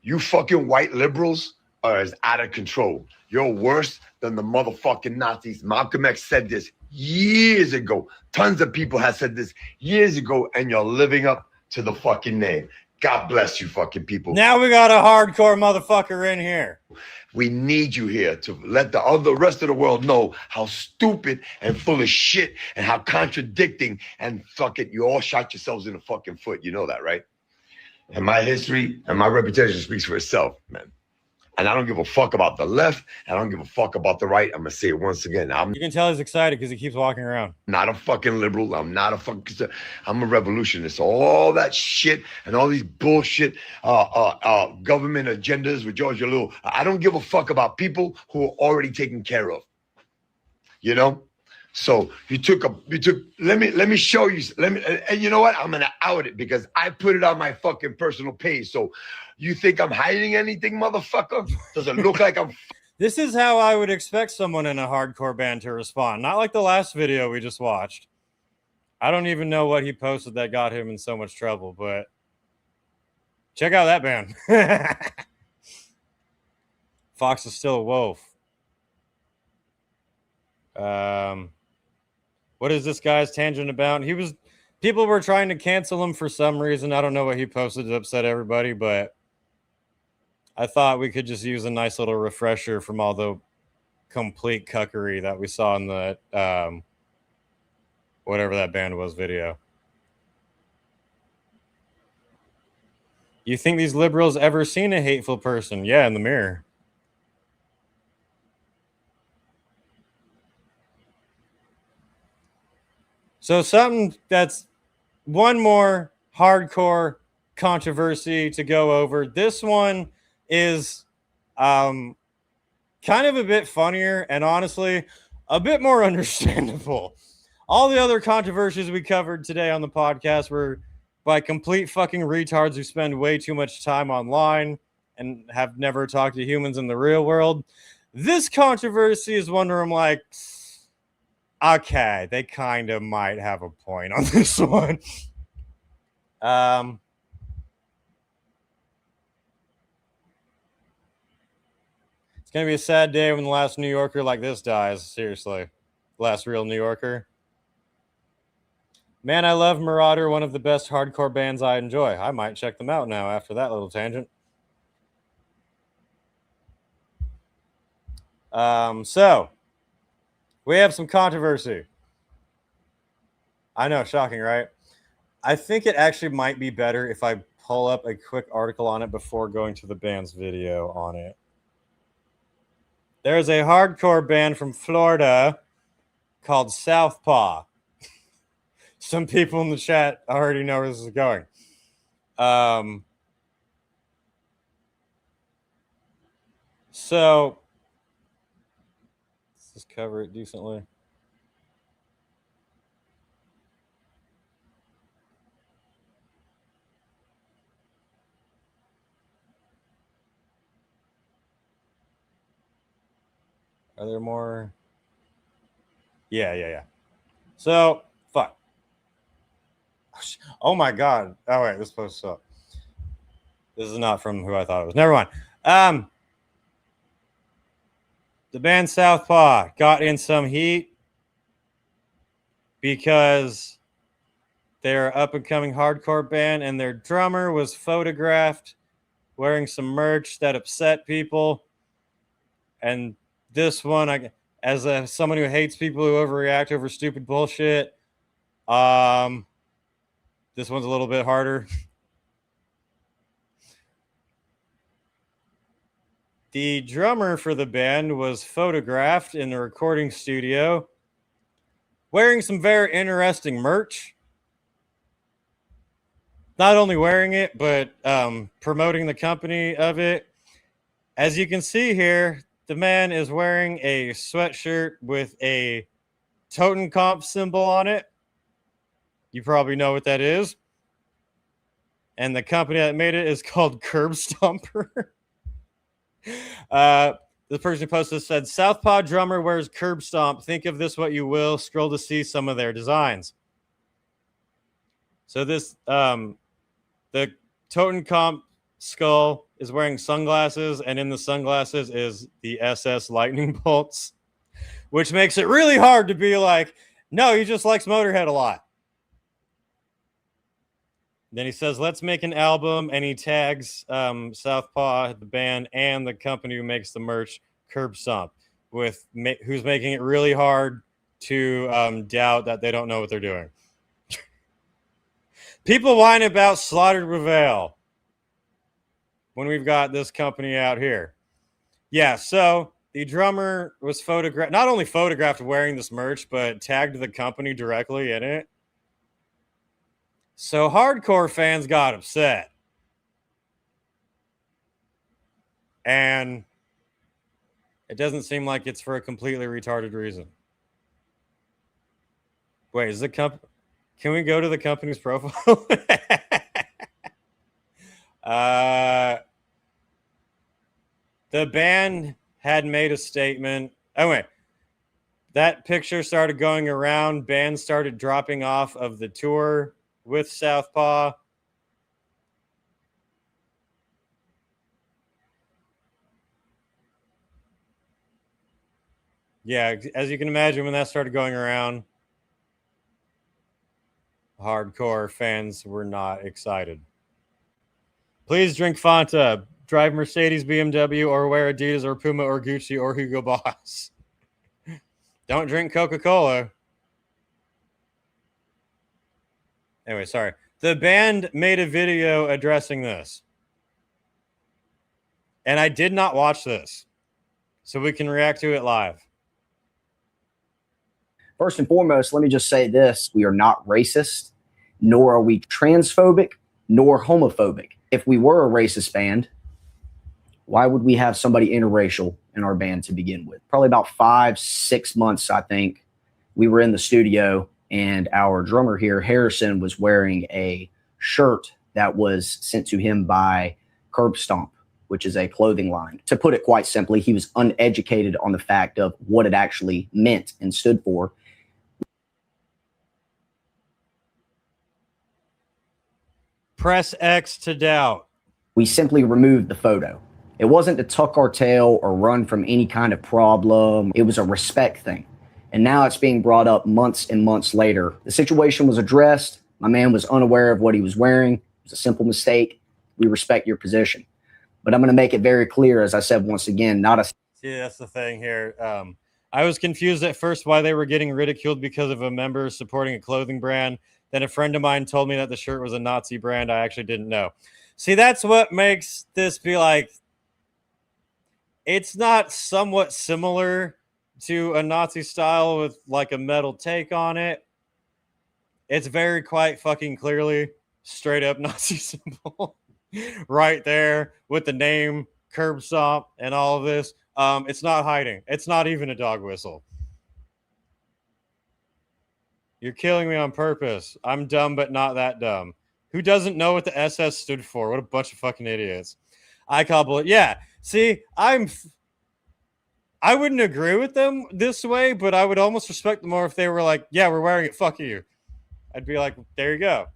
you fucking white liberals are as out of control. You're worse than the motherfucking Nazis. Malcolm X said this years ago. Tons of people have said this years ago, and you're living up to the fucking name. God bless you fucking people. Now we got a hardcore motherfucker in here. We need you here to let the rest of the world know how stupid and full of shit and how contradicting and fuck it, you all shot yourselves in the fucking foot. You know that, right? And my history and my reputation speaks for itself, man. And I don't give a fuck about the left. I don't give a fuck about the right. I'm going to say it once again. You can tell he's excited because he keets walking around. Not a fucking liberal. I'm not a fucking... I'm a revolutionist. All that shit and all these bullshit government agendas with George Lou. I don't give a fuck about people who are already taken care of. You know? So let me show you, and you know what? I'm going to out it because I put it on my fucking personal page. So you think I'm hiding anything, motherfucker? Does it look like I'm... This is how I would expect someone in a hardcore band to respond. Not like the last video we just watched. I don't even know what he posted that got him in so much trouble, but check out that band. Fox is still a wolf. What is this guy's tangent about? People were trying to cancel him for some reason. I don't know what he posted to upset everybody, but I thought we could just use a nice little refresher from all the complete cuckery that we saw in the whatever that band was video. You think these liberals ever seen a hateful person? Yeah, in the mirror. So something that's one more hardcore controversy to go over. This one is kind of a bit funnier and honestly a bit more understandable. All the other controversies we covered today on the podcast were by complete fucking retards who spend way too much time online and have never talked to humans in the real world. This controversy is one where I'm like, okay, they kind of might have a point on this one. It's going to be a sad day when the last New Yorker like this dies. Seriously. Last real New Yorker. Man, I love Marauder, one of the best hardcore bands I enjoy. I might check them out now after that little tangent. So we have some controversy. I know, shocking, right? I think it actually might be better if I pull up a quick article on it before going to the band's video on it. There's a hardcore band from Florida called Southpaw. Some people in the chat already know where this is going. So let's just cover it decently. Are there more? Yeah. So, fuck. Oh my God. Oh wait, this post up. This is not from who I thought it was. Never mind. The band Southpaw got in some heat because they're an up-and-coming hardcore band, and their drummer was photographed wearing some merch that upset people. And this one, as someone who hates people who overreact over stupid bullshit, this one's a little bit harder. The drummer for the band was photographed in the recording studio wearing some very interesting merch. Not only wearing it, but promoting the company of it. As you can see here, the man is wearing a sweatshirt with a Totenkopf symbol on it. You probably know what that is. And the company that made it is called Curb Stomper. The person who posted this said, Southpaw drummer wears curb stomp. Think of this what you will. Scroll to see some of their designs. So this, the Totenkopf skull is wearing sunglasses, and in the sunglasses is the SS lightning bolts, which makes it really hard to be like, no, he just likes Motorhead a lot. Then he says, let's make an album, and he tags Southpaw, the band, and the company who makes the merch, Curb Stomp, who's making it really hard to doubt that they don't know what they're doing. People whine about Slaughter To Prevail when we've got this company out here. Yeah, so the drummer was photographed, not only photographed wearing this merch, but tagged the company directly in it. So hardcore fans got upset. And it doesn't seem like it's for a completely retarded reason. Wait, is the company... Can we go to the company's profile? The band had made a statement. Anyway, that picture started going around. Bands started dropping off of the tour with Southpaw. Yeah, as you can imagine, when that started going around, hardcore fans were not excited. Please drink Fanta, drive Mercedes, BMW, or wear Adidas or Puma or Gucci or Hugo Boss. Don't drink Coca-Cola. Anyway, sorry. The band made a video addressing this. And I did not watch this, so we can react to it live. First and foremost, let me just say this. We are not racist, nor are we transphobic, nor homophobic. If we were a racist band, why would we have somebody interracial in our band to begin with? Probably about 5-6 months, I think, we were in the studio, and our drummer here, Harrison, was wearing a shirt that was sent to him by Curb Stomp, which is a clothing line. To put it quite simply, he was uneducated on the fact of what it actually meant and stood for. Press X to doubt. We simply removed the photo. It wasn't to tuck our tail or run from any kind of problem. It was a respect thing. And now it's being brought up months and months later. The situation was addressed. My man was unaware of what he was wearing. It was a simple mistake. We respect your position. But I'm going to make it very clear, as I said once again, not a... See, that's the thing here. I was confused at first why they were getting ridiculed because of a member supporting a clothing brand. Then a friend of mine told me that the shirt was a Nazi brand. I actually didn't know. See, that's what makes this be like, it's not somewhat similar to a Nazi style with like a metal take on it. It's very quite fucking clearly straight up Nazi symbol right there with the name, curb stomp, and all of this. It's not hiding. It's not even a dog whistle. You're killing me on purpose. I'm dumb, but not that dumb. Who doesn't know what the SS stood for? What a bunch of fucking idiots. I call it. Yeah. See, I wouldn't agree with them this way, but I would almost respect them more if they were like, yeah, we're wearing it. Fuck you. I'd be like, there you go.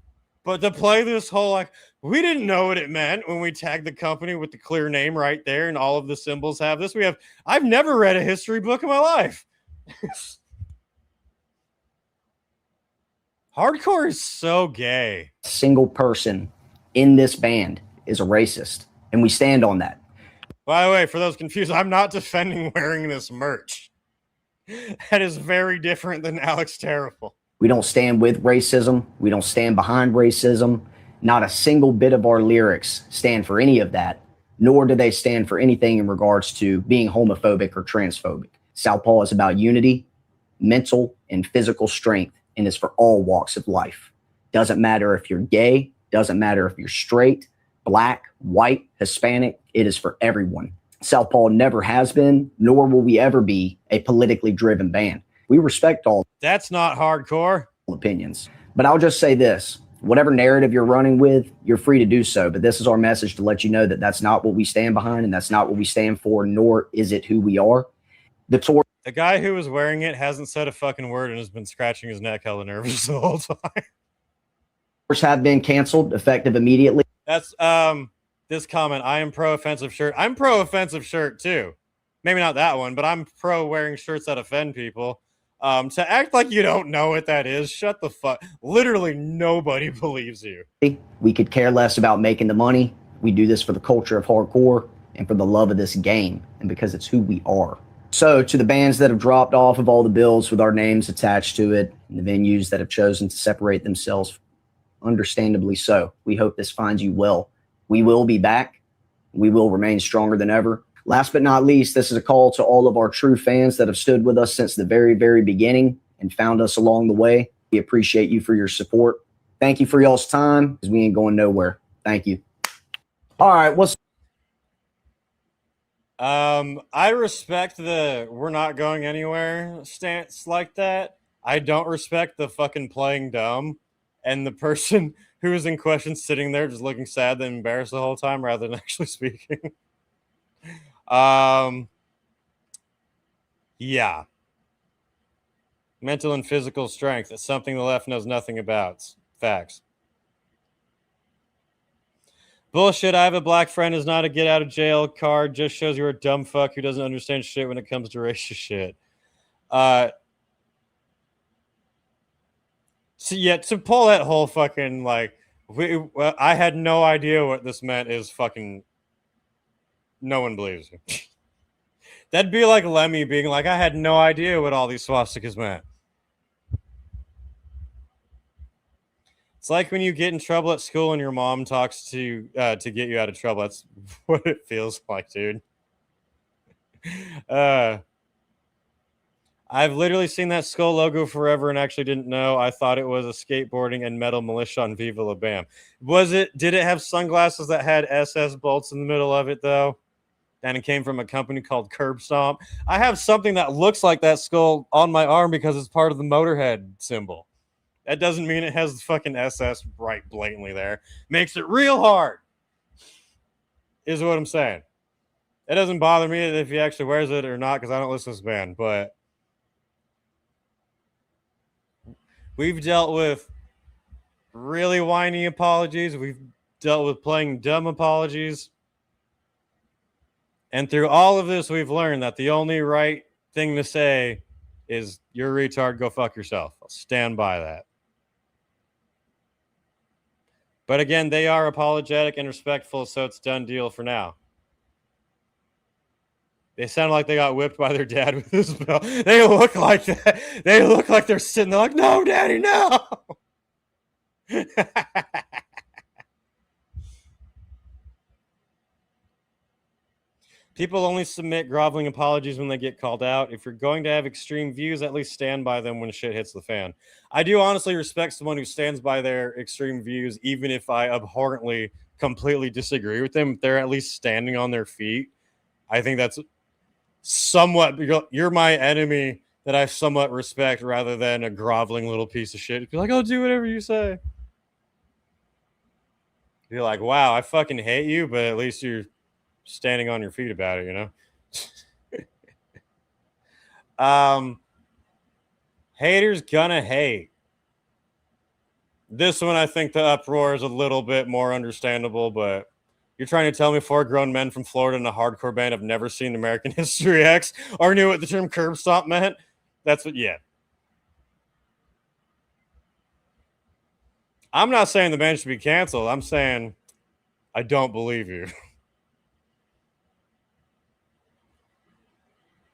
But to play this whole like, we didn't know what it meant when we tagged the company with the clear name right there and all of the symbols have this. I've never read a history book in my life. Hardcore is so gay. Single person in this band is a racist, and we stand on that. By the way, for those confused, I'm not defending wearing this merch. That is very different than Alex Terrible. We don't stand with racism. We don't stand behind racism. Not a single bit of our lyrics stand for any of that, nor do they stand for anything in regards to being homophobic or transphobic. Southpaw is about unity, mental and physical strength, and is for all walks of life. Doesn't matter if you're gay, doesn't matter if you're straight, black, white, Hispanic, it is for everyone. Southpaw never has been, nor will we ever be, a politically driven band. We respect all. That's not hardcore. Opinions. But I'll just say this, whatever narrative you're running with, you're free to do so. But this is our message to let you know that that's not what we stand behind, and that's not what we stand for, nor is it who we are. The guy who was wearing it hasn't said a fucking word and has been scratching his neck hella nervous the whole time. tours have been canceled, effective immediately. That's this comment. I am pro offensive shirt. I'm pro offensive shirt too. Maybe not that one, but I'm pro wearing shirts that offend people. To act like you don't know what that is, shut the fuck. Literally nobody believes you. We could care less about making the money. We do this for the culture of hardcore and for the love of this game and because it's who we are. So to the bands that have dropped off of all the bills with our names attached to it and the venues that have chosen to separate themselves, understandably so, we hope this finds you well. We will be back. We will remain stronger than ever. Last but not least, this is a call to all of our true fans that have stood with us since the very, very beginning and found us along the way. We appreciate you for your support. Thank you for y'all's time because we ain't going nowhere. Thank you. All right, what's I respect the we're not going anywhere stance like that. I don't respect the fucking playing dumb and the person who is in question sitting there just looking sad and embarrassed the whole time rather than actually speaking. Yeah. Mental and physical strength. It's something the left knows nothing about. Facts. Bullshit. I have a black friend is not a get out of jail card. Just shows you're a dumb fuck who doesn't understand shit when it comes to racist shit. So yeah, to pull that whole fucking like, I had no idea what this meant is fucking. No one believes you. That'd be like Lemmy being like, I had no idea what all these swastikas meant. It's like when you get in trouble at school and your mom talks to get you out of trouble. That's what it feels like, dude. I've literally seen that skull logo forever and actually didn't know. I thought it was a skateboarding and metal militia on Viva La Bam. Did it have sunglasses that had SS bolts in the middle of it, though? And it came from a company called Curb Stomp. I have something that looks like that skull on my arm because it's part of the Motorhead symbol. That doesn't mean it has the fucking SS right blatantly there. Makes it real hard, is what I'm saying. It doesn't bother me if he actually wears it or not because I don't listen to this band. But we've dealt with really whiny apologies. We've dealt with playing dumb apologies. And through all of this, we've learned that the only right thing to say is, you're a retard, go fuck yourself. I'll stand by that. But again, they are apologetic and respectful, so it's done deal for now. They sound like they got whipped by their dad with this belt. They look like that. They look like they're sitting there like, no, daddy, no. People only submit groveling apologies when they get called out. If you're going to have extreme views, at least stand by them when shit hits the fan. I do honestly respect someone who stands by their extreme views, even if I abhorrently, completely disagree with them. They're at least standing on their feet. I think that's somewhat, you're my enemy that I somewhat respect rather than a groveling little piece of shit. Be like, I'll do whatever you say. You're like, wow, I fucking hate you, but at least you're standing on your feet about it, you know? Haters gonna hate. This one, I think the uproar is a little bit more understandable, but you're trying to tell me 4 grown men from Florida in a hardcore band have never seen American History X or knew what the term curb stomp meant? That's what, yeah. I'm not saying the band should be canceled. I'm saying I don't believe you.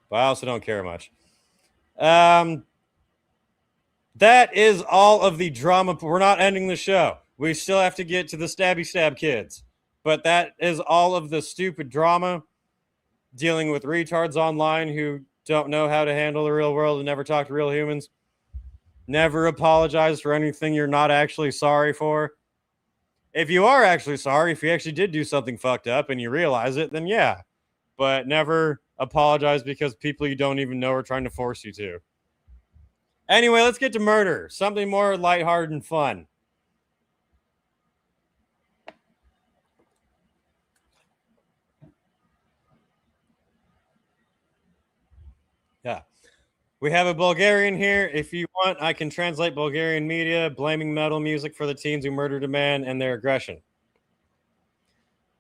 But I also don't care much. That is all of the drama. We're not ending the show. We still have to get to the stabby stab kids. But that is all of the stupid drama dealing with retards online who don't know how to handle the real world and never talk to real humans. Never apologize for anything you're not actually sorry for. If you are actually sorry, if you actually did do something fucked up and you realize it, then yeah. But never apologize because people you don't even know are trying to force you to. Anyway, let's get to murder. Something more lighthearted and fun. Yeah. We have a Bulgarian here. If you want, I can translate Bulgarian media blaming metal music for the teens who murdered a man and their aggression.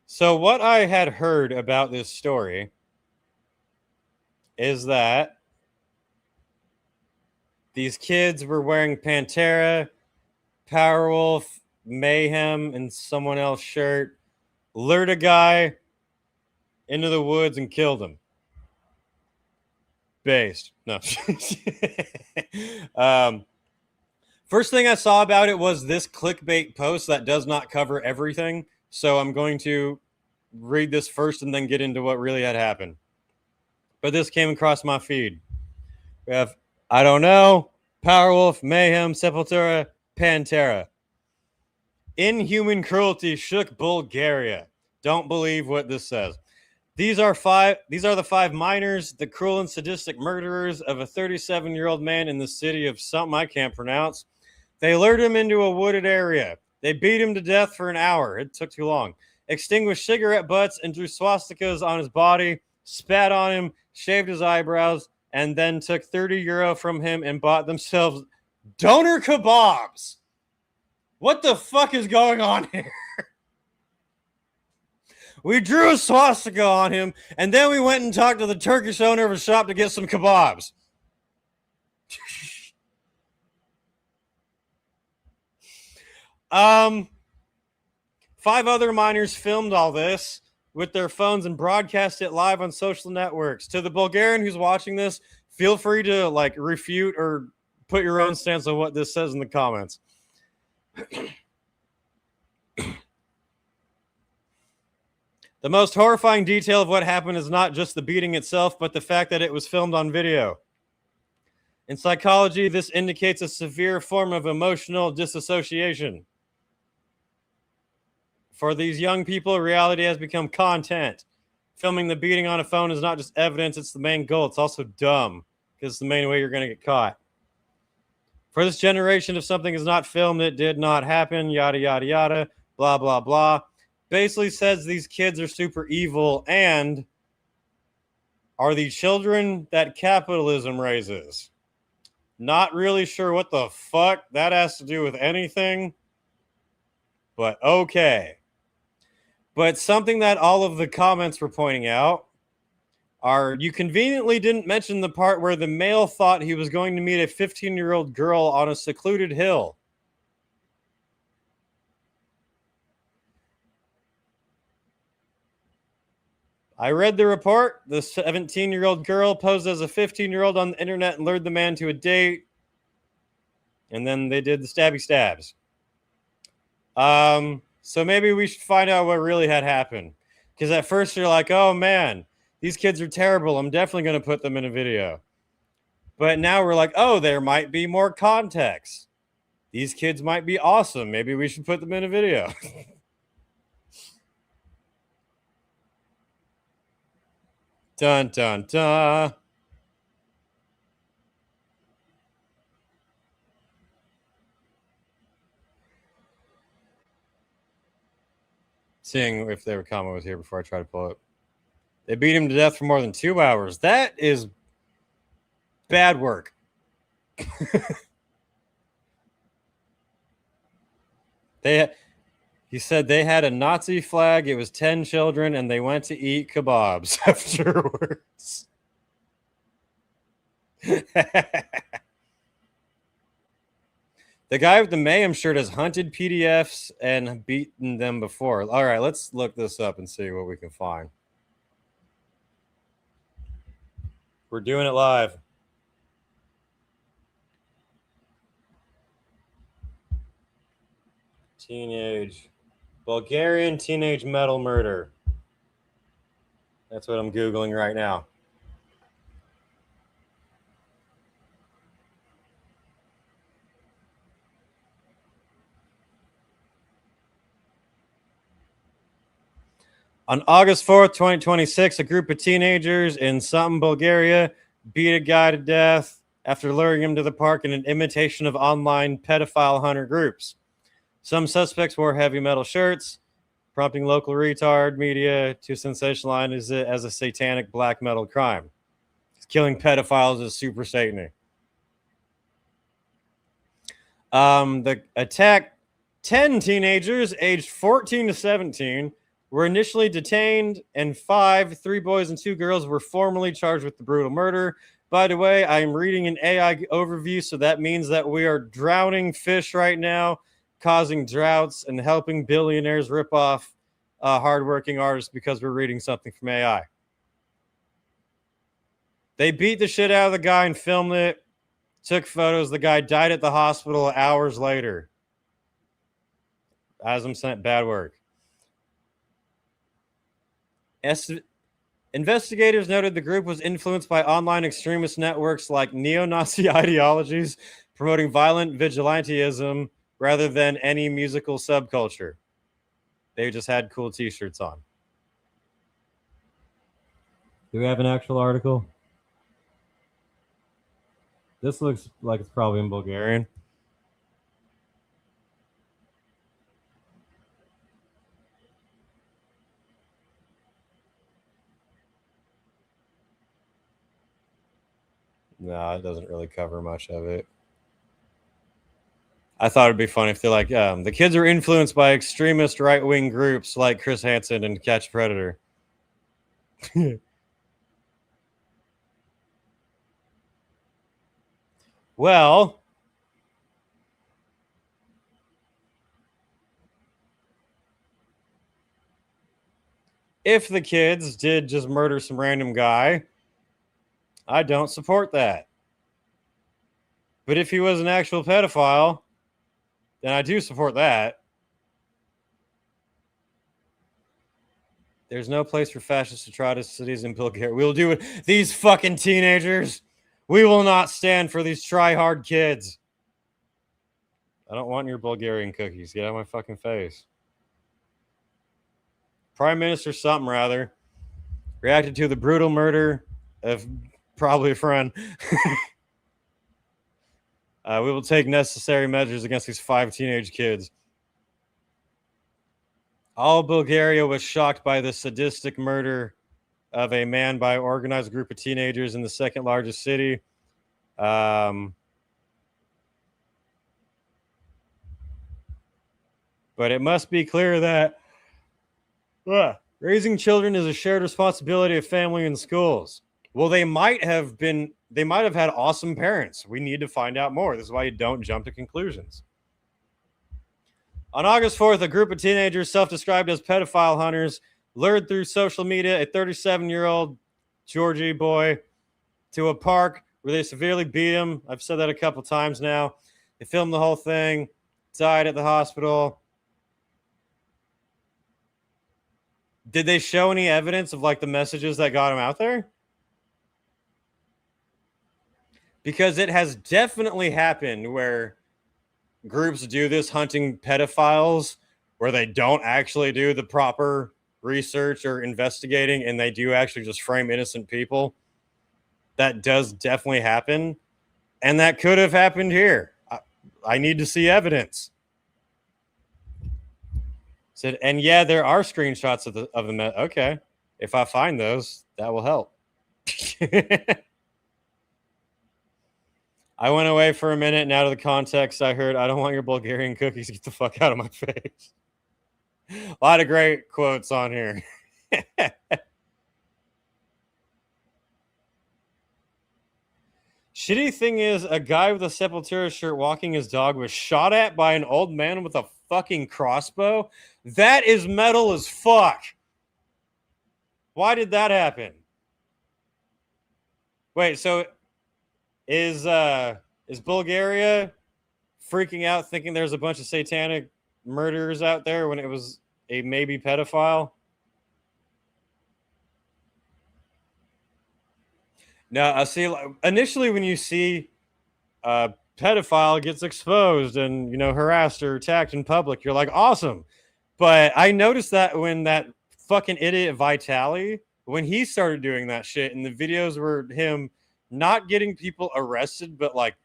So what I had heard about this story is that these kids were wearing Pantera, Powerwolf, Mayhem, and someone else's shirt, lured a guy into the woods and killed him. Based. No. First thing I saw about it was this clickbait post that does not cover everything. So I'm going to read this first and then get into what really had happened. But this came across my feed. We have, I don't know, Powerwolf, Mayhem, Sepultura, Pantera. Inhuman cruelty shook Bulgaria. Don't believe what this says. These are the 5 minors, the cruel and sadistic murderers of a 37-year-old man in the city of something I can't pronounce. They lured him into a wooded area. They beat him to death for an hour. It took too long. Extinguished cigarette butts and drew swastikas on his body, spat on him, shaved his eyebrows, and then took 30 euro from him and bought themselves donor kebabs. What the fuck is going on here? We drew a swastika on him, and then we went and talked to the Turkish owner of a shop to get some kebabs. 5 other minors filmed all this with their phones and broadcast it live on social networks. To the Bulgarian who's watching this, feel free to refute or put your own stance on what this says in the comments. The most horrifying detail of what happened is not just the beating itself, but the fact that it was filmed on video. In psychology, this indicates a severe form of emotional disassociation. For these young people, reality has become content. Filming the beating on a phone is not just evidence, it's the main goal. It's also dumb, because it's the main way you're going to get caught. For this generation, if something is not filmed, it did not happen, yada, yada, yada, blah, blah, blah. Basically says these kids are super evil and are the children that capitalism raises. Not really sure what the fuck that has to do with anything, but okay. But something that all of the comments were pointing out are you conveniently didn't mention the part where the male thought he was going to meet a 15-year-old girl on a secluded hill. I read the report. The 17-year-old girl posed as a 15-year-old on the internet and lured the man to a date. And then they did the stabby stabs. So maybe we should find out what really had happened. Because at first you're like, oh man, these kids are terrible. I'm definitely going to put them in a video. But now we're like, oh, there might be more context. These kids might be awesome. Maybe we should put them in a video. Dun, dun, dun. Seeing if their comment was here before I try to pull it. They beat him to death for more than 2 hours. That is bad work. He said they had a Nazi flag. It was 10 children, and they went to eat kebabs afterwards. The guy with the Mayhem shirt has hunted PDFs and beaten them before. All right, let's look this up and see what we can find. We're doing it live. Bulgarian teenage metal murder. That's what I'm Googling right now. On August 4th, 2026, a group of teenagers in Something, Bulgaria beat a guy to death after luring him to the park in an imitation of online pedophile hunter groups. Some suspects wore heavy metal shirts, prompting local retard media to sensationalize it as a satanic black metal crime. Killing pedophiles is super satanic. The attack, 10 teenagers aged 14 to 17 were initially detained, and 3 boys and 2 girls were formally charged with the brutal murder. By the way, I'm reading an AI overview, so that means that we are drowning fish right now, causing droughts and helping billionaires rip off hardworking artists because we're reading something from AI. They beat the shit out of the guy and filmed it, took photos. The guy died at the hospital hours later. As I'm saying, bad work. Investigators noted the group was influenced by online extremist networks like neo-Nazi ideologies, promoting violent vigilantism rather than any musical subculture. They just had cool t-shirts on. Do we have an actual article? This looks like it's probably in Bulgarian. No, it doesn't really cover much of it. I thought it'd be funny if they're like, the kids are influenced by extremist right-wing groups like Chris Hansen and Catch Predator. Well, if the kids did just murder some random guy, I don't support that. But if he was an actual pedophile, then I do support that. There's no place for fascist atrocities in Bulgaria. We'll do it. These fucking teenagers. We will not stand for these try-hard kids. I don't want your Bulgarian cookies. Get out of my fucking face. Prime Minister something rather reacted to the brutal murder of probably a friend. We will take necessary measures against these 5 teenage kids. All Bulgaria was shocked by the sadistic murder of a man by an organized group of teenagers in the second largest city. But it must be clear that raising children is a shared responsibility of family and schools. Well, they might have had awesome parents. We need to find out more. This is why you don't jump to conclusions. On August 4th, a group of teenagers self-described as pedophile hunters lured through social media a 37-year-old Georgie boy to a park where they severely beat him. I've said that a couple times now. They filmed the whole thing, died at the hospital. Did they show any evidence of like the messages that got him out there? Because it has definitely happened where groups do this hunting pedophiles where they don't actually do the proper research or investigating and they do actually just frame innocent people. That does definitely happen. And that could have happened here. I need to see evidence. Said, and yeah, there are screenshots of the okay. If I find those, that will help. I went away for a minute and out of the context I heard, I don't want your Bulgarian cookies. Get the fuck out of my face. A lot of great quotes on here. Shitty thing is, a guy with a Sepultura shirt walking his dog was shot at by an old man with a fucking crossbow. That is metal as fuck. Why did that happen? Wait, so is Bulgaria freaking out thinking there's a bunch of satanic murderers out there when it was a maybe pedophile? No, I see. Initially, when you see a pedophile gets exposed and, you know, harassed or attacked in public, you're like, awesome. But I noticed that when that fucking idiot Vitali, when he started doing that shit, and the videos were him not getting people arrested, but like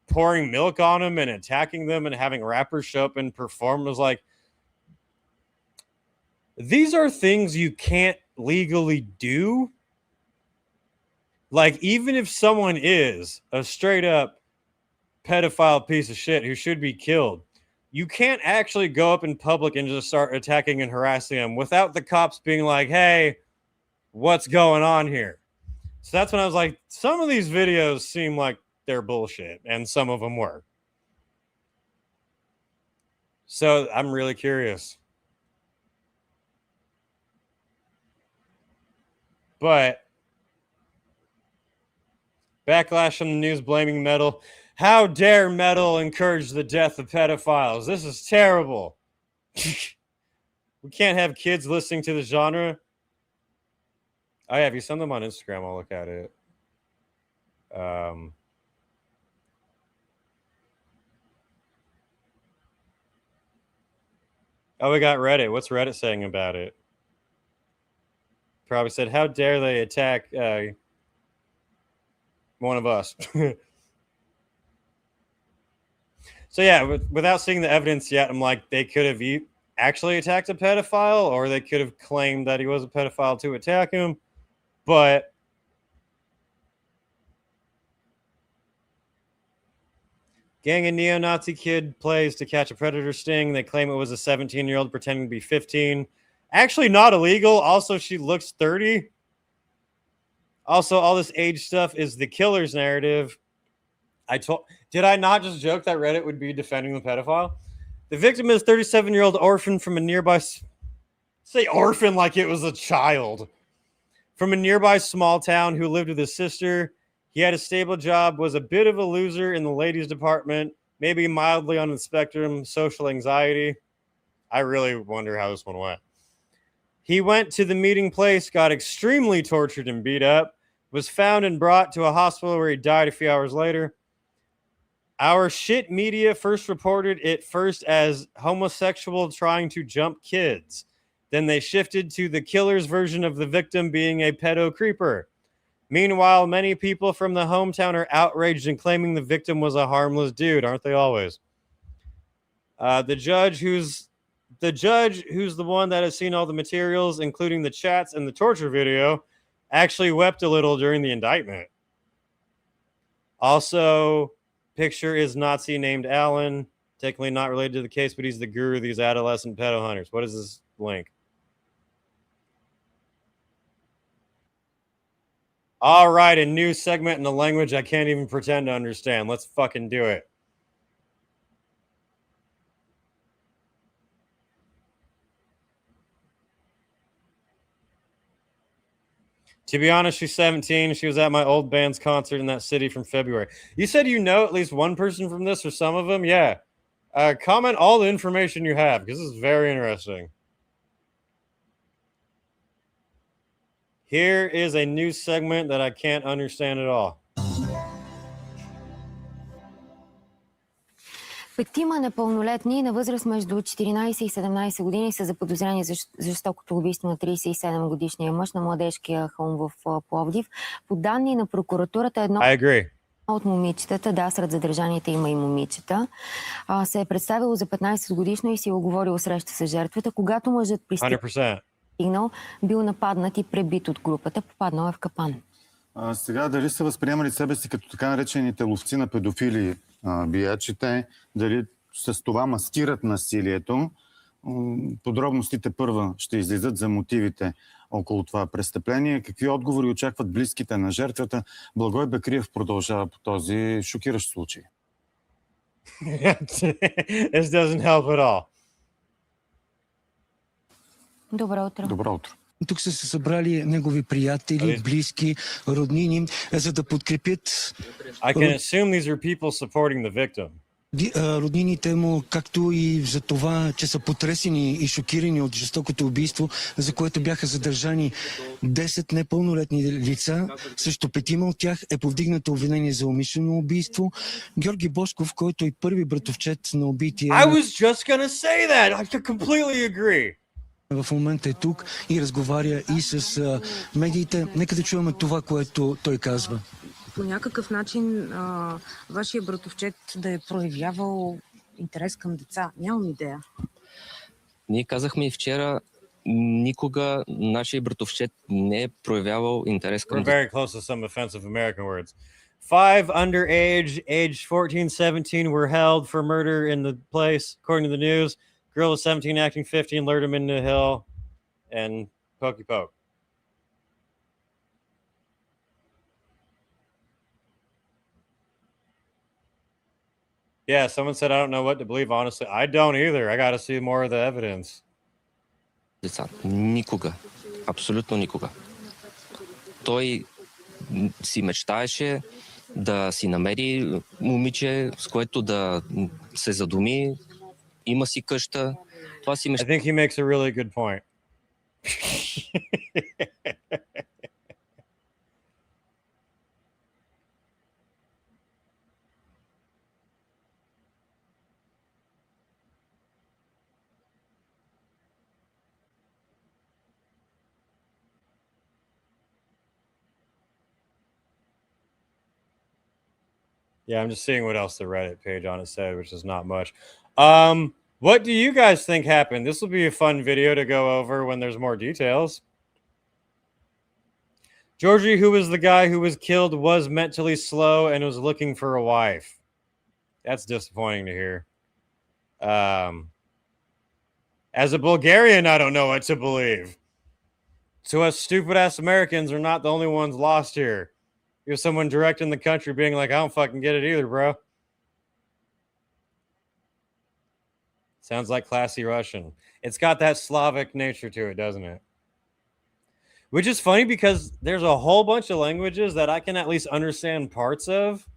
pouring milk on them and attacking them and having rappers show up and perform, was like, these are things you can't legally do. Like, even if someone is a straight up pedophile piece of shit who should be killed, you can't actually go up in public and just start attacking and harassing them without the cops being like, hey, what's going on here? So that's when I was like, some of these videos seem like they're bullshit, and some of them were. So I'm really curious. But backlash from the news blaming metal. How dare metal encourage the death of pedophiles? This is terrible. We can't have kids listening to the genre. Oh, yeah, if you send them on Instagram, I'll look at it. Oh, we got Reddit. What's Reddit saying about it? Probably said, how dare they attack one of us. So yeah, without seeing the evidence yet, I'm like, they could have actually attacked a pedophile, or they could have claimed that he was a pedophile to attack him. But gang of neo-Nazi kid plays to catch a predator sting. They claim it was a 17-year-old pretending to be 15. Actually not illegal. Also, she looks 30. Also, all this age stuff is the killer's narrative. Did I not just joke that Reddit would be defending the pedophile? The victim is a 37-year-old orphan from a nearby... Say orphan like it was a child. From a nearby small town who lived with his sister. He had a stable job, was a bit of a loser in the ladies' department, maybe mildly on the spectrum, social anxiety. I really wonder how this one went. He went to the meeting place, got extremely tortured and beat up, was found and brought to a hospital where he died a few hours later. Our shit media first reported it first as homosexual trying to jump kids. Then they shifted to the killer's version of the victim being a pedo creeper. Meanwhile, many people from the hometown are outraged and claiming the victim was a harmless dude, aren't they always? The judge, who's the one that has seen all the materials, including the chats and the torture video, actually wept a little during the indictment. Also, picture is Nazi named Alan, technically not related to the case, but he's the guru of these adolescent pedo hunters. What is this link? All right, a new segment in a language I can't even pretend to understand. Let's fucking do it. To be honest, she's 17. She was at my old band's concert in that city from February. You said you know at least one person from this or some of them? Yeah. Comment all the information you have because this is very interesting. Here is a new segment that I can't understand at all. Петима непълнолетни на възраст между 14 и 17 години са заподозрени за жестокото убийство на 37-годишния мъж на младежкия хълм в Пловдив. По данни на прокуратурата едно от момичетата, да, сред задържаните има и момичета, се е представило за 15 годишно и си оговорило среща с жертвата. Когато мъжът пристигнал, бил нападнат и пребит от групата, попаднал е в капан. Сега дали са възприемали себе си като така наречените ловци на педофили, биячите, дали с това маскират насилието, подробностите първа ще излизат за мотивите около това престъпление. Какви отговори очакват близките на жертвата? Благой Бекриев продължава по този шокиращ случай. This doesn't help at all. Добро утро. Добро утро. Тук са се събрали негови приятели, близки, роднини, за да подкрепят... I can assume these are people supporting the victim. Роднините му, както и за това, че са потресени и шокирани от жестокото убийство, за което бяха задържани 10 непълнолетни лица. Срещу 5 от тях е повдигнато обвинение за умишлено убийство. Георги Бошков, който е първи братовчет на убития... I was just gonna say that! I completely agree! В момента е тук и разговаря и с медиите. Нека да чуваме това, което той казва. По някакъв начин вашия братовчет да е проявявал интерес към деца? Нямам идея. Ние казахме и вчера, никога нашия братовчет не е проявявал интерес към деца. We're very close to some offensive American words. 5 underage, aged 14-17 were held for murder in the place, according to the news. Girl was 17, acting 15, lured him into the hill, and pokey poke. Yeah, someone said, I don't know what to believe, honestly. I don't either. I got to see more of the evidence. Никога. Абсолютно никога. Той си мечтаеше да си намери момиче, с което да се задуми. Има си къща. Това си I think he makes a really good point. Yeah, I'm just seeing what else the Reddit page on it said, which is not much. What do you guys think happened? This will be a fun video to go over when there's more details. Georgie, who was the guy who was killed, was mentally slow and was looking for a wife. That's disappointing to hear. As a Bulgarian, I don't know what to believe. So us stupid-ass Americans are not the only ones lost here. You have someone directing the country being like, I don't fucking get it either, bro. Sounds like classy Russian. It's got that Slavic nature to it, doesn't it? Which is funny because there's a whole bunch of languages that I can at least understand parts of,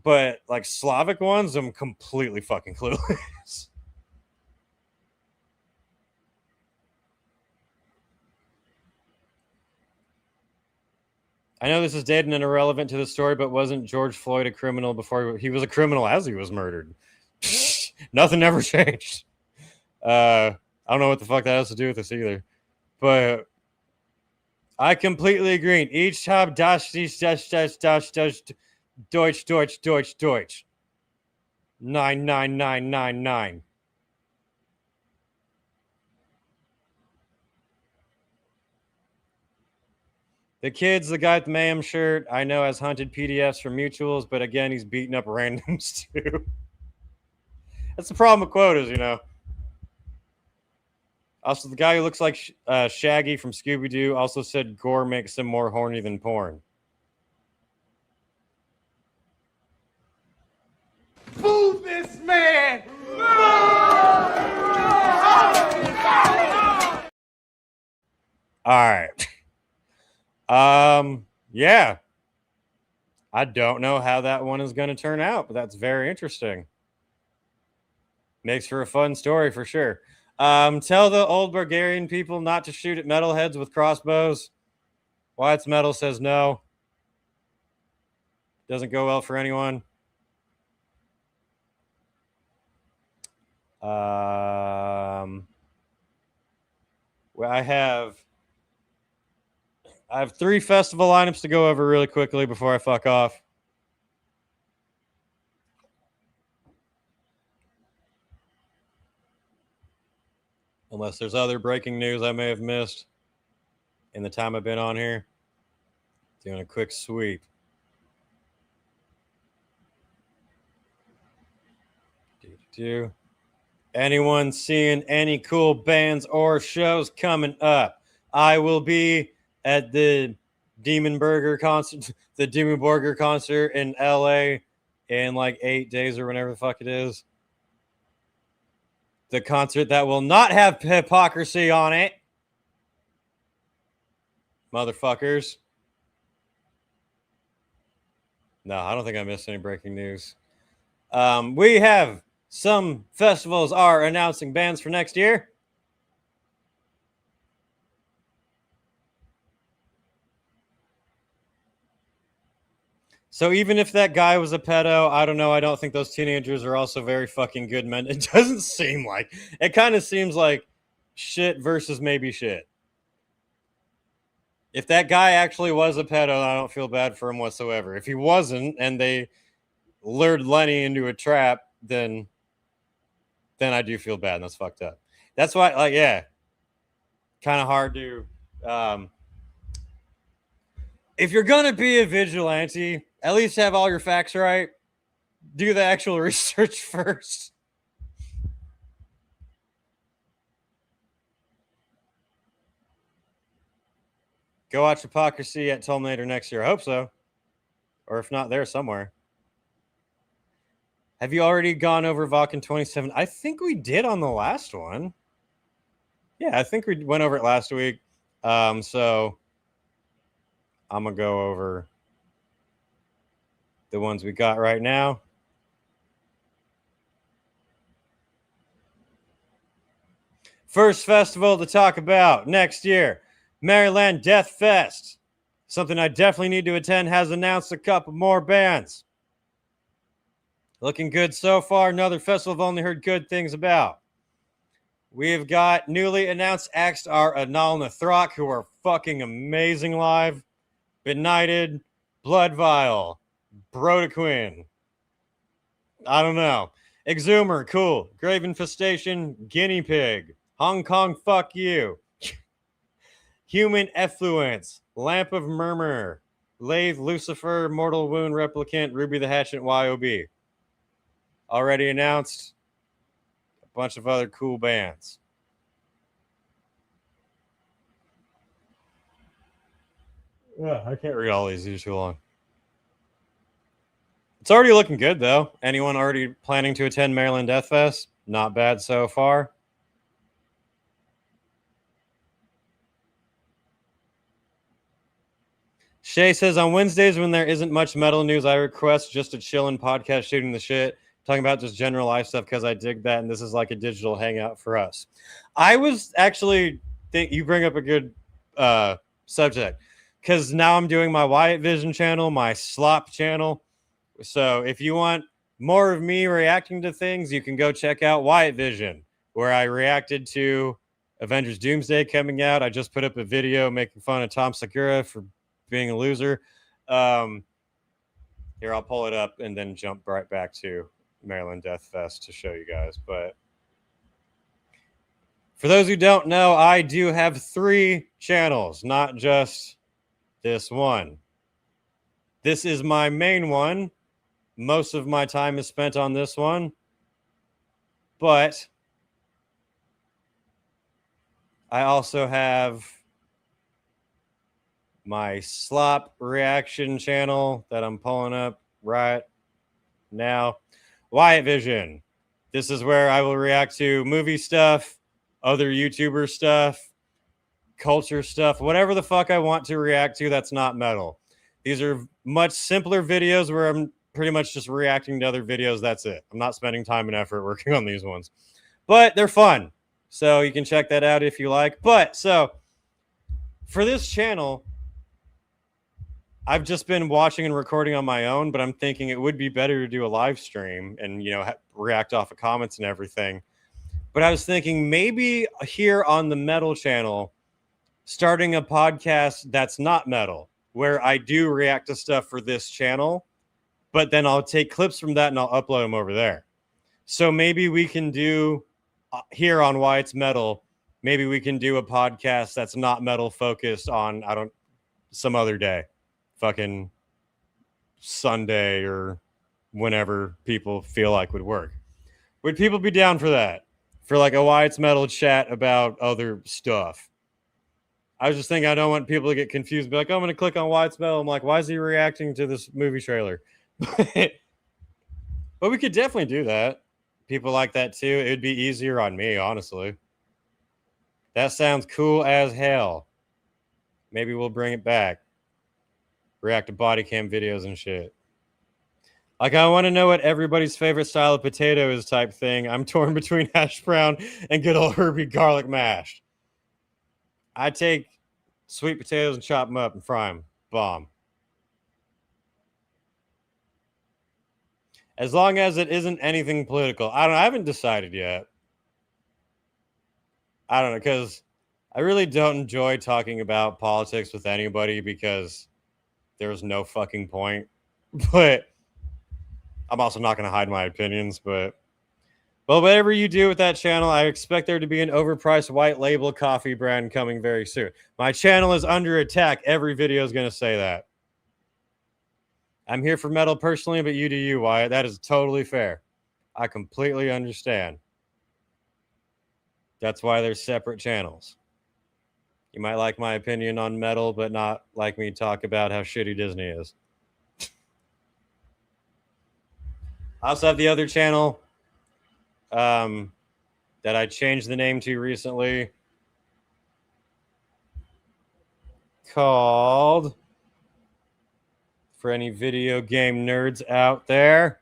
but like Slavic ones, I'm completely fucking clueless. I know this is dated and irrelevant to the story, but wasn't George Floyd a criminal before he was a criminal as he was murdered? Nothing ever changed. I don't know what the fuck that has to do with this either. But I completely agree. Each time Deutsch, Deutsch. 99999. The kid's the guy with the Mayhem shirt. I know has hunted PDFs from mutuals, but again, he's beating up randoms too. That's the problem with quotas, you know. Also, the guy who looks like Shaggy from Scooby-Doo also said gore makes him more horny than porn. Boo this man! All right. Yeah. I don't know how that one is going to turn out, but that's very interesting. Makes for a fun story for sure. Tell the old Bulgarian people not to shoot at metalheads with crossbows. Wyatt's Metal says no. Doesn't go well for anyone. Well, I have 3 festival lineups to go over really quickly before I fuck off. Unless there's other breaking news I may have missed in the time I've been on here. Doing a quick sweep. Anyone seeing any cool bands or shows coming up? I will be at the Demon Burger concert in LA in like 8 days or whenever the fuck it is. The concert that will not have hypocrisy on it. Motherfuckers. No, I don't think I missed any breaking news. We have some festivals are announcing bands for next year. So even if that guy was a pedo, I don't know. I don't think those teenagers are also very fucking good men. It doesn't seem like. It kind of seems like shit versus maybe shit. If that guy actually was a pedo, I don't feel bad for him whatsoever. If he wasn't and they lured Lenny into a trap, then I do feel bad, and that's fucked up. That's why, like, yeah, kind of hard to... if you're going to be a vigilante, at least have all your facts right. Do the actual research first. Go watch Hypocrisy at Tulminator next year. I hope so. Or if not, there somewhere. Have you already gone over Vulcan 27? I think we did on the last one. Yeah, I think we went over it last week. So I'm going to go over the ones we got right now. First festival to talk about next year, Maryland Death Fest. Something I definitely need to attend. Has announced a couple more bands. Looking good so far. Another festival I've only heard good things about. We've got newly announced acts are Anal Nathrok, who are fucking amazing live. Benighted, Blood Vial, Brodequin. I don't know. Exhumer, cool. Grave Infestation, Guinea Pig. Hong Kong, fuck you. Human Effluence, Lamp of Murmur, Lathe, Lucifer, Mortal Wound, Replicant, Ruby the Hatchet, YOB. Already announced. A bunch of other cool bands. I can't read all these. These are too long. It's already looking good, though. Anyone already planning to attend Maryland Death Fest? Not bad so far. Shay says, on Wednesdays when there isn't much metal news, I request just a chillin' podcast shooting the shit. Talking about just general life stuff because I dig that, and this is like a digital hangout for us. I was actually think you bring up a good subject because now I'm doing my Wyatt Vision channel, my Slop channel. So if you want more of me reacting to things, you can go check out Wyatt Vision, where I reacted to Avengers Doomsday coming out. I just put up a video making fun of Tom Segura for being a loser. Here, I'll pull it up and then jump right back to Maryland Death Fest to show you guys. But for those who don't know, I do have 3 channels, not just this one. This is my main one. Most of my time is spent on this one. But I also have my Slop reaction channel that I'm pulling up right now. Wyatt Vision. This is where I will react to movie stuff, other YouTuber stuff, culture stuff, whatever the fuck I want to react to that's not metal. These are much simpler videos where I'm pretty much just reacting to other videos. That's it. I'm not spending time and effort working on these ones, but they're fun. So you can check that out if you like. But so for this channel, I've just been watching and recording on my own, but I'm thinking it would be better to do a live stream and, you know, react off of comments and everything. But I was thinking maybe here on the metal channel, starting a podcast that's not metal, where I do react to stuff for this channel, but then I'll take clips from that and I'll upload them over there. So maybe we can do here on Wyatt's Metal, maybe we can do a podcast that's not metal focused on, some other day. Fucking Sunday or whenever people feel like would work. Would people be down for that? For like a Wyatt's Metal chat about other stuff? I was just thinking I don't want people to get confused. Be like, oh, I'm going to click on Wyatt's Metal. I'm like, why is he reacting to this movie trailer? But we could definitely do that. People like that too. It would be easier on me, honestly. That sounds cool as hell. Maybe we'll bring it back. React to body cam videos and shit. Like, I want to know what everybody's favorite style of potato is type thing. I'm torn between hash brown and good old Herbie garlic mash. I take sweet potatoes and chop them up and fry them. Bomb. As long as it isn't anything political. I haven't decided yet. I don't know, because I really don't enjoy talking about politics with anybody because there's no fucking point. But I'm also not going to hide my opinions. But well, whatever you do with that channel, I expect there to be an overpriced white label coffee brand coming very soon. My channel is under attack. Every video is going to say that. I'm here for metal personally, but you do you, Wyatt. That is totally fair. I completely understand. That's why there's separate channels. You might like my opinion on metal, but not like me talk about how shitty Disney is. I also have the other channel that I changed the name to recently, called, for any video game nerds out there,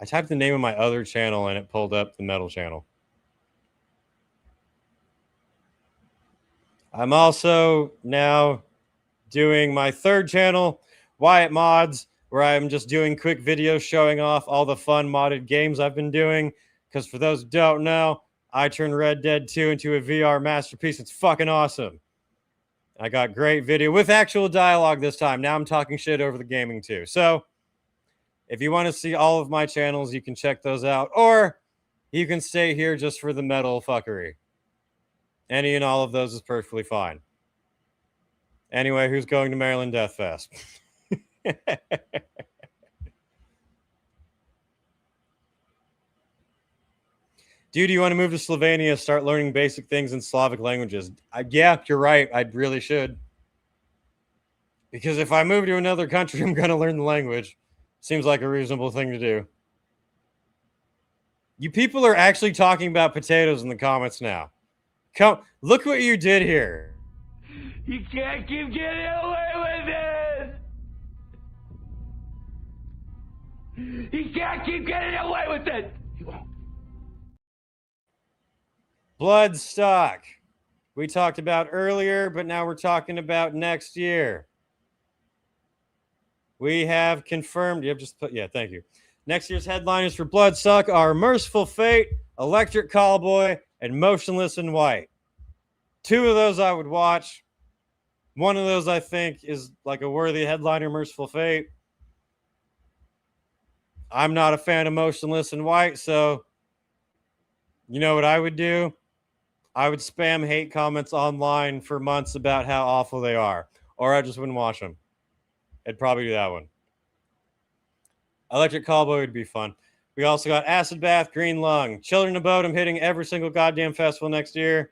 I typed the name of my other channel and it pulled up the metal channel. I'm also now doing my third channel, Wyatt Mods, where I'm just doing quick videos showing off all the fun modded games I've been doing. Because for those who don't know, I turned Red Dead 2 into a VR masterpiece. It's fucking awesome. I got great video with actual dialogue this time. Now I'm talking shit over the gaming too. So if you want to see all of my channels, you can check those out. Or you can stay here just for the metal fuckery. Any and all of those is perfectly fine. Anyway, who's going to Maryland Death Fest? Dude, you want to move to Slovenia, start learning basic things in Slavic languages? Yeah, you're right. I really should. Because if I move to another country, I'm going to learn the language. Seems like a reasonable thing to do. You people are actually talking about potatoes in the comments now. Come, look what you did here. You can't keep getting away with it! You can't keep getting away with it! You won't. Bloodstock. We talked about earlier, but now we're talking about next year. We have confirmed. You have just put, yeah, thank you. Next year's headliners for Bloodstock are Merciful Fate, Electric Callboy, and Motionless in White. Two of those I would watch. One of those I think is like a worthy headliner, Merciful Fate. I'm not a fan of Motionless in White, so you know what I would do? I would spam hate comments online for months about how awful they are, or I just wouldn't watch them. I'd probably do that one. Electric Callboy would be fun. We also got Acid Bath, Green Lung, Children of Bodom hitting every single goddamn festival next year.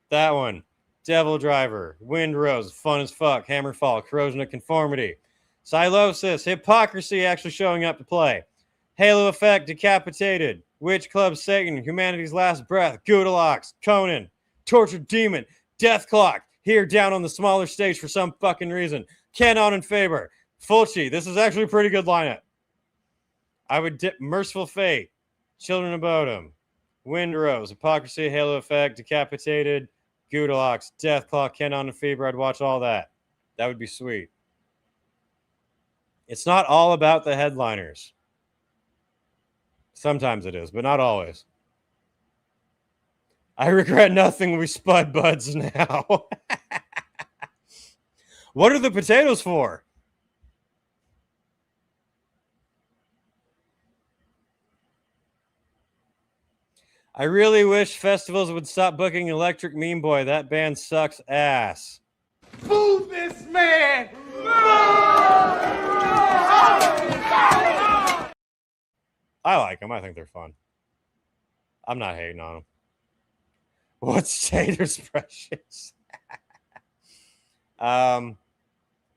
That one. Devil Driver, Wind Rose, fun as fuck, Hammerfall, Corrosion of Conformity, Silosis, Hypocrisy actually showing up to play, Halo Effect, Decapitated, Witch Club Satan, Humanity's Last Breath, Goodalox, Conan, Tortured Demon, Death Clock, here down on the smaller stage for some fucking reason. Canon and Faber, Fulci. This is actually a pretty good lineup. I would dip Merciful Fate, Children of Bodom, Windrose, Hypocrisy, Halo Effect, Decapitated, Goodalox, Death Clock, Canon and Faber. I'd watch all that. That would be sweet. It's not all about the headliners. Sometimes it is, but not always. I regret nothing. We spud buds now. What are the potatoes for? I really wish festivals would stop booking Electric Mean Boy. That band sucks ass. Boo this man! I like them. I think they're fun. I'm not hating on them. What's Tater's Precious? And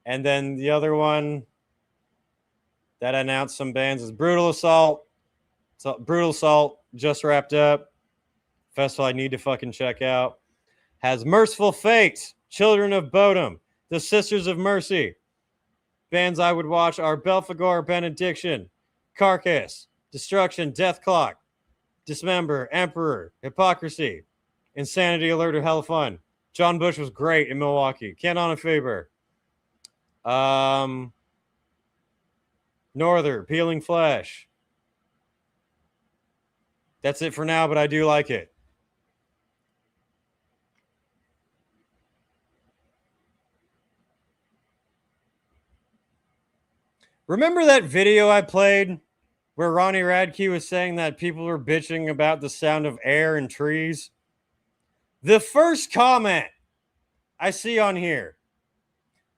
then the other one that announced some bands is Brutal Assault. So Brutal Assault just wrapped up. Festival I need to fucking check out. Has Merciful Fate, Children of Bodom, The Sisters of Mercy. Bands I would watch are Belphegor, Benediction, Carcass, Destruction, Death Clock, Dismember, Emperor, Hypocrisy, Insanity Alert, or Hella Fun. John Bush was great in Milwaukee. Canon and Faber. Norther, Peeling Flesh. That's it for now, but I do like it. Remember that video I played where Ronnie Radke was saying that people were bitching about the sound of air and trees? The first comment I see on here: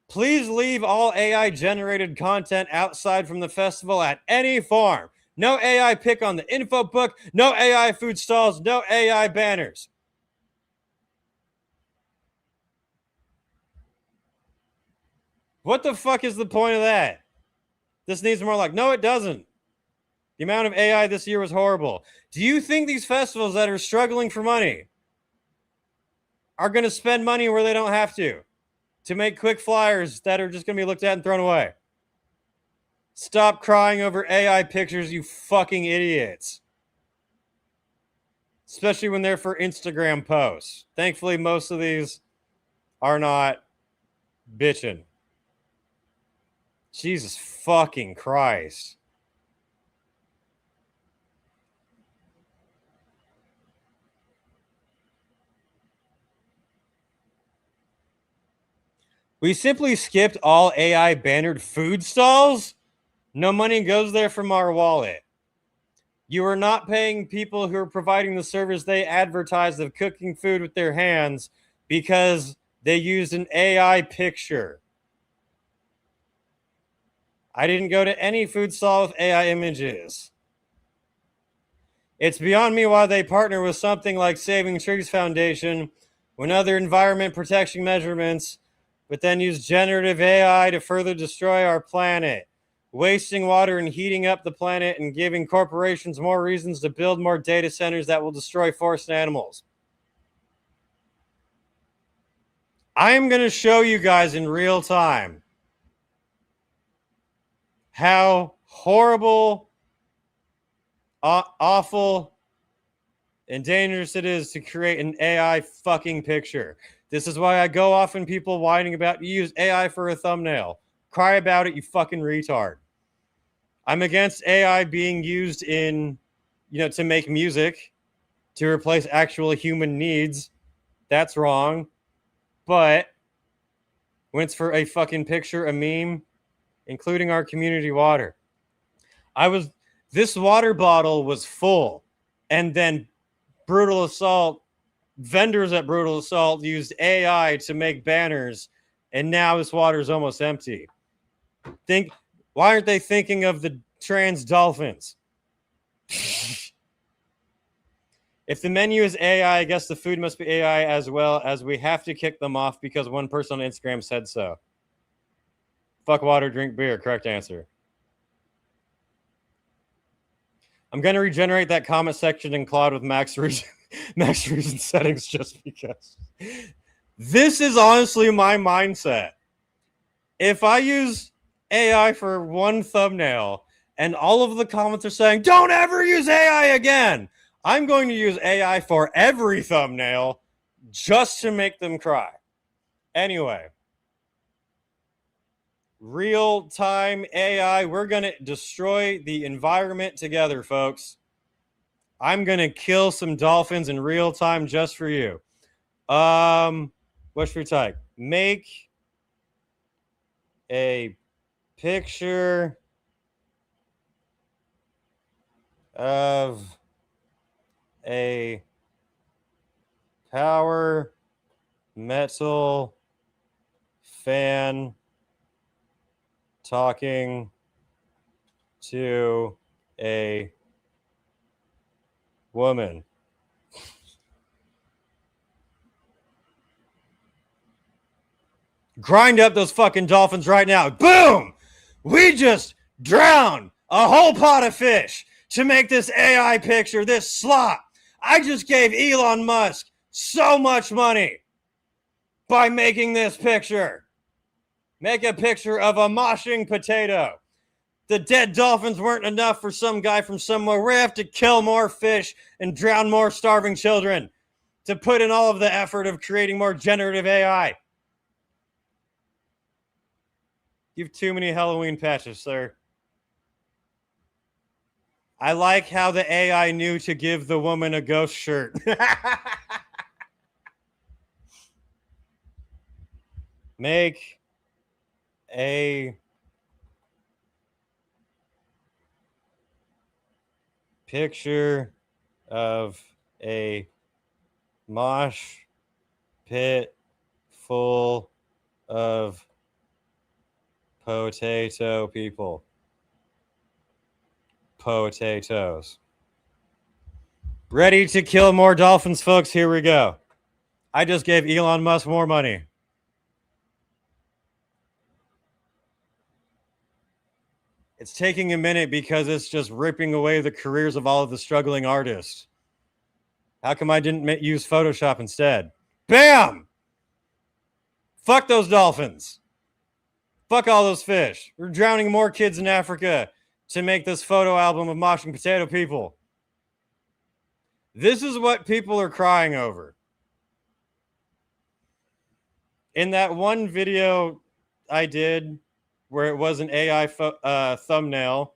please leave all AI-generated content outside from the festival at any farm. No AI pick on the info book, no AI food stalls, no AI banners. What the fuck is the point of that? This needs more like, no, it doesn't. The amount of AI this year was horrible. Do you think these festivals that are struggling for money are going to spend money where they don't have to make quick flyers that are just going to be looked at and thrown away? Stop crying over AI pictures, you fucking idiots. Especially when they're for Instagram posts. Thankfully, most of these are not bitching. Jesus fucking Christ. We simply skipped all AI bannered food stalls? No money goes there from our wallet. You are not paying people who are providing the service they advertise of cooking food with their hands because they used an AI picture. I didn't go to any food stall with AI images. It's beyond me why they partner with something like Saving Trees Foundation when other environment protection measurements, but then use generative AI to further destroy our planet, wasting water and heating up the planet and giving corporations more reasons to build more data centers that will destroy forests and animals. I am going to show you guys in real time how horrible, awful, and dangerous it is to create an AI fucking picture. This is why I go off on people whining about you use AI for a thumbnail. Cry about it, you fucking retard. I'm against AI being used in, to make music, to replace actual human needs. That's wrong. But when it's for a fucking picture, a meme, including our community water. This water bottle was full, and then Brutal Assault, vendors at Brutal Assault used AI to make banners, and now this water is almost empty. Why aren't they thinking of the trans dolphins? If the menu is AI, I guess the food must be AI as well, as we have to kick them off because one person on Instagram said so. Fuck water, drink beer. Correct answer. I'm going to regenerate that comment section in Claude with max reason settings just because. This is honestly my mindset. If I use AI for one thumbnail and all of the comments are saying, don't ever use AI again, I'm going to use AI for every thumbnail just to make them cry. Anyway, real-time AI, we're going to destroy the environment together, folks. I'm going to kill some dolphins in real time just for you. What should we type? Make a picture of a power metal fan talking to a woman. Grind up those fucking dolphins right now. Boom! We just drowned a whole pot of fish to make this AI picture, this slop. I just gave Elon Musk so much money by making this picture. Make a picture of a moshing potato. The dead dolphins weren't enough for some guy from somewhere. We have to kill more fish and drown more starving children to put in all of the effort of creating more generative AI. You've too many Halloween patches, sir. I like how the AI knew to give the woman a ghost shirt. Make a picture of a mosh pit full of potato people. Potatoes. Ready to kill more dolphins, folks? Here we go. I just gave Elon Musk more money. It's taking a minute because it's just ripping away the careers of all of the struggling artists. How come I didn't use Photoshop instead? Bam! Fuck those dolphins. Fuck all those fish. We're drowning more kids in Africa to make this photo album of moshing potato people. This is what people are crying over. In that one video I did where it was an AI thumbnail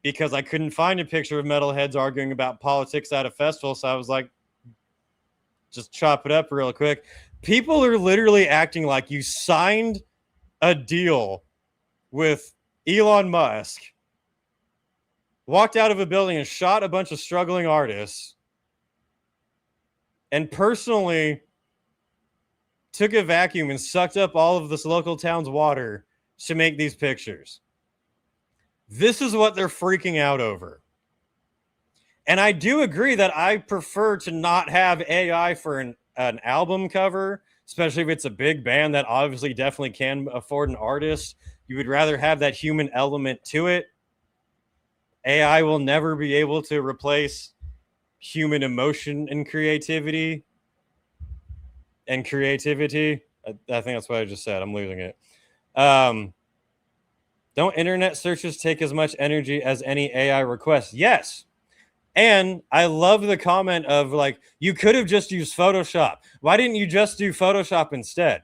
because I couldn't find a picture of metalheads arguing about politics at a festival, so I was like, just chop it up real quick. People are literally acting like you signed a deal with Elon Musk, walked out of a building and shot a bunch of struggling artists, and personally took a vacuum and sucked up all of this local town's water to make these pictures. This is what they're freaking out over. And I do agree that I prefer to not have AI for an album cover, especially if it's a big band that obviously definitely can afford an artist. You would rather have that human element to it. AI will never be able to replace human emotion and creativity. I think that's what I just said. I'm losing it. Don't internet searches take as much energy as any AI request? Yes. And I love the comment of like, you could have just used Photoshop. Why didn't you just do Photoshop instead?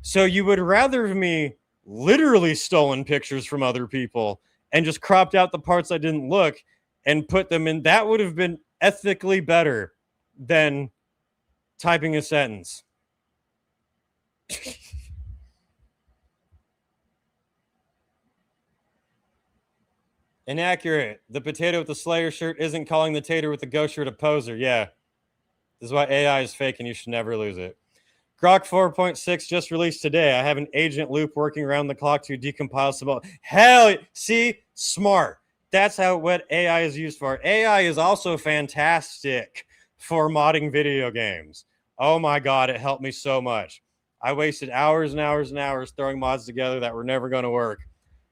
So you would rather me literally stolen pictures from other people and just cropped out the parts I didn't look and put them in. That would have been ethically better than typing a sentence. Inaccurate. The potato with the Slayer shirt isn't calling the tater with the ghost shirt a poser. Yeah. This is why AI is fake and you should never lose it. Grok 4.6 just released today. I have an agent loop working around the clock to decompile some. Hell, see? Smart. That's what AI is used for. AI is also fantastic for modding video games. Oh my God, it helped me so much. I wasted hours and hours and hours throwing mods together that were never going to work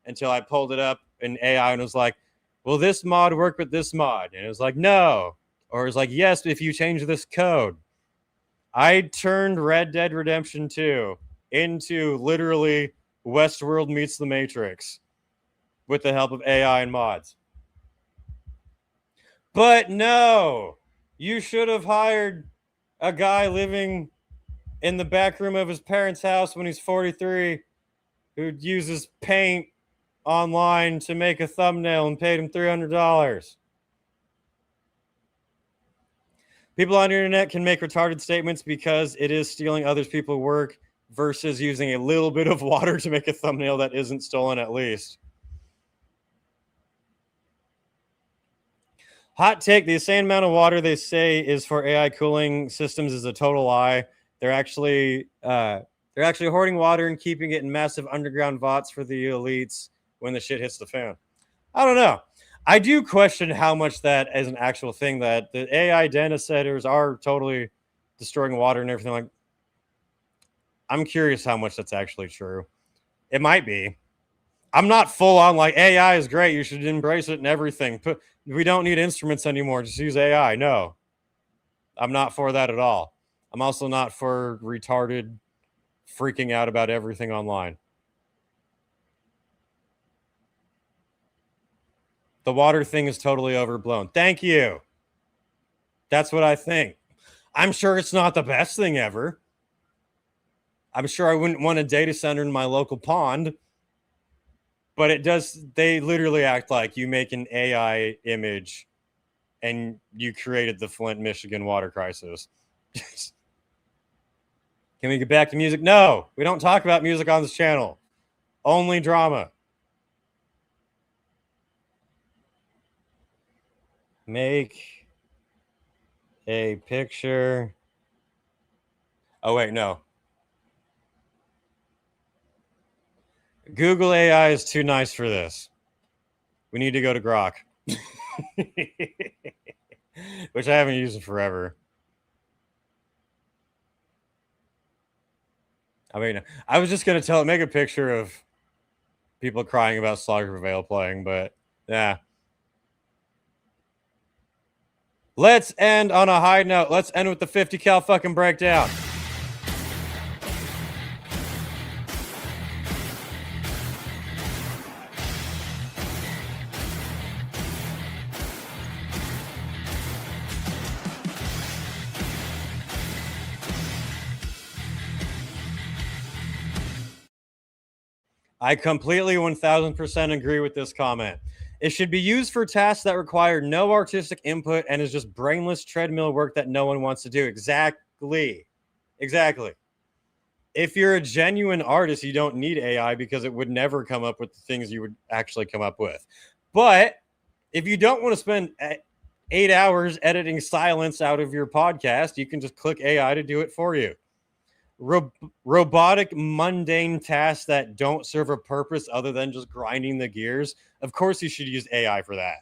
until I pulled it up in AI and was like, will this mod work with this mod? And it was like, no. Or it's like, yes, if you change this code. I turned Red Dead Redemption 2 into literally Westworld meets the Matrix with the help of AI and mods. But no, you should have hired a guy living in the back room of his parents' house when he's 43 who uses paint online to make a thumbnail and paid him $300. People on the internet can make retarded statements because it is stealing other people's work versus using a little bit of water to make a thumbnail that isn't stolen at least. Hot take, the insane amount of water they say is for AI cooling systems is a total lie. They're actually hoarding water and keeping it in massive underground vaults for the elites when the shit hits the fan. I don't know. I do question how much that is an actual thing, that the AI data setters are totally destroying water and everything. Like, I'm curious how much that's actually true. It might be. I'm not full on like AI is great. You should embrace it and everything. We don't need instruments anymore. Just use AI. No, I'm not for that at all. I'm also not for retarded freaking out about everything online. The water thing is totally overblown. Thank you. That's what I think. I'm sure it's not the best thing ever. I'm sure I wouldn't want a data center in my local pond. But it does, they literally act like you make an AI image and you created the Flint, Michigan water crisis. Can we get back to music? No, we don't talk about music on this channel. Only drama. Make a picture. Oh, wait, no. Google AI is too nice for this. We need to go to Grok. Which I haven't used in forever. I mean, I was just going to tell it, make a picture of people crying about Slaughter To Prevail playing, but yeah. Let's end on a high note. Let's end with the 50 cal fucking breakdown. I completely 1000% agree with this comment. It should be used for tasks that require no artistic input and is just brainless treadmill work that no one wants to do. Exactly. Exactly. If you're a genuine artist, you don't need AI because it would never come up with the things you would actually come up with. But if you don't want to spend 8 hours editing silence out of your podcast, you can just click AI to do it for you. Robotic, mundane tasks that don't serve a purpose other than just grinding the gears. Of course, you should use AI for that.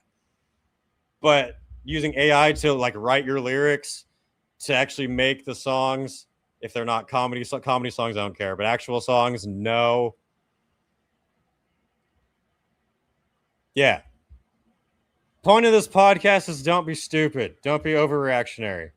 But using AI to like write your lyrics, to actually make the songs, if they're not comedy songs, I don't care. But actual songs, no. Yeah. Point of this podcast is don't be stupid. Don't be overreactionary.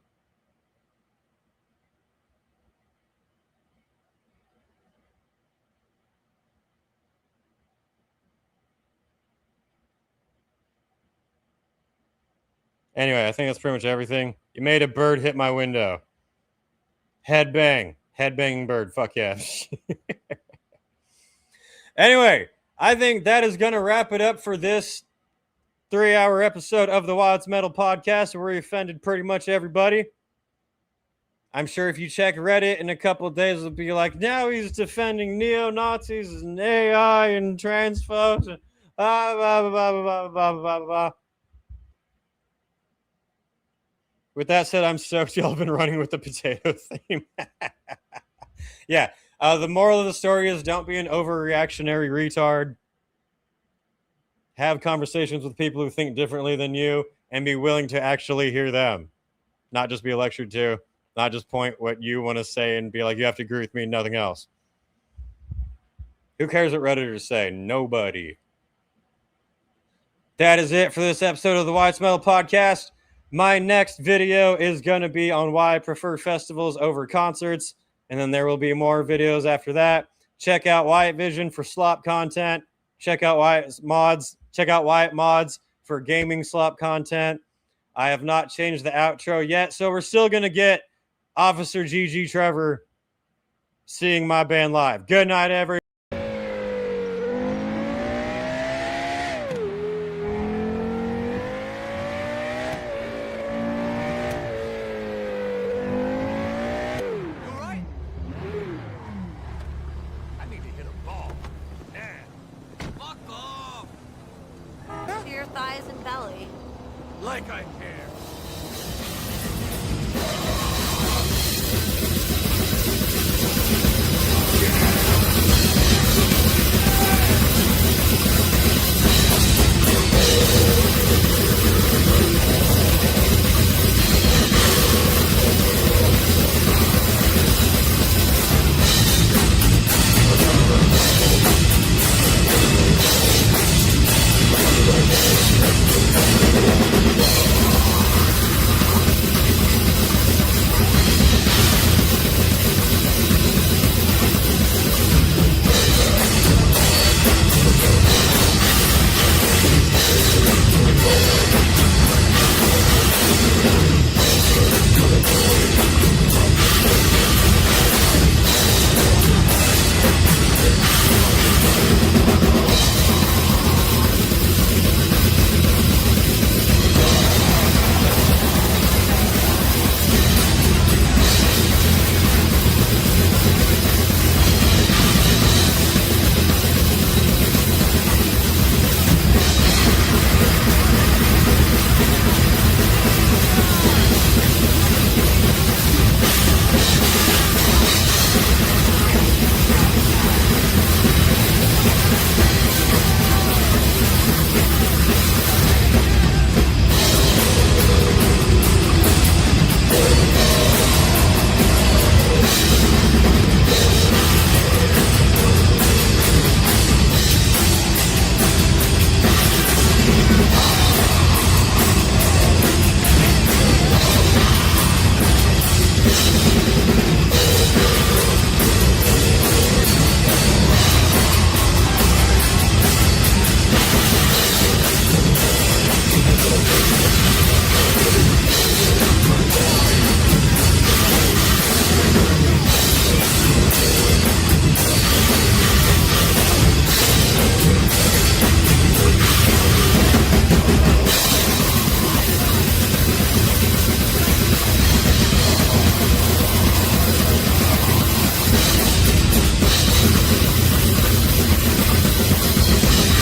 Anyway, I think that's pretty much everything. You made a bird hit my window. Headbang. Headbanging bird. Fuck yeah. Anyway, I think that is going to wrap it up for this 3-hour episode of the Wyatt's Metal Podcast, where we offended pretty much everybody. I'm sure if you check Reddit in a couple of days, it'll be like, now he's defending neo-Nazis and AI and transphobes and blah, blah, blah, blah, blah, blah, blah. With that said, I'm stoked y'all have been running with the potato theme. Yeah. The moral of the story is don't be an overreactionary retard. Have conversations with people who think differently than you and be willing to actually hear them. Not just be lectured to. Not just point what you want to say and be like, you have to agree with me and nothing else. Who cares what Redditors say? Nobody. that is it for this episode of the Wyatt's Metal Podcast. My next video is going to be on why I prefer festivals over concerts, and then there will be more videos after that. Check out Wyatt Vision for slop content. Check out Wyatt Mods. Check out Wyatt Mods for gaming slop content. I have not changed the outro yet, so we're still going to get Officer GG Trevor seeing my band live. Good night, everyone. To your thighs and belly. Like I care.